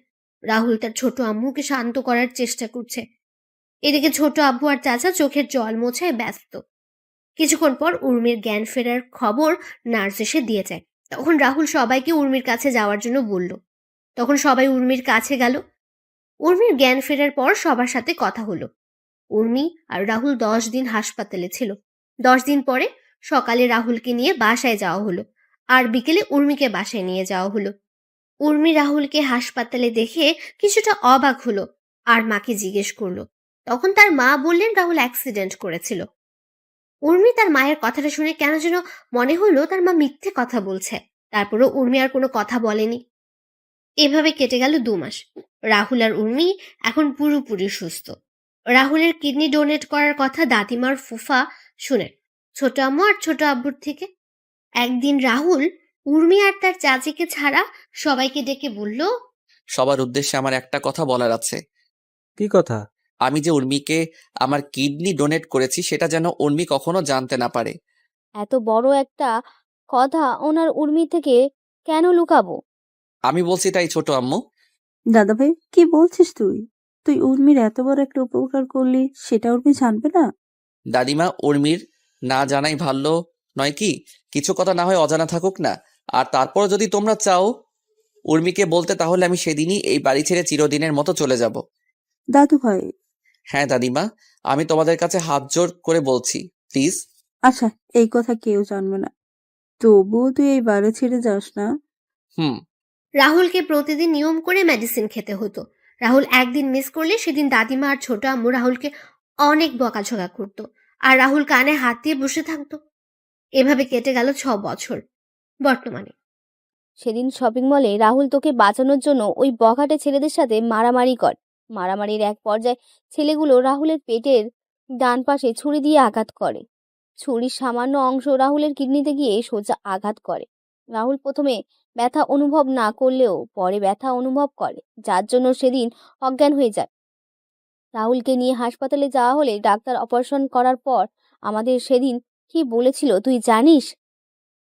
রাহুল তার ছোট আম্মুকে শান্ত করার চেষ্টা করছে। এদিকে ছোট আব্বু আর চাচা চোখের জল মোছায় ব্যস্ত। কিছুক্ষণ পর উর্মির জ্ঞান ফেরার খবর নার্স এসে দিয়ে যায়। তখন রাহুল সবাইকে উর্মির কাছে যাওয়ার জন্য বলল। তখন সবাই উর্মির কাছে গেল। উর্মির জ্ঞান ফেরার পর সবার সাথে কথা হলো। উর্মি আর রাহুল 10 দিন হাসপাতালে ছিল। 10 দিন পরে সকালে রাহুলকে নিয়ে বাসায় যাওয়া হলো, আর বিকেলে উর্মিকে বাসায় নিয়ে যাওয়া হলো। উর্মি রাহুলকে হাসপাতালে দেখে কিছুটা অবাক হলো আর মাকে জিজ্ঞেস করলো। তখন তার মা বললেন রাহুল অ্যাক্সিডেন্ট করেছিল। উর্মি তার মায়ের কথাটা শুনে কেন যেন মনে হলো তার মা মিথ্যে কথা বলছে। তারপরও উর্মি আর কোনো কথা বলেনি। এভাবে কেটে গেল 2 মাস। রাহুল আর উর্মি এখন পুরোপুরি সুস্থ। রাহুলের কিডনি ডোনেট করার কথা দাদিমার ফুফা শুনে ছোট আম্মু আর ছোট আব্বুর থেকে। একদিন রাহুল উর্মি আর তার চাচিকে ছাড়া সবাইকে ডেকে বলল, সবার উদ্দেশ্যে আমার একটা কথা বলার আছে। কি কথা? আমি যে উর্মিকে আমার কিডনি ডোনেট করেছি সেটা যেন উর্মি কখনো জানতে না পারে। এত বড় একটা কথা ওনার উর্মি থেকে কেন লুকাবো? আমি বলছি তাই, ছোট আম্মু। দাদা ভাই, কি বলছিস তুই? তুই উর্মির এত বড় একটা উপকার করলি, সেটা উর্মি জানবে না? দাদিমা, উর্মির না জানাই ভালো নয় কি? কিছু কথা না হয় অজানা থাকুক না। আর তারপর যদি তোমরা চাও উর্মিকে বলতে, তাহলে আমি সেদিনই এই বাড়ি ছেড়ে চিরদিনের মতো চলে যাব। দাদু ভাই। হ্যাঁ দাদিমা, আমি তোমাদের কাছে হাত জোর করে বলছি, প্লিজ। আচ্ছা, এই কথা কেউ জানবে না। তবুও তুই এই বাড়ি ছেড়ে যাস না। হুম। রাহুলকে প্রতিদিন নিয়ম করে মেডিসিন খেতে হতো। রাহুল একদিন মিস করলে সেদিন দাদিমা আর ছোট আম্মু রাহুলকে অনেক বকাঝকা করতো, আর রাহুল কানে হাত দিয়ে বসে থাকতো। এভাবে কেটে গেল 6 বছর। বর্তমানে সেদিন শপিং মলে রাহুল তোকে বাঁচানোর জন্য ওই বখাটে ছেলেদের সাথে মারামারি করে। মারামারির এক পর্যায়ে ছেলেগুলো রাহুলের পেটের ডান পাশে ছুরি দিয়ে আঘাত করে। ছুরির সামান্য অংশ রাহুলের কিডনিতে গিয়ে সোজা আঘাত করে। রাহুল প্রথমে ব্যথা অনুভব না করলেও পরে ব্যথা অনুভব করে, যার জন্য সেদিন অজ্ঞান হয়ে যায়। রাহুলকে নিয়ে হাসপাতালে যাওয়া হলে ডাক্তার অপারেশন করার পর আমাদের সেদিন কি বলেছিল তুই জানিস?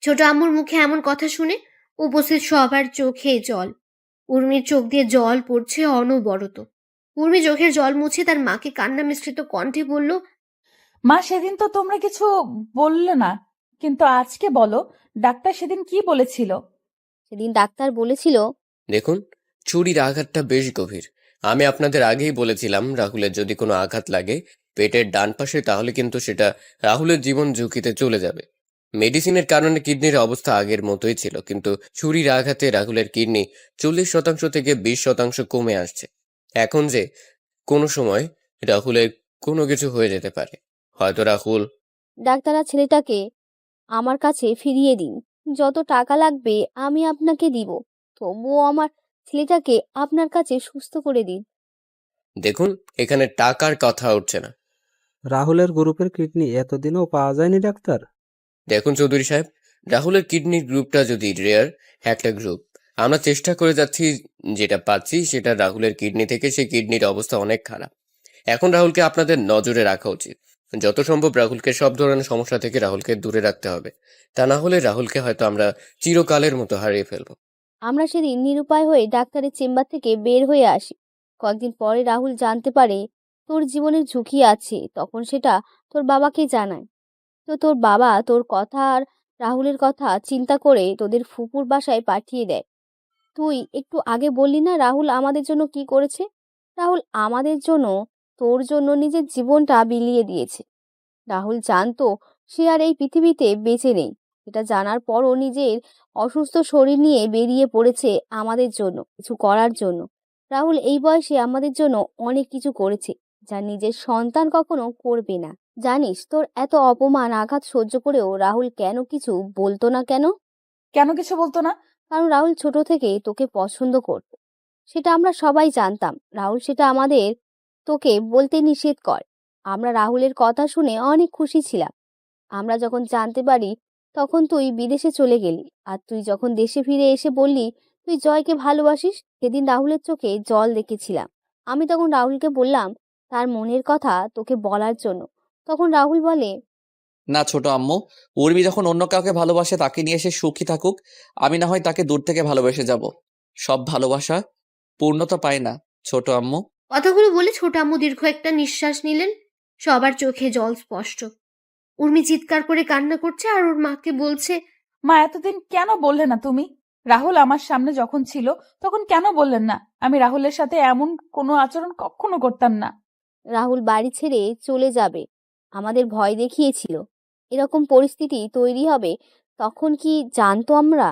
ছোট আম্মুর মুখে এমন কথা শুনে উপস্থিত সবার চোখে জল। উর্মির চোখ দিয়ে জল পড়ছে অনবরত। উর্মি চোখের জল মুছে তার মাকে কান্না মিশ্রিত কণ্ঠে বলল, মা, সেদিন তো তোমরা কিছু বললে না, কিন্তু আজকে বলো, ডাক্তার সেদিন কি বলেছিল? সেদিন ডাক্তার বলেছিল, দেখুন, ছুরির আঘাতটা বেশ গভীর। আমি আপনাদের আগেই বলেছিলাম রাহুলের যদি কোনো আঘাত লাগে পেটের ডান পাশে, তাহলে কিন্তু সেটা রাহুলের জীবন ঝুঁকিতে চলে যাবে। মেডিসিনের কারণে কিডনির অবস্থা আগের মতোই ছিল, কিন্তু ছুরির আঘাতে রাহুলের কিডনি 40% থেকে 20% কমে আসছে। এখন যে কোনো সময় রাহুলের কোনো কিছু হয়ে যেতে পারে। হয়তো রাহুল ডাক্তাররা ছেলেটাকে আমার কাছে ফিরিয়ে দিন, যত টাকা লাগবে আমি আপনাকে দিব, তবুও আমার ছেলেটাকে আপনার কাছে সুস্থ করে দিন। দেখুন, এখানে টাকার কথা উঠছে না। রাহুলের গ্রুপের কিডনি এতদিনও পাওয়া যায়নি ডাক্তার? দেখুন চৌধুরী সাহেব, রাহুলের কিডনির গ্রুপটা যদি রেয়ার একটা গ্রুপ, আমরা চেষ্টা করে যাচ্ছি, যেটা পাচ্ছি সেটা রাহুলের কিডনি থেকে, সেই কিডনির অবস্থা অনেক খারাপ। এখন রাহুলকে আপনাদের নজরে রাখা উচিত। যত সম্ভব রাহুলকে সব ধরনের সমস্যা থেকে রাহুলকে দূরে রাখতে হবে। তা না হলে রাহুলকে হয়তো আমরা চিরকালের মতো হারিয়ে ফেলবো। আমরা সেদিন নিরুপায় হয়ে ডাক্তারের চেম্বার থেকে বের হয়ে আসি। কয়েকদিন পরে রাহুল জানতে পারে তোর জীবনের ঝুঁকি আছে, তখন সেটা তোর বাবাকে জানায়। তো তোর বাবা তোর কথা আর রাহুলের কথা চিন্তা করে তোদের ফুপুর বাসায় পাঠিয়ে দেয়। তুই একটু আগে বললি না রাহুল আমাদের জন্য কি করেছে? রাহুল আমাদের জন্য, তোর জন্য নিজের জীবনটা বিলিয়ে দিয়েছে। রাহুল জানতো সে আর এই পৃথিবীতে বেঁচে নেই। এটা জানার পরও নিজের অসুস্থ শরীর নিয়ে বেরিয়ে পড়েছে আমাদের জন্য কিছু করার জন্য। রাহুল এই বয়সে আমাদের জন্য অনেক কিছু করেছে, যা নিজের সন্তান কখনো করবে না। জানিস, তোর এত অপমান আঘাত সহ্য করেও রাহুল কেন কিছু বলতো না? কেন কেন কিছু বলতো না? কারণ রাহুল ছোট থেকে তোকে পছন্দ করত, সেটা আমরা সবাই জানতাম। রাহুল সেটা আমাদের তোকে বলতে নিষেধ করে। আমরা রাহুলের কথা শুনে অনেক খুশি ছিলাম। আমরা যখন জানতে পারি তখন তুই বিদেশে চলে গেলি। আর তুই যখন দেশে ফিরে এসে বললি তুই জয়কে ভালোবাসিস, সেদিন রাহুলের চোখে জল দেখেছিলাম। আমি তখন রাহুলকে বললাম তার মনের কথা তোকে বলার জন্য। তখন রাহুল বলে, না ছোট আম্মু, উর্মি যখন অন্য কাউকে ভালোবাসে তাকে নিয়ে সে সুখী থাকুক, আমি না হয় তাকে দূর থেকে ভালোবেসে যাব। সব ভালোবাসা পূর্ণতা পায় না ছোট আম্মু। কথাগুলো বলে ছোট আম্মু দীর্ঘ একটা নিঃশ্বাস নিলেন। সবার চোখে জল স্পষ্ট। উর্মি চিৎকার করে কান্না করছে আর ওর মাকে বলছে, মা, এতদিন কেন বললে না তুমি? রাহুল আমার সামনে যখন ছিল তখন কেন বললেন না? আমি রাহুলের সাথে এমন কোনো আচরণ কখনো করতাম না। রাহুল বাড়ি ছেড়ে চলে যাবে আমাদের ভয় দেখিয়েছিল, এরকম পরিস্থিতি তৈরি হবে তখন কি জানতো আমরা?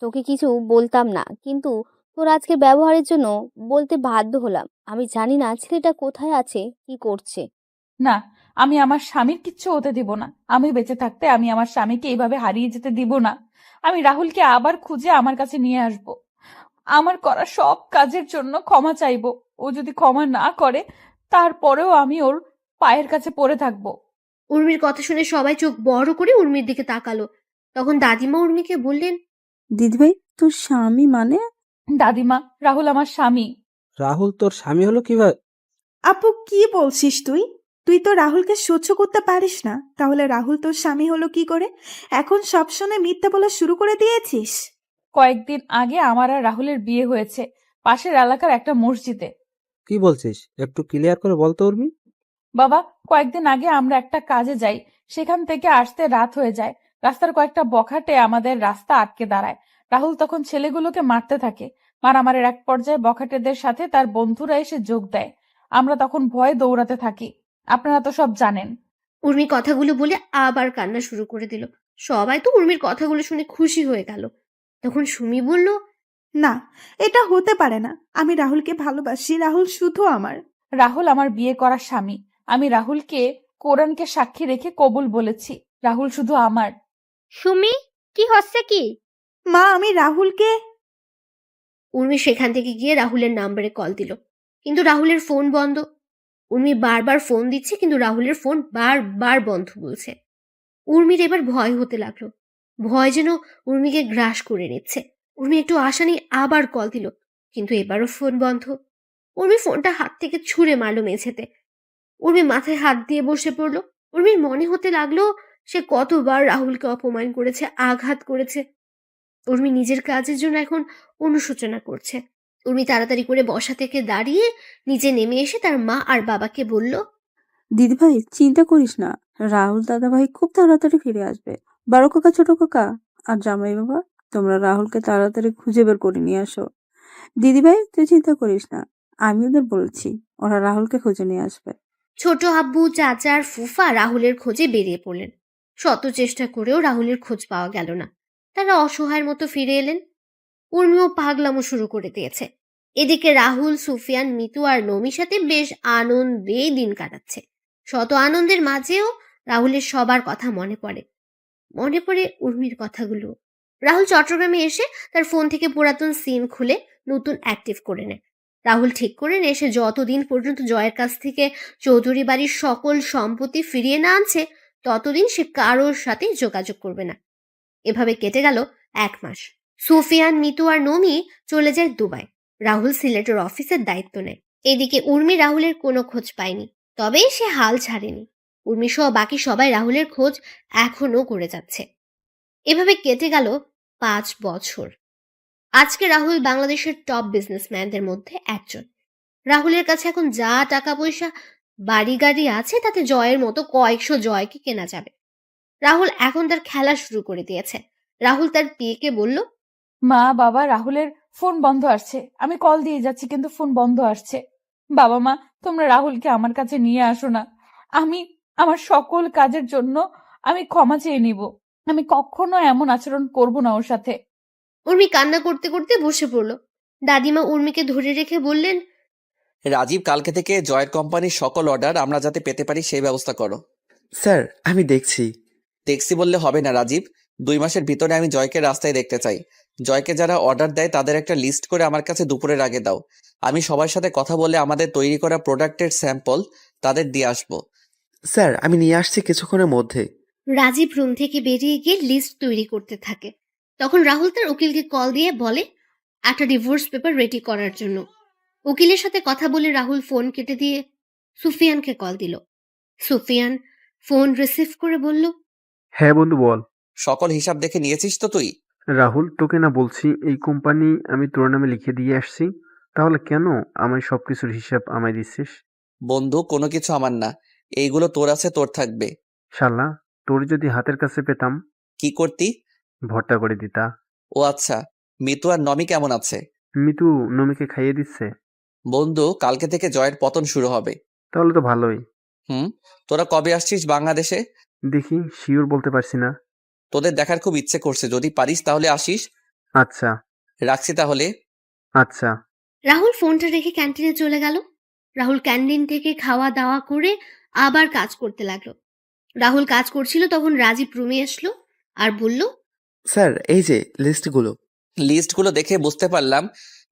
তোকে কিছু বলতাম না, কিন্তু তোর আজকে ব্যবহারের জন্য বলতে বাধ্য হলাম। আমি জানি না ছেলেটা কোথায় আছে, কি করছে। না, আমি আমার স্বামীর কিচ্ছু হতে দিব না। আমি বেঁচে থাকতে আমি আমার স্বামীকে এইভাবে হারিয়ে যেতে দিব না। আমি রাহুলকে আবার খুঁজে আমার কাছে নিয়ে আসব। আমার করা সব কাজের জন্য ক্ষমা চাইবো। ও যদি ক্ষমা না করে তারপরেও আমি ওর পায়ের কাছে পড়ে থাকবো। উর্মির কথা শুনে সবাই চোখ বড় করে উর্মির দিকে তাকালো। তখন দাদিমা উর্মিকে বললেন, দিদিভাই, তোর স্বামী মানে? দাদিমা, রাহুল আমার স্বামী। রাহুল তোর স্বামী হলো কিভাবে? আপু, কি বলছিস তুই? তুই তো রাহুলকে সহ্য করতে পারিস না, তাহলে রাহুল তোর স্বামী হলো কি করে? এখন সব সময় মিথ্যা বলা শুরু করে দিয়েছিস। কয়েকদিন আগে আমার আর রাহুলের বিয়ে হয়েছে পাশের এলাকার একটা মসজিদে। কি বলছিস, একটু ক্লিয়ার করে বলতো উর্মি। বাবা, কয়েকদিন আগে আমরা একটা কাজে যাই, সেখান থেকে আসতে রাত হয়ে যায়। রাস্তার কয়েকটা বখাটে আমাদের রাস্তা আটকে দাঁড়ায়। রাহুল তখন ছেলেগুলোকে মারতে থাকে। মারামারির এক পর্যায়ে বখাটেদের সাথে তার বন্ধুরা এসে যোগ দেয়। আমরা তখন ভয়ে দৌড়াতে থাকি। আপনারা তো সব জানেন। উর্মি কথাগুলো বলে আবার কান্না শুরু করে দিল। সবাই তো উর্মির কথাগুলো শুনে খুশি হয়ে গেল। তখন সুমি বলল, না, এটা হতে পারে না। আমি রাহুলকে ভালোবাসি, রাহুল শুধু আমার। রাহুল আমার বিয়ে করা স্বামী। আমি রাহুলকে কোরআনকে সাক্ষী রেখে কবুল বলেছি। রাহুল শুধু আমার। সুমি, কি হচ্ছে কি? মা, আমি রাহুলকে। উর্মি সেখান থেকে গিয়ে রাহুলের নাম্বারে কল দিল, কিন্তু রাহুলের ফোন বন্ধ। উর্মি বারবার ফোন দিচ্ছে, কিন্তু রাহুলের ফোন বারবার বন্ধ বলছে। উর্মির এবার ভয় হতে লাগলো। ভয় যেন উর্মিকে গ্রাস করে নিচ্ছে। উর্মি একটু আশা নিয়ে আবার কল দিল, কিন্তু এবারও ফোন বন্ধ। উর্মি ফোনটা হাত থেকে ছুঁড়ে মারলো মেঝেতে। উর্মি মাথায় হাত দিয়ে বসে পড়লো। উর্মির মনে হতে লাগলো সে কতবার রাহুলকে অপমান করেছে, আঘাত করেছে। উর্মি নিজের কাজের জন্য এখন অনুশোচনা করছে। উর্মি তাড়াতাড়ি করে বসা থেকে দাঁড়িয়ে নিচে নেমে এসে তার মা আর বাবাকে বলল, দিদিভাই, চিন্তা করিস না, রাহুল দাদাভাই খুব তাড়াতাড়ি ফিরে আসবে। বড় কাকা, ছোট কাকা আর জামাই বাবা, তোমরা রাহুলকে তাড়াতাড়ি খুঁজে বের করে নিয়ে আসো। দিদিভাই, তুই চিন্তা করিস না, আমি ওদের বলছি, ওরা রাহুলকে খুঁজে নিয়ে আসবে। ছোট আব্বু, চাচা আর ফুফা রাহুলের খোঁজে বেরিয়ে পড়লেন। শত চেষ্টা করেও রাহুলের খোঁজ পাওয়া গেল না। তারা অসহায়ের মতো ফিরে এলেন। উর্মিও পাগলামো শুরু করে দিয়েছে। এদিকে রাহুল, সুফিয়ান, মিতু আর নমির সাথে বেশ আনন্দেই দিন কাটাচ্ছে। শত আনন্দের মাঝেও রাহুলের সবার কথা মনে পড়ে। মনে পড়ে উর্মির কথাগুলো। রাহুল চট্টগ্রামে এসে তার ফোন থেকে পুরাতন সিম খুলে নতুন অ্যাক্টিভ করে নেয়। রাহুল ঠিক করে নেয় সে যতদিন পর্যন্ত জয়ের কাছ থেকে চৌধুরী বাড়ির সকল সম্পত্তি ফিরিয়ে না আনছে ততদিন সে কারোর সাথে যোগাযোগ করবে না। এভাবে কেটে গেল 1 মাস। সুফিয়ান, মিতু আর নমি চলে যায় দুবাই। রাহুল সিলেটের অফিসের দায়িত্ব নেয়। এদিকে উর্মি রাহুলের কোনো খোঁজ পায়নি, তবে সে হাল ছাড়েনি। উর্মি সহ বাকি সবাই রাহুলের খোঁজ এখনো করে যাচ্ছে। এভাবে কেটে গেল 5 বছর। আজকে রাহুল বাংলাদেশের টপ বিজনেসম্যানদের মধ্যে একজন। রাহুলের কাছে এখন যা টাকা পয়সা, বাড়ি গাড়ি আছে তাতে জয়ের মতো কয়েকশো জয়কে কেনা যাবে। রাহুল এখন তার খেলা শুরু করে দিয়েছে। রাহুল তার পিএকে বলল, মা, বাবা, রাহুলের ফোন বন্ধ আসছে। আমি কল দিয়ে যাচ্ছি কিন্তু ফোন বন্ধ আসছে। বাবা, মা, তোমরা রাহুলকে আমার কাছে নিয়ে আসো না। আমি আমার সকল কাজের জন্য আমি ক্ষমা চেয়ে নিব। আমি কখনো এমন আচরণ করব না ওর সাথে। উর্মি কান্না করতে করতে বসে পড়ল। দাদিমা উর্মিকে ধরে রেখে বললেন, রাজীব, কালকে থেকে জয়ের কোম্পানির সকল অর্ডার আমরা যাতে পেতে পারি সেই ব্যবস্থা করো। স্যার, আমি দেখছি। দেখছি বললে হবে না রাজীব, 2 মাসের ভিতরে আমি জয়কে রাস্তায় দেখতে চাই। জয়কে যারা অর্ডার দেয় তাদের একটা লিস্ট করে আমার কাছে দুপুরের আগে দাও। আমি সবার সাথে কথা বলে আমাদের তৈরি করা প্রোডাক্টের স্যাম্পল তাদের দিয়ে আসবো। স্যার, আমি নিয়ে আসছি কিছুক্ষণের মধ্যে। রাজীব রুম থেকে বেরিয়ে গিয়ে লিস্ট তৈরি করতে থাকে। তখন রাহুল তার উকিলকে কল দিয়ে বলে একটা ডিভোর্স পেপার রেডি করার জন্য। উকিলের সাথে কথা বলে রাহুল ফোন কেটে দিয়ে সুফিয়ানকে কল দিল। সুফিয়ান ফোন রিসিভ করে বলল, হ্যাঁ বন্ধু বল। সকল হিসাব দেখে নিয়েছিস তো তুই? রাহুল, তোকে না বলছি এই কোম্পানি আমি তোর নামে লিখে দিয়ে আসছি, তাহলে কেন আমায় সবকিছুর হিসাব আমায় দিচ্ছিস? বন্ধু, কোনো কিছু আমার না, এইগুলো তোর আছে, তোর থাকবে। শালা, তোর যদি হাতের কাছে পেতাম কি করতি? ভর্তা করে দিতা। ও আচ্ছা, মিতু আর নমি কেমন আছে? মিতু নমিকে খাইয়ে দিচ্ছে। বন্ধু, কালকে থেকে জয়ের পতন শুরু হবে। তাহলে তো ভালোই। তোরা কবে আসছিস বাংলাদেশে? দেখি, শিওর বলতে পারছি না। তোদের দেখার খুব ইচ্ছে করছে, যদি পারিস তাহলে আসিস। আচ্ছা। রাখছি তাহলে। আচ্ছা। রাহুল ফোনটা রেখে ক্যান্টিনে চলে গেল। রাহুল ক্যান্টিন থেকে খাওয়া দাওয়া করে আবার কাজ করতে লাগলো। রাহুল কাজ করছিল তখন রাজীব রুমে আসলো আর বলল, স্যার এই যে লিস্টগুলো দেখে বুঝতে পারলাম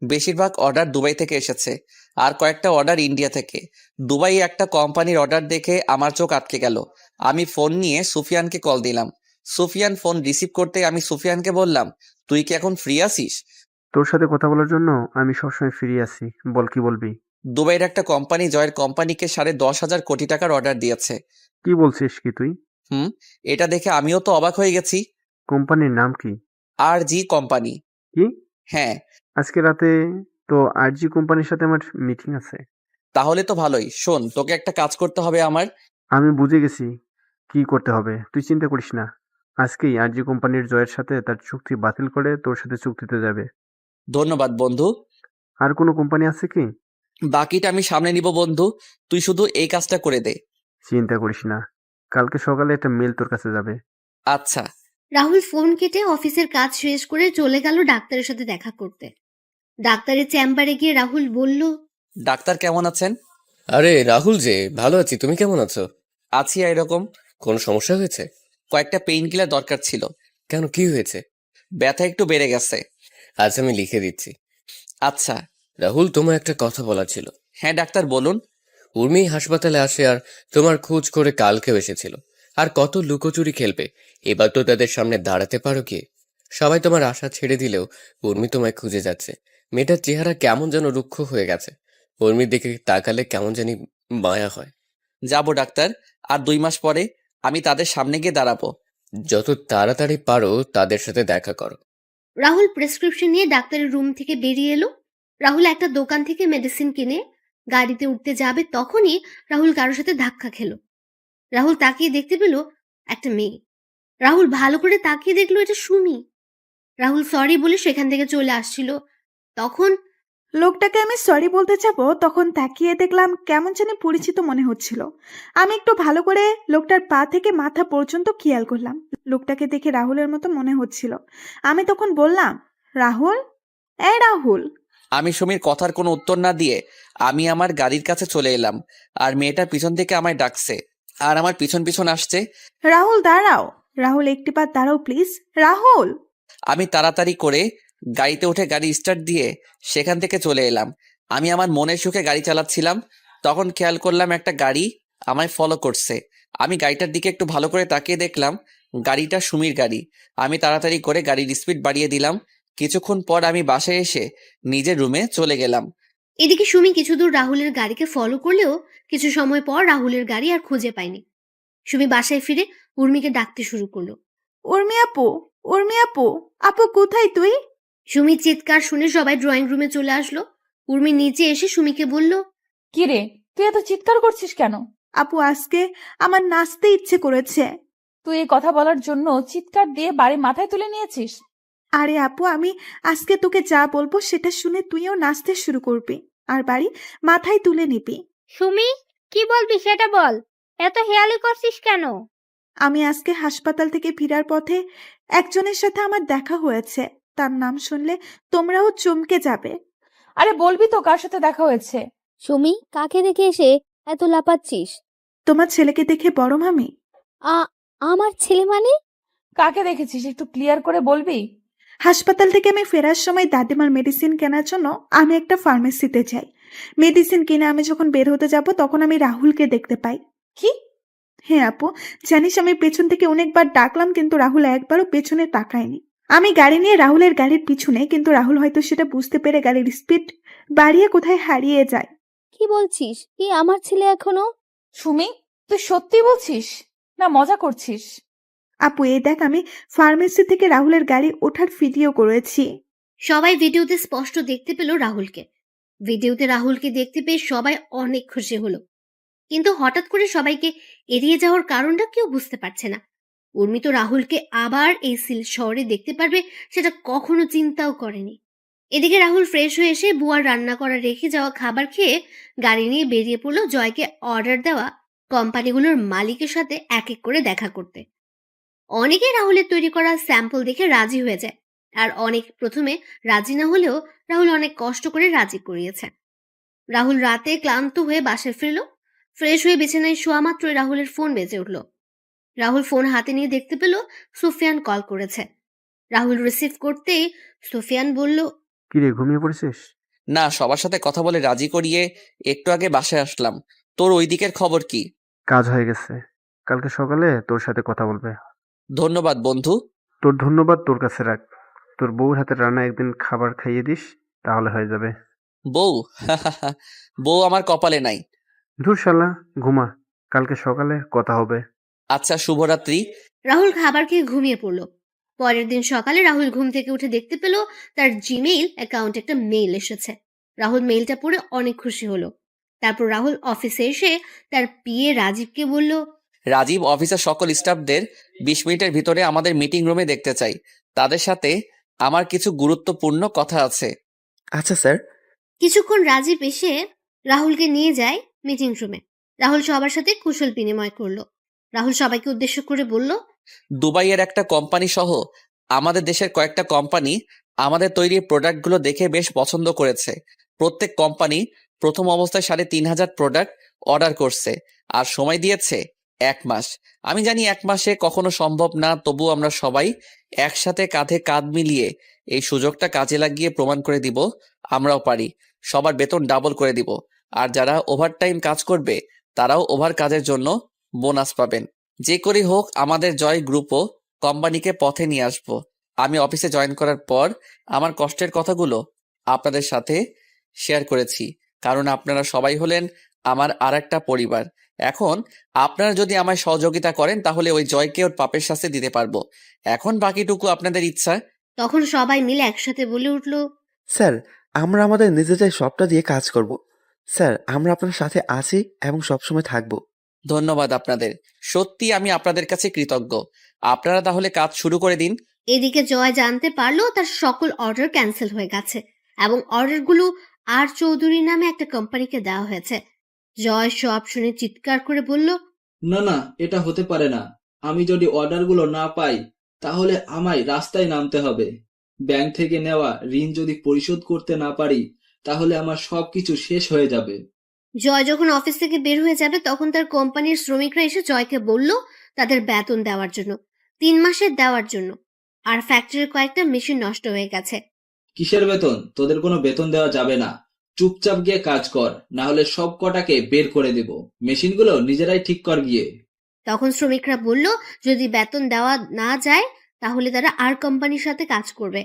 বেশিরভাগ অর্ডার দুবাই থেকে এসেছে, আর কয়েকটা অর্ডার ইন্ডিয়া থেকে। দুবাই একটা কোম্পানির অর্ডার দেখে আমার চোখ আটকে গেল। আমি ফোন নিয়ে সুফিয়ানকে কল দিলাম। সুফিয়ান ফোন রিসিভ করতে আমি সুফিয়ানকে বললাম, তুই কি এখন ফ্রি আছিস? তোর সাথে কথা বলার জন্য আমি সবসময় ফ্রি আছি, বল কি বলবি? দুবাইয়ের একটা কোম্পানি জয়ের কোম্পানিকে 10.5 কোটি টাকার অর্ডার দিয়েছে। কি বলছিস কি তুই? এটা দেখে আমিও তো অবাক হয়ে গেছি। কোম্পানির নাম কি? RG company. কি? হ্যাঁ। আজকে রাতে তো RG কোম্পানির সাথে আমার মিটিং আছে। তাহলে তো ভালোই। শোন, তোকে একটা কাজ করতে হবে আমার। আমি বুঝে গেছি কি করতে হবে, তুই চিন্তা করিস না। আজকেই RG কোম্পানির জয়ের সাথে তার চুক্তি বাতিল করে তোর সাথে চুক্তিতে যাবে। ধন্যবাদ বন্ধু। আর কোনো কোম্পানি আছে কি? বাকিটা আমি সামনে নিব বন্ধু, তুই শুধু এই কাজটা করে দে। চিন্তা করিস না, কালকে সকালে একটা মেল তোর কাছে যাবে। আচ্ছা। রাহুল ফোন কেটে অফিসের কাজ শেষ করে চলে গেল ডাক্তারের সাথে দেখা করতে। ডাক্তারের চেম্বারে গিয়ে রাহুল বলল, ডাক্তার কেমন আছেন? আরে রাহুল যে, ভালো আছি, তুমি কেমন আছো? আছি এরকম। কোনো সমস্যা হয়েছে? কয়েকটা পেইন কিলার দরকার ছিল। কেন, কি হয়েছে? ব্যথা একটু বেড়ে গেছে। আচ্ছা, আমি লিখে দিচ্ছি। আচ্ছা। রাহুল, তোমার একটা কথা বলার ছিল। হ্যাঁ ডাক্তার, বলুন। উর্মি হাসপাতালে আসে আর তোমার খোঁজ করে কালকেও এসেছিল। আর কত লুকোচুরি খেলবে, এবার তো তাদের সামনে দাঁড়াতে পারো কি? সবাই তোমার আশা ছেড়ে দিলেও উর্মি তোমায় খুঁজে যাচ্ছে। মেয়েটার চেহারা কেমন যেন রুক্ষ হয়ে গেছে। উর্মির দিকে তাকালে কেমন জানি মায়া হয়। যাব ডাক্তার, আর 2 মাস পরে আমি তাদের সামনে গিয়ে দাঁড়াবো। যত তাড়াতাড়ি পারো তাদের সাথে দেখা করো। রাহুল প্রেসক্রিপশন নিয়ে ডাক্তারের রুম থেকে বেরিয়ে এলো। রাহুল একটা দোকান থেকে মেডিসিন কিনে গাড়িতে উঠতে যাবে, তখনই রাহুল কারোর সাথে ধাক্কা খেলো। রাহুল তাকিয়ে দেখতে পেল একটা মেয়ে। রাহুল ভালো করে তাকিয়ে দেখলো এটা সুমি। রাহুল সরি বলে সেখান থেকে চলে আসছিল, তখন লোকটাকে আমি সরি বলতে যাব, তখন তাকিয়ে দেখলাম কেমন জানি পরিচিত মনে হচ্ছিল। আমি একটু ভালো করে লোকটার পা থেকে মাথা পর্যন্ত খেয়াল করলাম। লোকটাকে দেখে রাহুলের মতো মনে হচ্ছিল। আমি তখন বললাম, রাহুল, এই রাহুল। আমি সুমির কথার কোনো উত্তর না দিয়ে আমি আমার গাড়ির কাছে চলে এলাম, আর মেয়েটা পিছন থেকে আমায় ডাকছে আর আমার পিছন পিছন আসছে। রাহুল দাঁড়াও, রাহুল একটিবার দাঁড়াও প্লিজ, রাহুল। আমি তাড়াতাড়ি করে গাড়িতে উঠে গাড়ি স্টার্ট দিয়ে সেখান থেকে চলে এলাম। আমি আমার মনের সুখে গাড়ি চালাচ্ছিলাম, তখন খেয়াল করলাম একটা গাড়ি আমায় ফলো করছে। আমি গাড়িটার দিকে একটু ভালো করে তাকিয়ে দেখলাম গাড়িটা সুমির গাড়ি। আমি তাড়াতাড়ি করে গাড়ির স্পিড বাড়িয়ে দিলাম। কিছুক্ষণ পর আমি বাসায় এসে নিজের রুমে চলে গেলাম। এদিকে সুমি কিছু দূর রাহুলের গাড়িকে ফলো করলেও কিছু সময় পর রাহুলের গাড়ি আর খুঁজে পায়নি। সুমি বাসায় ফিরে উর্মিকে ডাকতে শুরু করলো, উর্মি আপু, উর্মি আপু, আপু কোথায় তুই? সুমির চিৎকার শুনে সবাই ড্রয়িং রুমে চলে আসলো। উর্মি নিচে এসে সুমিকে বলল, কি রে, তুই এত চিৎকার করছিস কেন? আপু আজকে আমার নাচতে ইচ্ছে করেছে। তুই এই কথা বলার জন্য চিৎকার দিয়ে বাড়ি মাথায় তুলে নিয়েছিস? আরে আপু, আমি আজকে তোকে যা বলবো সেটা শুনে তুইও নাচতে শুরু করবি আর বাড়ি মাথায় তুলে নিবি। সুমি, কি বলবি সেটা বল, এত হেয়ালি করছিস কেন? আমি আজকে হাসপাতাল থেকে ফেরার পথে একজনের সাথে আমার দেখা হয়েছে। তার নাম শুনলে তোমরাও চমকে যাবে। আরে বলবি তো কার সাথে দেখা হয়েছে? সুমি, কাকে দেখে এসে এত লাপাচ্ছিস? তোমার ছেলেকে দেখে বড় মামি। আমার ছেলে মানে? কাকে দেখেছিস একটু ক্লিয়ার করে বলবি? হাসপাতাল থেকে আমি ফেরার সময় দাদিমার মেডিসিন কেনার জন্য আমি একটা ফার্মেসিতে যাই। মেডিসিন কিনে আমি যখন বের হতে যাব তখন আমি রাহুলকে দেখতে পাই। কি? হ্যাঁ আপু, জানিস আমি পেছন থেকে অনেকবার ডাকলাম কিন্তু রাহুল একবারও পেছনে তাকায়নি। আমি গাড়ি নিয়ে রাহুলের গাড়ির পিছনে, কিন্তু রাহুল হয়তো সেটা বুঝতে পেরে গাড়ির স্পিড বাড়িয়ে কোথায় হারিয়ে যায়। কি বলছিস? কি আমার ছেলে এখনো? সুমি, তুই সত্যি বলছিস না মজা করছিস? আপু এই দেখ, আমি ফার্মেসি থেকে রাহুলের গাড়ি ওঠার ভিডিও করেছি। সবাই ভিডিওতে স্পষ্ট দেখতে পেল রাহুলকে। ভিডিওতে রাহুলকে দেখতে পেয়ে সবাই অনেক খুশি হলো, কিন্তু হঠাৎ করে সবাইকে এড়িয়ে যাওয়ার কারণটা কেউ বুঝতে পারছে না। উর্মি তো রাহুলকে আবার এই শহরে দেখতে পারবে সেটা কখনো চিন্তাও করেনি। এদিকে রাহুল ফ্রেশ হয়ে এসে বুয়ার রান্না করা রেখে যাওয়া খাবার খেয়ে গাড়ি নিয়ে বেরিয়ে পড়লো জয়কে অর্ডার দেওয়া কোম্পানিগুলোর মালিকের সাথে এক এক করে দেখা করতে। অনেকে রাহুলের তৈরি করা স্যাম্পল দেখে রাজি হয়ে যায়, আর অনেক প্রথমে রাজি না হলেও রাহুল অনেক কষ্ট করে রাজি করিয়েছে। রাহুল রাতে ক্লান্ত হয়ে বাসায় ফিরল। ফ্রেশ হয়ে বিছানায় শোয়া মাত্রই রাহুলের ফোন বেজে উঠল। রাহুল ফোন হাতে নিয়ে দেখতে পেল সুফিয়ান কল করেছে। রাহুল রিসিভ করতেই সুফিয়ান বলল, কি রে, ঘুমিয়ে পড়েছিস? না, সবার সাথে কথা বলে রাজি করিয়ে একটু আগে বাসায় আসলাম। তোর ওই দিকের খবর কি? কাজ হয়ে গেছে, কালকে সকালে তোর সাথে কথা বলবে। ধন্যবাদ বন্ধু। তোর ধন্যবাদ তোর কাছে রাখ। তোর বউর হাতের রান্না একদিন খাবার খাইয়ে দিস, তাহলে হয়ে যাবে। বউ? বউ আমার কপালে নাই। ধুর শালা, ঘুমা, কালকে সকালে কথা হবে। আচ্ছা, শুভরাত্রি। রাহুল খাবার খেয়ে ঘুমিয়ে পড়ল। পরের দিন সকালে রাহুল ঘুম থেকে উঠে দেখতে পেল তার জিমেইল অ্যাকাউন্টে একটা মেইল এসেছে। রাহুল মেইলটা পড়ে অনেক খুশি হলো। তারপর রাহুল অফিসে এসে তার পিএ রাজীবকে বলল, রাজীব অফিসের সকল স্টাফদের 20 মিনিটের ভিতরে আমাদের মিটিং রুমে দেখতে চাই। তাদের সাথে আমার কিছু গুরুত্বপূর্ণ কথা আছে। আচ্ছা স্যার। কিছুক্ষণ রাজীব এসে রাহুলকে নিয়ে যায় মিটিং রুমে। রাহুল সবার সাথে কুশল বিনিময় করলো। রাহুল সবাইকে উদ্দেশ্য করে বলল, দুবাইয়ের একটা কোম্পানি সহ আমাদের দেশের কয়েকটা কোম্পানি আমাদের তৈরি প্রোডাক্টগুলো দেখে বেশ পছন্দ করেছে। প্রত্যেক কোম্পানি প্রথম অবস্থায় 3,500 প্রোডাক্ট অর্ডার করছে আর সময় দিয়েছে 1 মাস। আমি জানি 1 মাসে কখনো সম্ভব না, তবু আমরা সবাই একসাথে কাঁধে কাঁধ মিলিয়ে এই সুযোগটা কাজে লাগিয়ে প্রমাণ করে দিব আমরাও পারি। সবার বেতন ডাবল করে দিব, আর যারা ওভারটাইম কাজ করবে তারাও ওভার কাজের জন্য বোনাস পাবেন। যে করেই হোক আমাদের জয় গ্রুপও কোম্পানিকে পথে নিয়ে আসবো। আমি অফিসে জয়েন করার পর আমার কষ্টের কথাগুলো আপনাদের সাথে শেয়ার করেছি, কারণ আপনারা সবাই হলেন আমার আরেকটা পরিবার। এখন আপনারা যদি আমায় সহযোগিতা করেন তাহলে ওই জয়কে ওর পাপের শাস্তি দিতে পারবো। এখন বাকিটুকু আপনাদের ইচ্ছা। তখন সবাই মিলে একসাথে বলে উঠল, স্যার, আমরা আমাদের নিজেদের সবটা দিয়ে কাজ করব। স্যার, আমরা আপনার সাথে আছি এবং সবসময় থাকব। ধন্যবাদ আপনাদের, সত্যি আমি আপনাদের কাছে কৃতজ্ঞ। আপনারা তাহলে কাজ শুরু করে দিন। এদিকে জয় জানতে পারলো তার সকল অর্ডার ক্যান্সেল হয়ে গেছে এবং অর্ডারগুলো আর চৌধুরী নামে একটা কোম্পানিকে দেওয়া হয়েছে। জয় সব শুনে চিৎকার করে বলল, না না, এটা হতে পারে না। আমি যদি অর্ডারগুলো না পাই তাহলে আমায় রাস্তায় নামতে হবে। ব্যাংক থেকে নেওয়া ঋণ যদি পরিশোধ করতে না পারি তাহলে আমার সবকিছু শেষ হয়ে যাবে। জয় যখন অফিস থেকে বের হয়ে যাবে তখন তার কোম্পানির শ্রমিকরা এসে জয়কে বলল তাদের বেতন দেওয়ার জন্য, 3 মাসের দেওয়ার জন্য। আর ফ্যাক্টরির কয়েকটা মেশিন নষ্ট হয়ে গেছে। কিসের বেতন? তোদের কোনো বেতন দেওয়া যাবে না। চুপচাপ গিয়ে কাজ কর, না হলে সব কটাকে বের করে দেব। মেশিনগুলো নিজেরাই ঠিক কর গিয়ে। তখন শ্রমিকরা বলল যদি বেতন দেওয়া না যায় তাহলে তারা আর কোম্পানির সাথে কাজ করবে।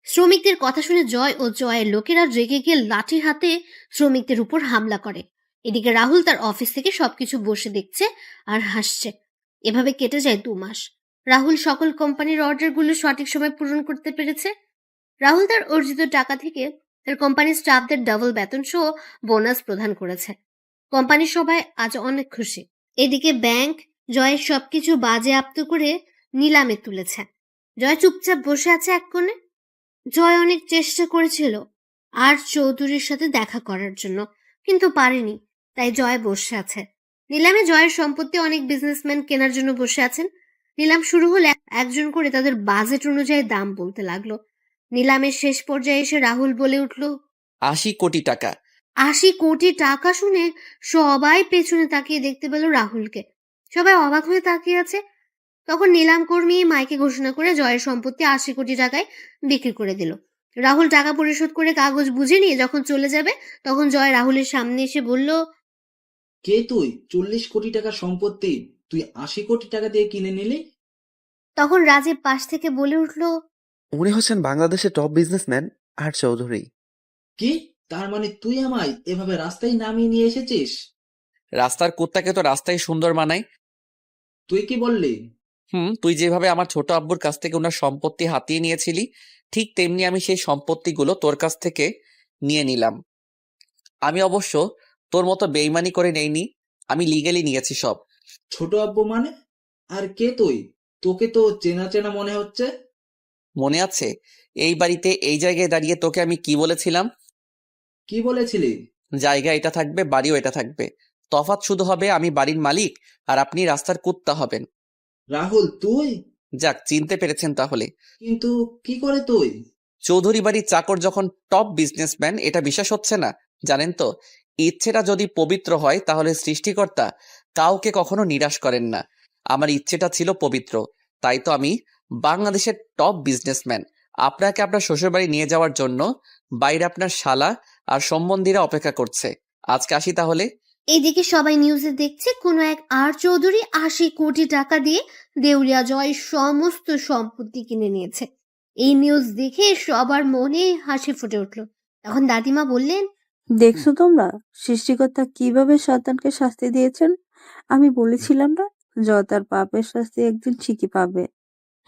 শ্রমিকদের কথা শুনে জয় ও জয়ের লোকেরা রেগে গিয়ে লাঠি হাতে শ্রমিকদের উপর হামলা করে। এদিকে রাহুল তার অফিস থেকে সবকিছু বসে দেখছে আর হাসছে। এভাবে কেটে যায় 2 মাস। রাহুল সকল কোম্পানির অর্ডারগুলো সঠিক সময় পূরণ করতে পেরেছে। রাহুল তার অর্জিত টাকা থেকে তার কোম্পানির স্টাফদের ডাবল বেতন সহ বোনাস প্রদান করেছে। কোম্পানির সবাই আজ অনেক খুশি। এদিকে ব্যাংক জয়ের সবকিছু বাজেয়াপ্ত করে নিলামে তুলেছে। জয় চুপচাপ বসে আছে এক কোণে। জয় অনেক চেষ্টা করেছিল আর চৌধুরীর সাথে দেখা করার জন্য, কিন্তু পারেনি, তাই জয় বসে আছে। নিলামে জয়ের সম্পত্তি অনেক বিজনেসম্যান কেনার জন্য বসে আছেন। নিলাম শুরু হলে একজন করে তাদের বাজেট অনুযায়ী দাম বলতে লাগলো। নিলামের শেষ পর্যায়ে এসে রাহুল বলে উঠল, 80 কোটি টাকা। 80 কোটি টাকা শুনে সবাই পেছনে তাকিয়ে দেখতে পেল রাহুলকে। সবাই অবাক হয়ে তাকিয়ে আছে। তখন নিলাম কর্মী মাইকে ঘোষণা করে জয়ের সম্পত্তি 80 কোটি টাকায় বিক্রি করে দিল। রাহুল টাকা পরিশোধ করে কাগজ বুঝে নিয়ে যখন চলে যাবে তখন জয় রাহুলের সামনে এসে বলল, কে তুই? 40 কোটি টাকার সম্পত্তি তুই 80 কোটি টাকা দিয়ে কিনে নিলি? তখন রাজীব পাশ থেকে বলে উঠল, উনি হচ্ছেন বাংলাদেশের টপ বিজনেসম্যান আর চৌধুরী। কি? তার মানে তুই আমায় এভাবে রাস্তায় নামিয়ে নিয়ে এসেছিস? রাস্তার কুত্তাকে তো রাস্তায় সুন্দর মানায়। তুই কি বললি? তুই যেভাবে আমার ছোট আব্বুর কাছ থেকে ওনার সম্পত্তি হাতিয়ে নিয়েছিলি, ঠিক তেমনি আমি সেই সম্পত্তিগুলো তোর কাছ থেকে নিয়ে নিলাম। আমি অবশ্য তোর মতো বেইমানি করে নেইনি, আমি লিগ্যালি নিয়েছি সব। ছোট আব্বু মানে? আর কে তুই? তোকে তো চেনা চেনা মনে হচ্ছে। মনে আছে এই বাড়িতে এই জায়গায় দাঁড়িয়ে তোকে আমি কি বলেছিলাম? কি বলেছিলি? জায়গা এটা থাকবে, বাড়িও এটা থাকবে, তফাৎ শুধু হবে আমি বাড়ির মালিক আর আপনি রাস্তার কুত্তা হবেন। রাহুল, তুই? যাক, চিনতে পেরেছেন তাহলে। কিন্তু কি করে তুই? চৌধুরী বাড়ির চাকর যখন টপ বিজনেসম্যান, এটা বিশ্বাস হচ্ছে না? জানেন তো, ইচ্ছেটা যদি পবিত্র হয় তাহলে সৃষ্টিকর্তা কাউকে কখনো নিরাশ করেন না। আমার ইচ্ছেটা ছিল পবিত্র, তাই তো আমি বাংলাদেশের টপ বিজনেসম্যান। আপনাকে আপনার শ্বশুরবাড়ি নিয়ে যাওয়ার জন্য বাইরে আপনার শালা আর সম্বন্ধীরা অপেক্ষা করছে। আজকে আসি তাহলে। এইদিকে সবাই নিউজে দেখছে কোনো এক আর চৌধুরী 80 কোটি টাকা দিয়ে দেউলিয়া জয়ের সমস্ত সম্পত্তি কিনে নিয়েছে। এই নিউজ দেখে সবার মনে হাসি ফুটে উঠল। তখন দাদিমা বললেন, দেখছো তোমরা সৃষ্টিকর্তা কিভাবে শয়তানকে শাস্তি দিয়েছেন? আমি বলেছিলাম না, তার পাপের শাস্তি একদিন ঠিকই পাবে।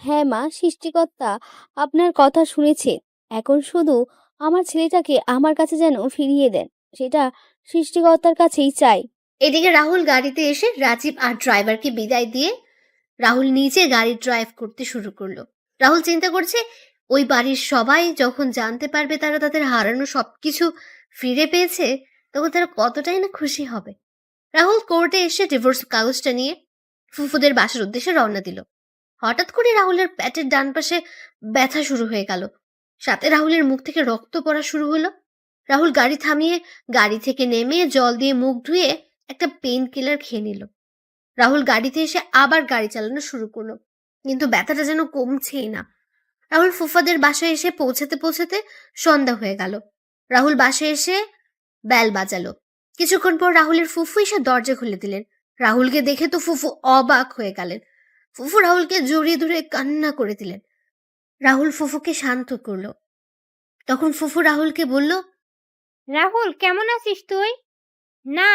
হ্যাঁ মা, সৃষ্টিকর্তা আপনার কথা শুনেছে। এখন শুধু আমার ছেলেটাকে আমার কাছে যেন ফিরিয়ে দেন, সেটা সৃষ্টিকর্তার কাছেই চাই। এদিকে রাহুল গাড়িতে এসে রাজীব আর ড্রাইভারকে বিদায় দিয়ে রাহুল নিজে গাড়ি ড্রাইভ করতে শুরু করলো। রাহুল চিন্তা করছে, ওই বাড়ির সবাই যখন জানতে পারবে তারা তাদের হারানো সবকিছু ফিরে পেয়েছে, তখন তারা কতটাই না খুশি হবে। রাহুল কোর্টে এসে ডিভোর্স কাগজটা নিয়ে ফুফুদের বাসার উদ্দেশ্যে রওনা দিল। হঠাৎ করে রাহুলের পেটের ডান পাশে ব্যথা শুরু হয়ে গেল, সাথে রাহুলের মুখ থেকে রক্ত পড়া শুরু হলো। রাহুল গাড়ি থামিয়ে গাড়ি থেকে নেমে জল দিয়ে মুখ ধুয়ে একটা পেন কিলার খেয়ে নিল। রাহুল গাড়িতে এসে আবার গাড়ি চালানো শুরু করলো, কিন্তু ব্যথাটা যেন কমছেই না। রাহুল ফুফাদের বাসায় এসে পৌঁছাতে পৌঁছাতে সন্ধ্যা হয়ে গেল। রাহুল বাসায় এসে বেল বাজালো। কিছুক্ষণ পর রাহুলের ফুফু এসে দরজা খুলে দিলেন। রাহুলকে দেখে তো ফুফু অবাক হয়ে গেলেন। ফুফু রাহুলকে জড়িয়ে ধরে কান্না করে দিলেন। রাহুল ফুফুকে শান্ত করলো। তখন ফুফু রাহুলকে বলল, রাহুল, কেমন আছিস তুই? না,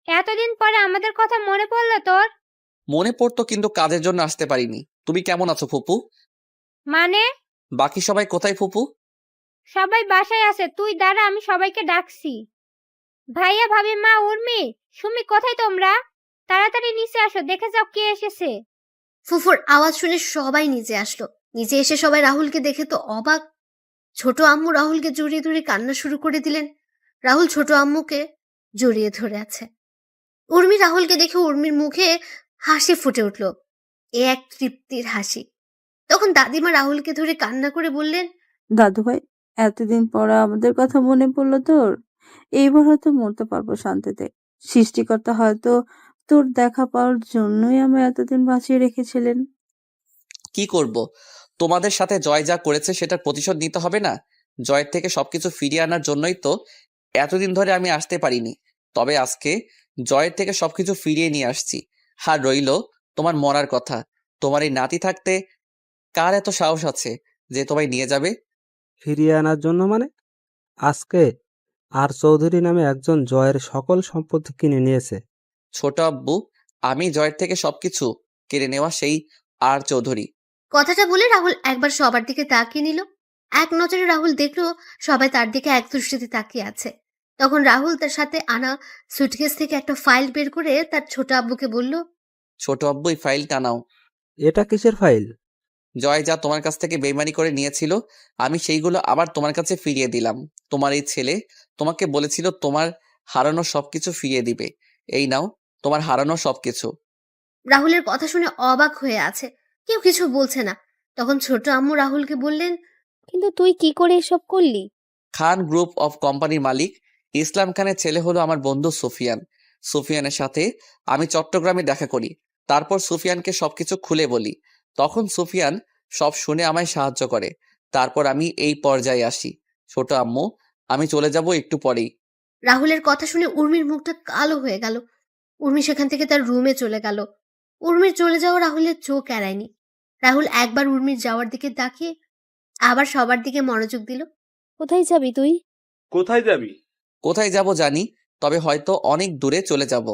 এতদিন পরে আমাদের কথা মনে পড়লো তোর? মনে পড়তো, কিন্তু কাজের জন্য আসতে পারিনি। তুমি কেমন আছো ফুপু? মানে? বাকি সবাই কোথায় ফুপু? সবাই বাসায় আছে, তুই দাঁড়া, আমি সবাইকে ডাকছি। ভাইয়া, ভাবি, মা, উর্মি, সুমি, কোথায় তোমরা? তাড়াতাড়ি নিচে আসো, দেখে যাও কে এসেছে। ফুফুর আওয়াজ শুনে সবাই নিচে আসলো। নিচে এসে সবাই রাহুলকে দেখে তো অবাক। ছোট আম্মু রাহুলকে জড়িয়ে ধরে কান্না শুরু করে দিলেন। রাহুল ছোট আম্মুকে জড়িয়ে ধরে আছে। উর্মি রাহুলকে দেখে উর্মির মুখে হাসি ফুটে উঠল, এ এক তৃপ্তির হাসি। তখন দাদিমা রাহুলকে ধরে কান্না করে বললেন, দাদু ভাই, এতদিন পর আমাদের কথা মনে পড়লো তোর। এইবার হয়তো মরতে পারবো শান্তিতে। সৃষ্টিকর্তা হয়তো তোর দেখা পাওয়ার জন্যই আমায় এতদিন বাঁচিয়ে রেখেছিলেন। কি করব? তোমাদের সাথে জয় যা করেছে সেটার প্রতিশোধ নিতে হবে না? জয়ের থেকে সবকিছু ফিরিয়ে আনার জন্যই তো এতদিন ধরে আমি আসতে পারিনি। তবে আজকে জয়ের থেকে সবকিছু ফিরিয়ে নিয়ে আসছি। আর রইল তোমার মরার কথা। তোমার এই নাতি থাকতে কার এত সাহস আছে যে তোমায় নিয়ে যাবে? ফিরিয়ে আনার জন্য মানে? আজকে আর চৌধুরী নামে একজন জয়ের সকল সম্পত্তি কিনে নিয়েছে। ছোট আব্বু, আমি জয়ের থেকে সবকিছু কেড়ে নেওয়া সেই আর চৌধুরী। কথাটা বলে রাহুল একবার সবার দিকে তাকিয়ে নিল। এক নজরে রাহুল দেখলো সবাই তার দিকে এক দৃষ্টিতে তাকিয়ে আছে। তখন রাহুল তার সাথে আনা সুটকেস থেকে একটা ফাইল বের করে তার ছোট আব্বুকে বলল, ছোট আব্বু, এই ফাইলটা নাও। এটা কিসের ফাইল? জয় যা তোমার কাছ থেকে বেইমানি করে নিয়েছিল, আমি সেইগুলো আবার তোমার কাছে ফিরিয়ে দিলাম। তোমার এই ছেলে তোমাকে বলেছিল তোমার হারানো সবকিছু ফিরিয়ে দিবে। এই নাও তোমার হারানো সবকিছু। রাহুলের কথা শুনে অবাক হয়ে আছে, কেউ কিছু বলছে না। তখন ছোট আম্মু রাহুলকে বললেন, কিন্তু তুই কি করে এসব করলি? খান গ্রুপ অফ কোম্পানির মালিক ইসলাম খানের ছেলে হলো আমার বন্ধু সুফিয়ান। সুফিয়ানের সাথে আমি চট্টগ্রামে দেখা করি, তারপর সুফিয়ানকে সবকিছু খুলে বলি। তখন সুফিয়ান সব শুনে আমায় সাহায্য করে। তারপর আমি এই পর্যায়ে আসি। ছোট আম্মু, আমি চলে যাব একটু পরেই। রাহুলের কথা শুনে উর্মির মুখটা কালো হয়ে গেল। উর্মি সেখান থেকে তার রুমে চলে গেল। উর্মির চলে যাওয়া রাহুলের চোখ এড়ায়নি। রাহুল একবার উর্মির যাওয়ার দিকে তাকিয়ে আবার সবার দিকে মনোযোগ দিল। কোথায় যাবি তুই? কোথায় যাবি? কোথায় যাব জানি, তবে হয়তো অনেক দূরে চলে যাব।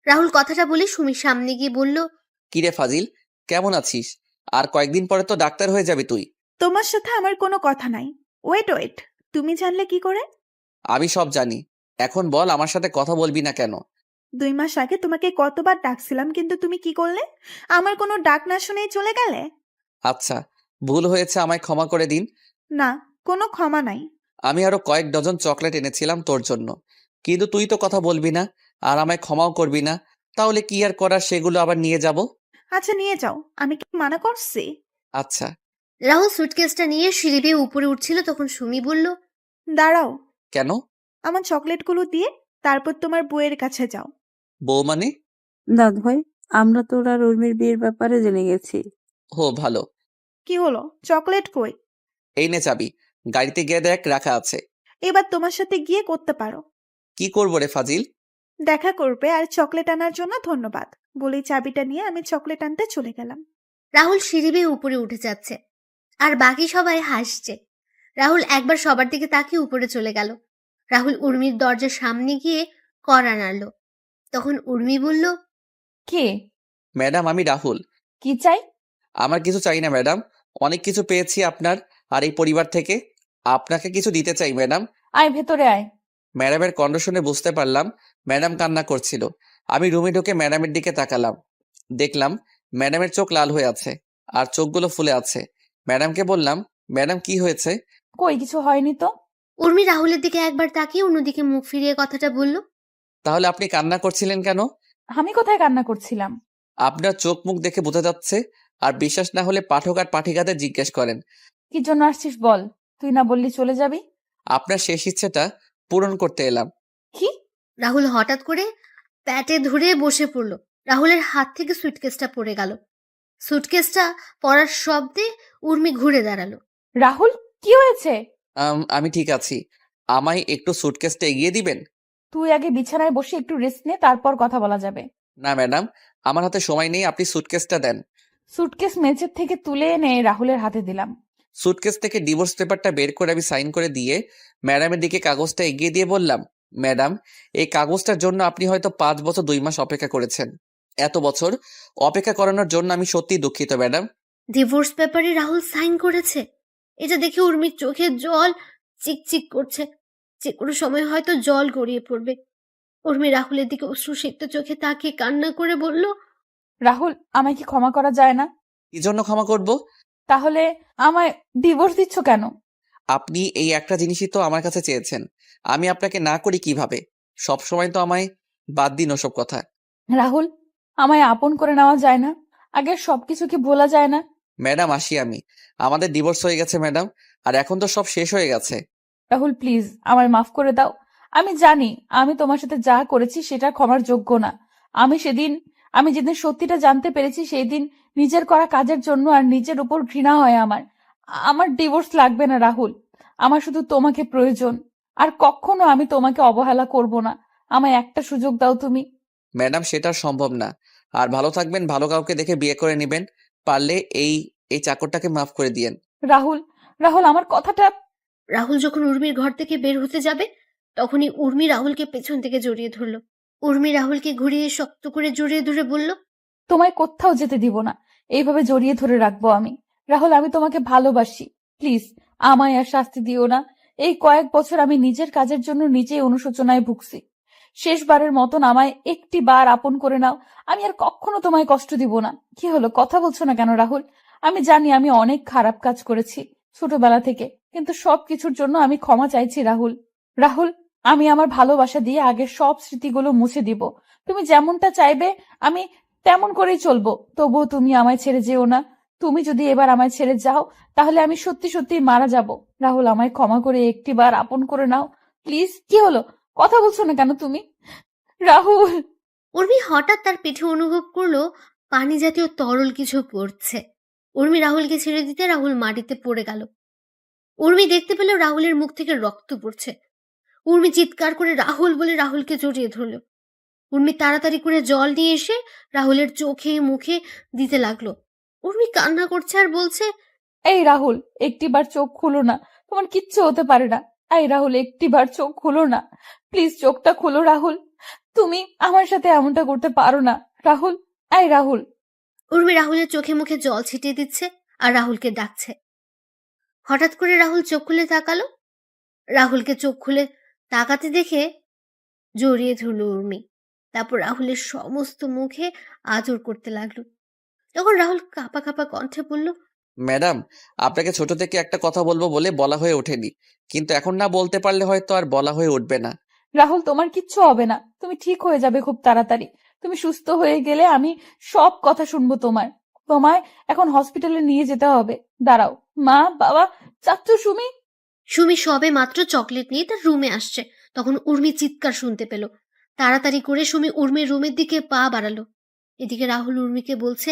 রাহুল কথাটা বলে সুমির সামনে গিয়ে বলল, কিরে ফাজিল, কেমন আছিস? আর কয়েকদিন পরে তো ডাক্তার হয়ে যাবি তুই। তোমার সাথে আমার কোনো কথা নাই। ওয়েট ওয়েট, তুমি জানলে কি করে? আমি সব জানি। এখন বল, আমার সাথে কথা বলবি না কেন? 2 মাস আগে তোমাকে কতবার ডাকছিলাম, কিন্তু তুমি কি করলে? আমার কোনো ডাক না শুনেই চলে গেলে। আচ্ছা, ভুল হয়েছে, আমায় ক্ষমা করে দিন। না, কোনো ক্ষমা নাই। আমি আরো কয়েক ডজন চকলেট এনেছিলাম তোর জন্য, কিন্তু তুই তো কথা বলবি না আর আমায় ক্ষমাও করবি না। তাহলে কি আর করার, সেগুলো আবার নিয়ে যাব। আচ্ছা নিয়ে যাও, আমি কি মানা করছি? আচ্ছা। রাহুল সুটকেসটা নিয়ে সিঁড়ি বেয়ে উপরে উঠছিল, তখন সুমি বলল, দাঁড়াও, কেন? আমার চকলেটগুলো দিয়ে তারপর তোমার বউয়ের কাছে যাও। বউ মানে? দাদু ভাই, আমরা তোর আর উর্মির বিয়ের ব্যাপারে জেনে গেছি। হো ভালো। কি হলো, চকলেট কই? এই নে চাবি, গাড়িতে গিয়ে দেখ রাখা আছে। এবার তোমার সাথে গিয়ে করতে পারো। কি করবো রে ফাজিল? দেখা করবে আর চকলেট আনার জন্য ধন্যবাদ বলেই চাবিটা নিয়ে আমি চকলেট আনতে চলে গেলাম। রাহুল সিঁড়ি বেয়ে উপরে উঠে যাচ্ছে আর বাকি সবাই হাসছে। রাহুল একবার সবার দিকে তাকিয়ে উপরে চলে গেল। রাহুল উর্মির দরজার সামনে গিয়ে কড়া নাড়ল। তখন উর্মি বলল, কে? ম্যাডাম, আমি রাহুল। কি চাই? আমার কিছু চাই না ম্যাডাম, অনেক কিছু পেয়েছি আপনার আর এই পরিবার থেকে। আপনাকে কিছু দিতে চাই ম্যাডাম। আয় ভেতরে আয়। ম্যাডামের কণ্ঠ শুনে বুঝতে পারলাম ম্যাডাম কান্না করছিল। আমি রুমে ঢুকে ম্যাডামের দিকে তাকালাম, দেখলাম ম্যাডামের চোখ লাল হয়ে আছে আর চোখগুলো ফুলে আছে। ম্যাডামকে বললাম, ম্যাডাম কি হয়েছে? কই কিছু হয়নি তো। উর্মি রাহুলের দিকে একবার তাকিয়ে অন্যদিকে মুখ ফিরিয়ে কথাটা বলল, তাহলে আপনি কান্না করছিলেন কেন? আমি কোথায় কান্না করছিলাম? আপনার চোখ মুখ দেখে বোঝা যাচ্ছে। আর বিশ্বাস না হলে পাঠক আর পাঠিকাদের জিজ্ঞেস করেন। কি জন্য আসছিস বল, তুই না বললি চলে যাবি? আপনার শেষ ইচ্ছেটা পূরণ করতে এলাম। কি? রাহুল হঠাৎ করে প্যাটে ধরে বসে পড়ল। রাহুলের হাত থেকে সুটকেসটা পড়ে গেল। সুটকেসটা পড়ার শব্দে উর্মি ঘুরে দাঁড়ালো। রাহুল, কি হয়েছে? আমি ঠিক আছি, আমায় একটু সুটকেসটা এগিয়ে দিবেন? তুই আগে বিছানায় বসে একটু রেস্ট নে, তারপর কথা বলা যাবে। না ম্যাডাম, আমার হাতে সময় নেই, আপনি সুটকেসটা দেন। সুটকেস মেঝের থেকে তুলে এনে রাহুলের হাতে দিলাম। সুটকেস থেকে ডিভোর্স পেপারটা বের করে আমি সাইন করে দিয়ে ম্যাডামের দিকে কাগজটা এগিয়ে দিয়ে বললাম, ম্যাডাম, এই কাগজটার জন্য আপনি হয়তো 5 বছর 2 মাস অপেক্ষা করেছেন। এত বছর অপেক্ষা করানোর জন্য আমি সত্যিই দুঃখিত ম্যাডাম। ডিভোর্স পেপারে রাহুল সাইন করেছে। এটা দেখে উর্মির চোখে জল চিকচিক করছে। যে কোনো সময় হয়তো জল গড়িয়ে পড়বে। উর্মি রাহুলের দিকে অশ্রুসিক্ত চোখে তাকিয়ে কান্না করে বলল, রাহুল, আমায় কি ক্ষমা করা যায় না? কি জন্য ক্ষমা করব? তাহলে আমায় ডিভোর্স দিচ্ছ কেন? আপনি এই একটা জিনিসই তো আমার কাছে চেয়েছেন, আমি আপনাকে না করি কিভাবে? সবসময় তো আমায় বাদ দিন ওসব কথা। রাহুল, আমায় আপন করে নেওয়া যায় না? আগের সবকিছু কি ভোলা যায় না? ম্যাডাম, আসি আমি। আমাদের ডিভোর্স হয়ে গেছে ম্যাডাম, আর এখন তো সব শেষ হয়ে গেছে। রাহুল প্লিজ, আমায় মাফ করে দাও। আমি জানি আমি তোমার সাথে যা করেছি সেটা ক্ষমার যোগ্য না। আমি যেদিন সত্যিটা জানতে পেরেছি সেই দিন নিজের করা কাজের জন্য আর নিজের উপর ঘৃণা হয় আমার ডিভোর্স লাগবে না রাহুল। আমার শুধু তোমাকে প্রয়োজন, আর কখনো আমি তোমাকে অবহেলা করব না। আমায় একটা সুযোগ দাও তুমি। ম্যাডাম, সেটা সম্ভব না। আর ভালো থাকবেন, ভালো কাউকে দেখে বিয়ে করে নেবেন। পারলে এই এই চাকরটাকে মাফ করে দিয়েন। রাহুল, রাহুল আমার কথাটা। রাহুল যখন উর্মির ঘর থেকে বের হতে যাবে তখনই উর্মি রাহুলকে পেছন থেকে জড়িয়ে ধরল। উর্মি রাহুলকে ঘুরিয়ে শক্ত করে জড়িয়ে ধরে বলল, তোমায় কোথাও যেতে দিব না, এইভাবে জড়িয়ে ধরে রাখবো আমি। রাহুল, আমি তোমাকে ভালোবাসি, প্লিজ আমায় আর শাস্তি দিও না। এই কয়েক বছর আমি নিজের কাজের জন্য নিজেই অনুশোচনায় ভুগছি। শেষবারের মতন আমায় একটি বার আপন করে নাও, আমি আর কখনো তোমায় কষ্ট দিব না। কি হলো, কথা বলছো না কেন রাহুল? আমি জানি আমি অনেক খারাপ কাজ করেছি ছোটবেলা থেকে, কিন্তু সবকিছুর জন্য আমি ক্ষমা চাইছি রাহুল। রাহুল, আমি আমার ভালোবাসা দিয়ে আগের সব স্মৃতিগুলো মুছে দিব। তুমি যেমনটা চাইবে আমি তেমন করেই চলবো, তবুও তুমি আমায় ছেড়ে যেও না। তুমি যদি এবার আমায় ছেড়ে যাও তাহলে আমি সত্যি সত্যি মারা যাব। রাহুল, আমায় ক্ষমা করে একটিবার আপন করে নাও প্লিজ। কি হলো, কথা বলছো না কেন তুমি? রাহুল। উর্মি হঠাৎ তার পিঠে অনুভব করলো পানি জাতীয় তরল কিছু পড়ছে। উর্মি রাহুলকে ছেড়ে দিতে রাহুল মাটিতে পড়ে গেল। উর্মি দেখতে পেল রাহুলের মুখ থেকে রক্ত পড়ছে। উর্মি চিৎকার করে রাহুল বলে রাহুলকে জড়িয়ে ধরল। উর্মি তাড়াতাড়ি করে জল নিয়ে এসে রাহুলের চোখে মুখে দিতে লাগলো। উর্মি কান্না করছে আর বলছে, এই রাহুল, একটিবার চোখ খুলো না, তোমার কিচ্ছু হতে পারে না। এই রাহুল, একটিবার চোখ খুলো না, প্লিজ চোখটা খুলো রাহুল। তুমি আমার সাথে এমনটা করতে পারো না রাহুল। এই রাহুল। উর্মি রাহুলের চোখে মুখে জল ছিটিয়ে দিচ্ছে আর রাহুলকে ডাকছে। হঠাৎ করে রাহুল চোখ খুলে তাকালো। রাহুলকে চোখ খুলে তাকাতে দেখে জড়িয়ে ধরল উর্মি। তারপর রাহুলের সমস্ত মুখে আদর করতে লাগলো। তখন রাহুল কাঁপা কাঁপা কণ্ঠে বলল, ম্যাডাম, আপনাকে ছোট থেকে একটা কথা বলবো বলে বলা হয়ে ওঠেনি, কিন্তু এখন না বলতে পারলে হয়তো আর বলা হয়ে উঠবে না। রাহুল, তোমার কিচ্ছু হবে না, তুমি ঠিক হয়ে যাবে খুব তাড়াতাড়ি। তুমি সুস্থ হয়ে গেলে আমি সব কথা শুনবো তোমার। তোমায় এখন হসপিটালে নিয়ে যেতে হবে। দাঁড়াও, মা, বাবা, চাচ্চু, সুমি। সুমি সবে মাত্র চকলেট নিয়ে তার রুমে আসছে, তখন উর্মি চিৎকার শুনতে পেল। তাড়াতাড়ি করে সুমি উর্মির রুমের দিকে পা বাড়ালো। এদিকে রাহুল উর্মিকে বলছে,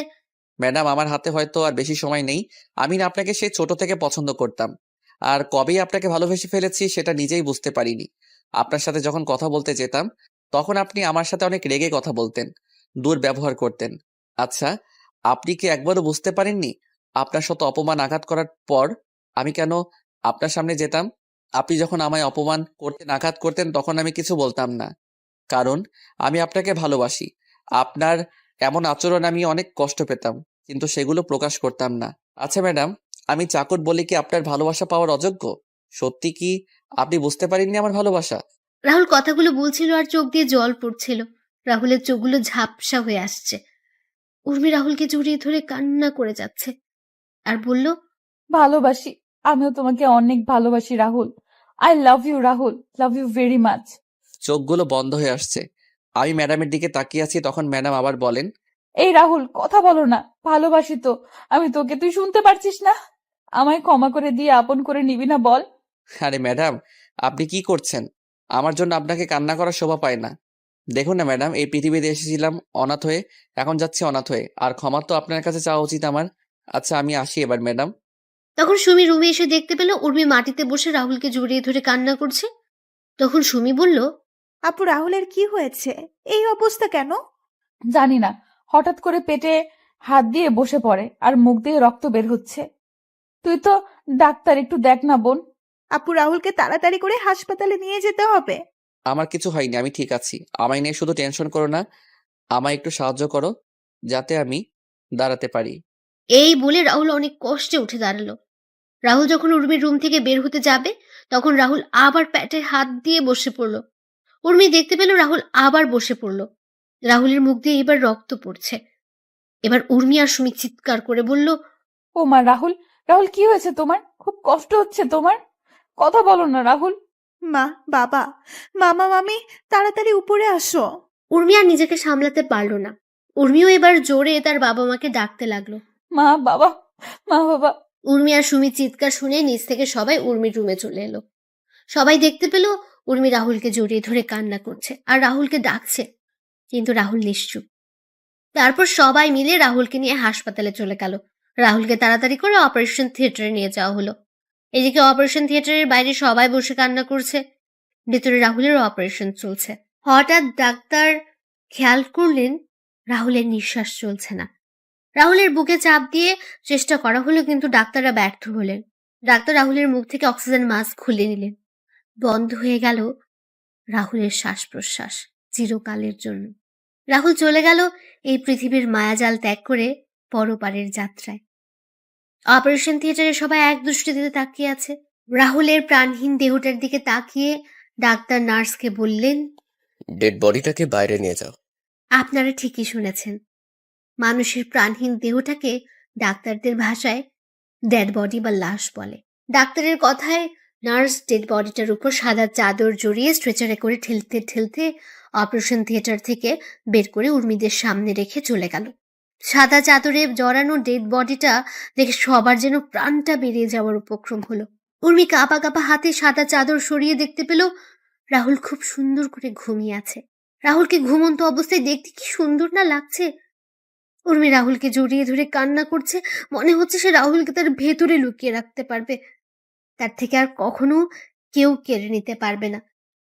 ম্যাডাম, আমার হাতে হয়তো আর বেশি সময় নেই। আমি না আপনাকে সেই ছোট থেকে পছন্দ করতাম, আর কবেই আপনাকে ভালোবেসে ফেলেছি সেটা নিজেই বুঝতে পারিনি। আপনার সাথে যখন কথা বলতে যেতাম তখন আপনি আমার সাথে অনেক রেগে কথা বলতেন, দুর্ব্যবহার করতেন। আচ্ছা, আপনি কি একবারও বুঝতে পারেননি আপনার সাথে অপমান আঘাত করার পর আমি কেন আপনার সামনে যেতাম? আপনি যখন আমায় অপমান করতেন, আঘাত করতেন, তখন আমি কিছু বলতাম না, কারণ আমি আপনাকে ভালোবাসি। আপনার এমন আচরণ আমি অনেক কষ্ট পেতাম, কিন্তু সেগুলো প্রকাশ করতাম না। আচ্ছা ম্যাডাম, আমি চাকর বলে কি আপনার ভালোবাসা পাওয়ার অযোগ্য? সত্যি কি আপনি বুঝতে পারেননি আমার ভালোবাসা? রাহুল কথাগুলো বলছিল আর চোখ দিয়ে জল পড়ছিল। রাহুলের চোখগুলো ঝাপসা হয়ে আসছে। উর্মি রাহুলকে জড়িয়ে ধরে কান্না করে যাচ্ছে আর বলল, ভালোবাসি, আমিও তোমাকে অনেক ভালোবাসি Rahul. I love you Rahul, love you very much. চোখগুলো বন্ধ হয়ে আসছে। আমি ম্যাডামের দিকে তাকিয়ে আছি, তখন ম্যাডাম আবার বলেন, এই রাহুল, কথা বলো না। ভালোবাসি তো আমি তোকে, তুই শুনতে পারছিস না? আমায় ক্ষমা করে দিয়ে আপন করে নিবি না বল? আরে ম্যাডাম, আপনি কি করছেন? আমার জন্য আপনাকে কান্না করার শোভা পায় না। দেখুন না ম্যাডাম, এই পৃথিবীতে এসেছিলাম অনাথ হয়ে, এখন যাচ্ছি অনাথ হয়ে, আর ক্ষমা তো আপনার কাছে চাওয়া উচিত আমার। আচ্ছা, আমি আসি এবার ম্যাডাম। তখন সুমি রুমে এসে দেখতে পেল উর্মি মাটিতে বসে রাহুলকে জড়িয়ে ধরে কান্না করছে। তখন সুমি বলল, আপু, রাহুলের কি হয়েছে? এই অবস্থা কেন? জানি না, হঠাৎ করে পেটে হাত দিয়ে বসে পড়ে আর মুখ দিয়ে রক্ত বের হচ্ছে। তুই তো ডাক্তার, একটু দেখ না বোন। আপু, রাহুলকে তাড়াতাড়ি করে হাসপাতালে নিয়ে যেতে হবে। আমার কিছু হয়নি, আমি ঠিক আছি। আমায় নিয়ে শুধু টেনশন করো না, আমায় একটু সাহায্য করো যাতে আমি দাঁড়াতে পারি। এই বলে রাহুল অনেক কষ্টে উঠে দাঁড়ালো। রাহুল যখন উর্মির রুম থেকে বের হতে যাবে, তখন রাহুল আবার পেটে হাত দিয়ে বসে পড়ল। উর্মি দেখতে পেল রাহুল আবার বসে পড়ল। রাহুলের মুখ দিয়ে এবার রক্ত পড়ছে। এবার উর্মি আর সুমি চিৎকার করে বলল, ও মা, রাহুল, রাহুল, কি হয়েছে তোমার? খুব কষ্ট হচ্ছে তোমার? কথা বলো না রাহুল। মা, বাবা, মামা, মামি, তাড়াতাড়ি উপরে আসো। উর্মি আর নিজেকে সামলাতে পারলো না। উর্মিও এবার জোরে তার বাবা মাকে ডাকতে লাগলো। মা, বাবা, মা, বাবা। উর্মি আর সুমির চিৎকার শুনে নিচ থেকে সবাই উর্মির রুমে চলে এলো। সবাই দেখতে পেল উর্মি রাহুলকে জড়িয়ে ধরে কান্না করছে আর রাহুলকে ডাকছে, কিন্তু রাহুল নিশ্চুপ। তারপর সবাই মিলে রাহুলকে নিয়ে হাসপাতালে চলে গেল। রাহুলকে তাড়াতাড়ি করে অপারেশন থিয়েটারে নিয়ে যাওয়া হলো। এদিকে অপারেশন থিয়েটারের বাইরে সবাই বসে কান্না করছে, ভেতরে রাহুলের অপারেশন চলছে। হঠাৎ ডাক্তার খেয়াল করলেন রাহুলের নিঃশ্বাস চলছে না। রাহুলের বুকে চাপ দিয়ে চেষ্টা করা হলো, কিন্তু ডাক্তাররা ব্যর্থ হলেন। ডাক্তার রাহুলের মুখ থেকে অক্সিজেন মাস্ক খুলে নিলেন। বন্ধ হয়ে গেল রাহুলের শ্বাস প্রশ্বাস চিরকালের জন্য। রাহুল চলে গেল এই পৃথিবীর মায়াজাল ত্যাগ করে পরপারের যাত্রায়। অপারেশন থিয়েটারে সবাই এক দৃষ্টিতে তাকিয়ে আছে। রাহুলের প্রাণহীন দেহটার দিকে তাকিয়ে ডাক্তার নার্সকে বললেন, ডেড বডিটাকে বাইরে নিয়ে যাও। আপনারা ঠিকই শুনেছেন, মানুষের প্রাণহীন দেহটাকে ডাক্তারদের ভাষায় ডেড বডি বা লাশ বলে। ডাক্তারের কথায় নার্স ডেড বডিটার উপর সাদা চাদর জড়িয়ে স্ট্রেচারে করে ঠেলতে ঠেলতে অপারেশন থিয়েটার থেকে বের করে উর্মিদের সামনে রেখে চলে গেল। সাদা চাদরে জড়ানো ডেড বডিটা দেখে সবার যেন প্রাণটা বেরিয়ে যাওয়ার উপক্রম হলো। উর্মি কাঁপা কাঁপা হাতে সাদা চাদর সরিয়ে দেখতে পেল রাহুল খুব সুন্দর করে ঘুমিয়ে আছে। রাহুলকে ঘুমন্ত অবস্থায় দেখতে কি সুন্দর না লাগছে। উর্মি রাহুলকে জড়িয়ে ধরে কান্না করছে, মনে হচ্ছে সে রাহুলকে তার ভেতরে লুকিয়ে রাখতে পারবে, তার থেকে আর কখনো কেউ কেড়ে নিতে পারবে না।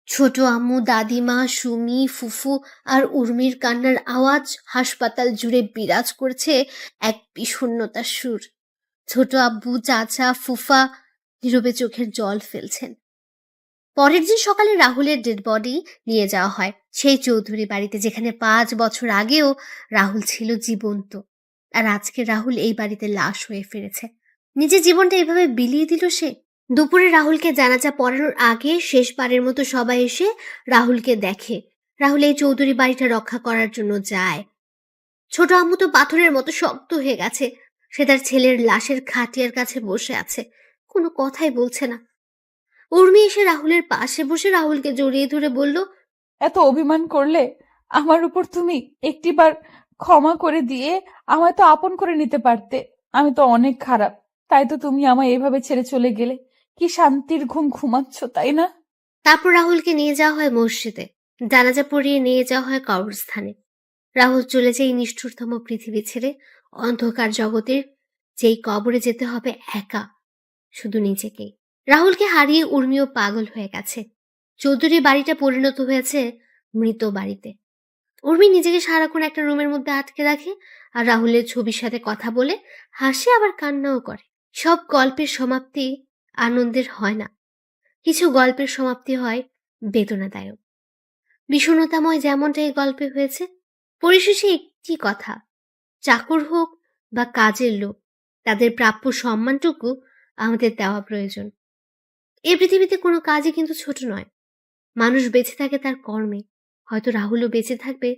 ছোট আম্মু, দাদিমা, সুমি, ফুফু আর উর্মির কান্নার আওয়াজ হাসপাতাল জুড়ে বিরাজ করছে এক বিষণ্ণতার সুর। ছোট আব্বু, চাচা, ফুফা নীরবে চোখের জল ফেলছেন। পরের দিন সকালে রাহুলের ডেড বডি নিয়ে যাওয়া হয় সেই চৌধুরী বাড়িতে, যেখানে 5 বছর আগেও রাহুল ছিল জীবন্ত। আর আজকে রাহুল এই বাড়িতে লাশ হয়ে ফিরেছে। নিজের জীবনটা এভাবে বিলিয়ে দিল সে। দুপুরে রাহুলকে জানাজা পড়ানোর আগে শেষবারের মতো সবাই এসে রাহুলকে দেখে। রাহুল এই চৌধুরী বাড়িটা রক্ষা করার জন্য যায়। ছোট আম্মু তো পাথরের মতো শক্ত হয়ে গেছে। সে তার ছেলের লাশের খাটিয়ার কাছে বসে আছে, কোনো কথাই বলছে না। উর্মি এসে রাহুলের পাশে বসে রাহুলকে জড়িয়ে ধরে বলল, এত অভিমান করলে আমার উপর তুমি একটিবার ক্ষমা করে দিয়ে আমায় তো আপন করে নিতে পারতে। আমি তো অনেক খারাপ, তাই তো তুমি আমায় এভাবে ছেড়ে চলে গেলে। কি শান্তির ঘুম ঘুমাচ্ছ, তাই না? তারপর রাহুলকে নিয়ে যাওয়া হয় মসজিদে, জানাজা পড়িয়ে নিয়ে যাওয়া হয় কবরস্থানে। রাহুল চলে যায় এই নিষ্ঠুরতম পৃথিবী ছেড়ে, অন্ধকার জগতের যেই কবরে যেতে হবে একা, শুধু নিজেকেই। রাহুলকে হারিয়ে উর্মিও পাগল হয়ে গেছে। চৌধুরী বাড়িটা পরিণত হয়েছে মৃত বাড়িতে। উর্মি নিজেকে সারাক্ষণ একটা রুমের মধ্যে আটকে রাখে আর রাহুলের ছবির সাথে কথা বলে, হাসে আবার কান্নাও করে। সব গল্পের সমাপ্তি আনন্দের হয় না, কিছু গল্পের সমাপ্তি হয় বেদনাদায়ক, বিষণ্ণতাময়, যেমনটা এই গল্পে হয়েছে। পরিশেষে একটি কথা, চাকর হোক বা কাজের লোক, তাদের প্রাপ্য সম্মানটুকু আমাদের দেওয়া প্রয়োজন। এই পৃথিবীতে কোনো কাজই কিন্তু ছোট নয়। মানুষ বেঁচে থাকে তার কর্মে, হয়তো রাহুলও বেঁচে থাকবে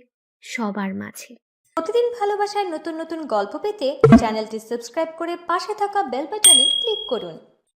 সবার মাঝে। প্রতিদিন ভালোবাসার নতুন নতুন গল্প পেতে চ্যানেলটি সাবস্ক্রাইব করে পাশে থাকা বেল বাটনে ক্লিক করুন।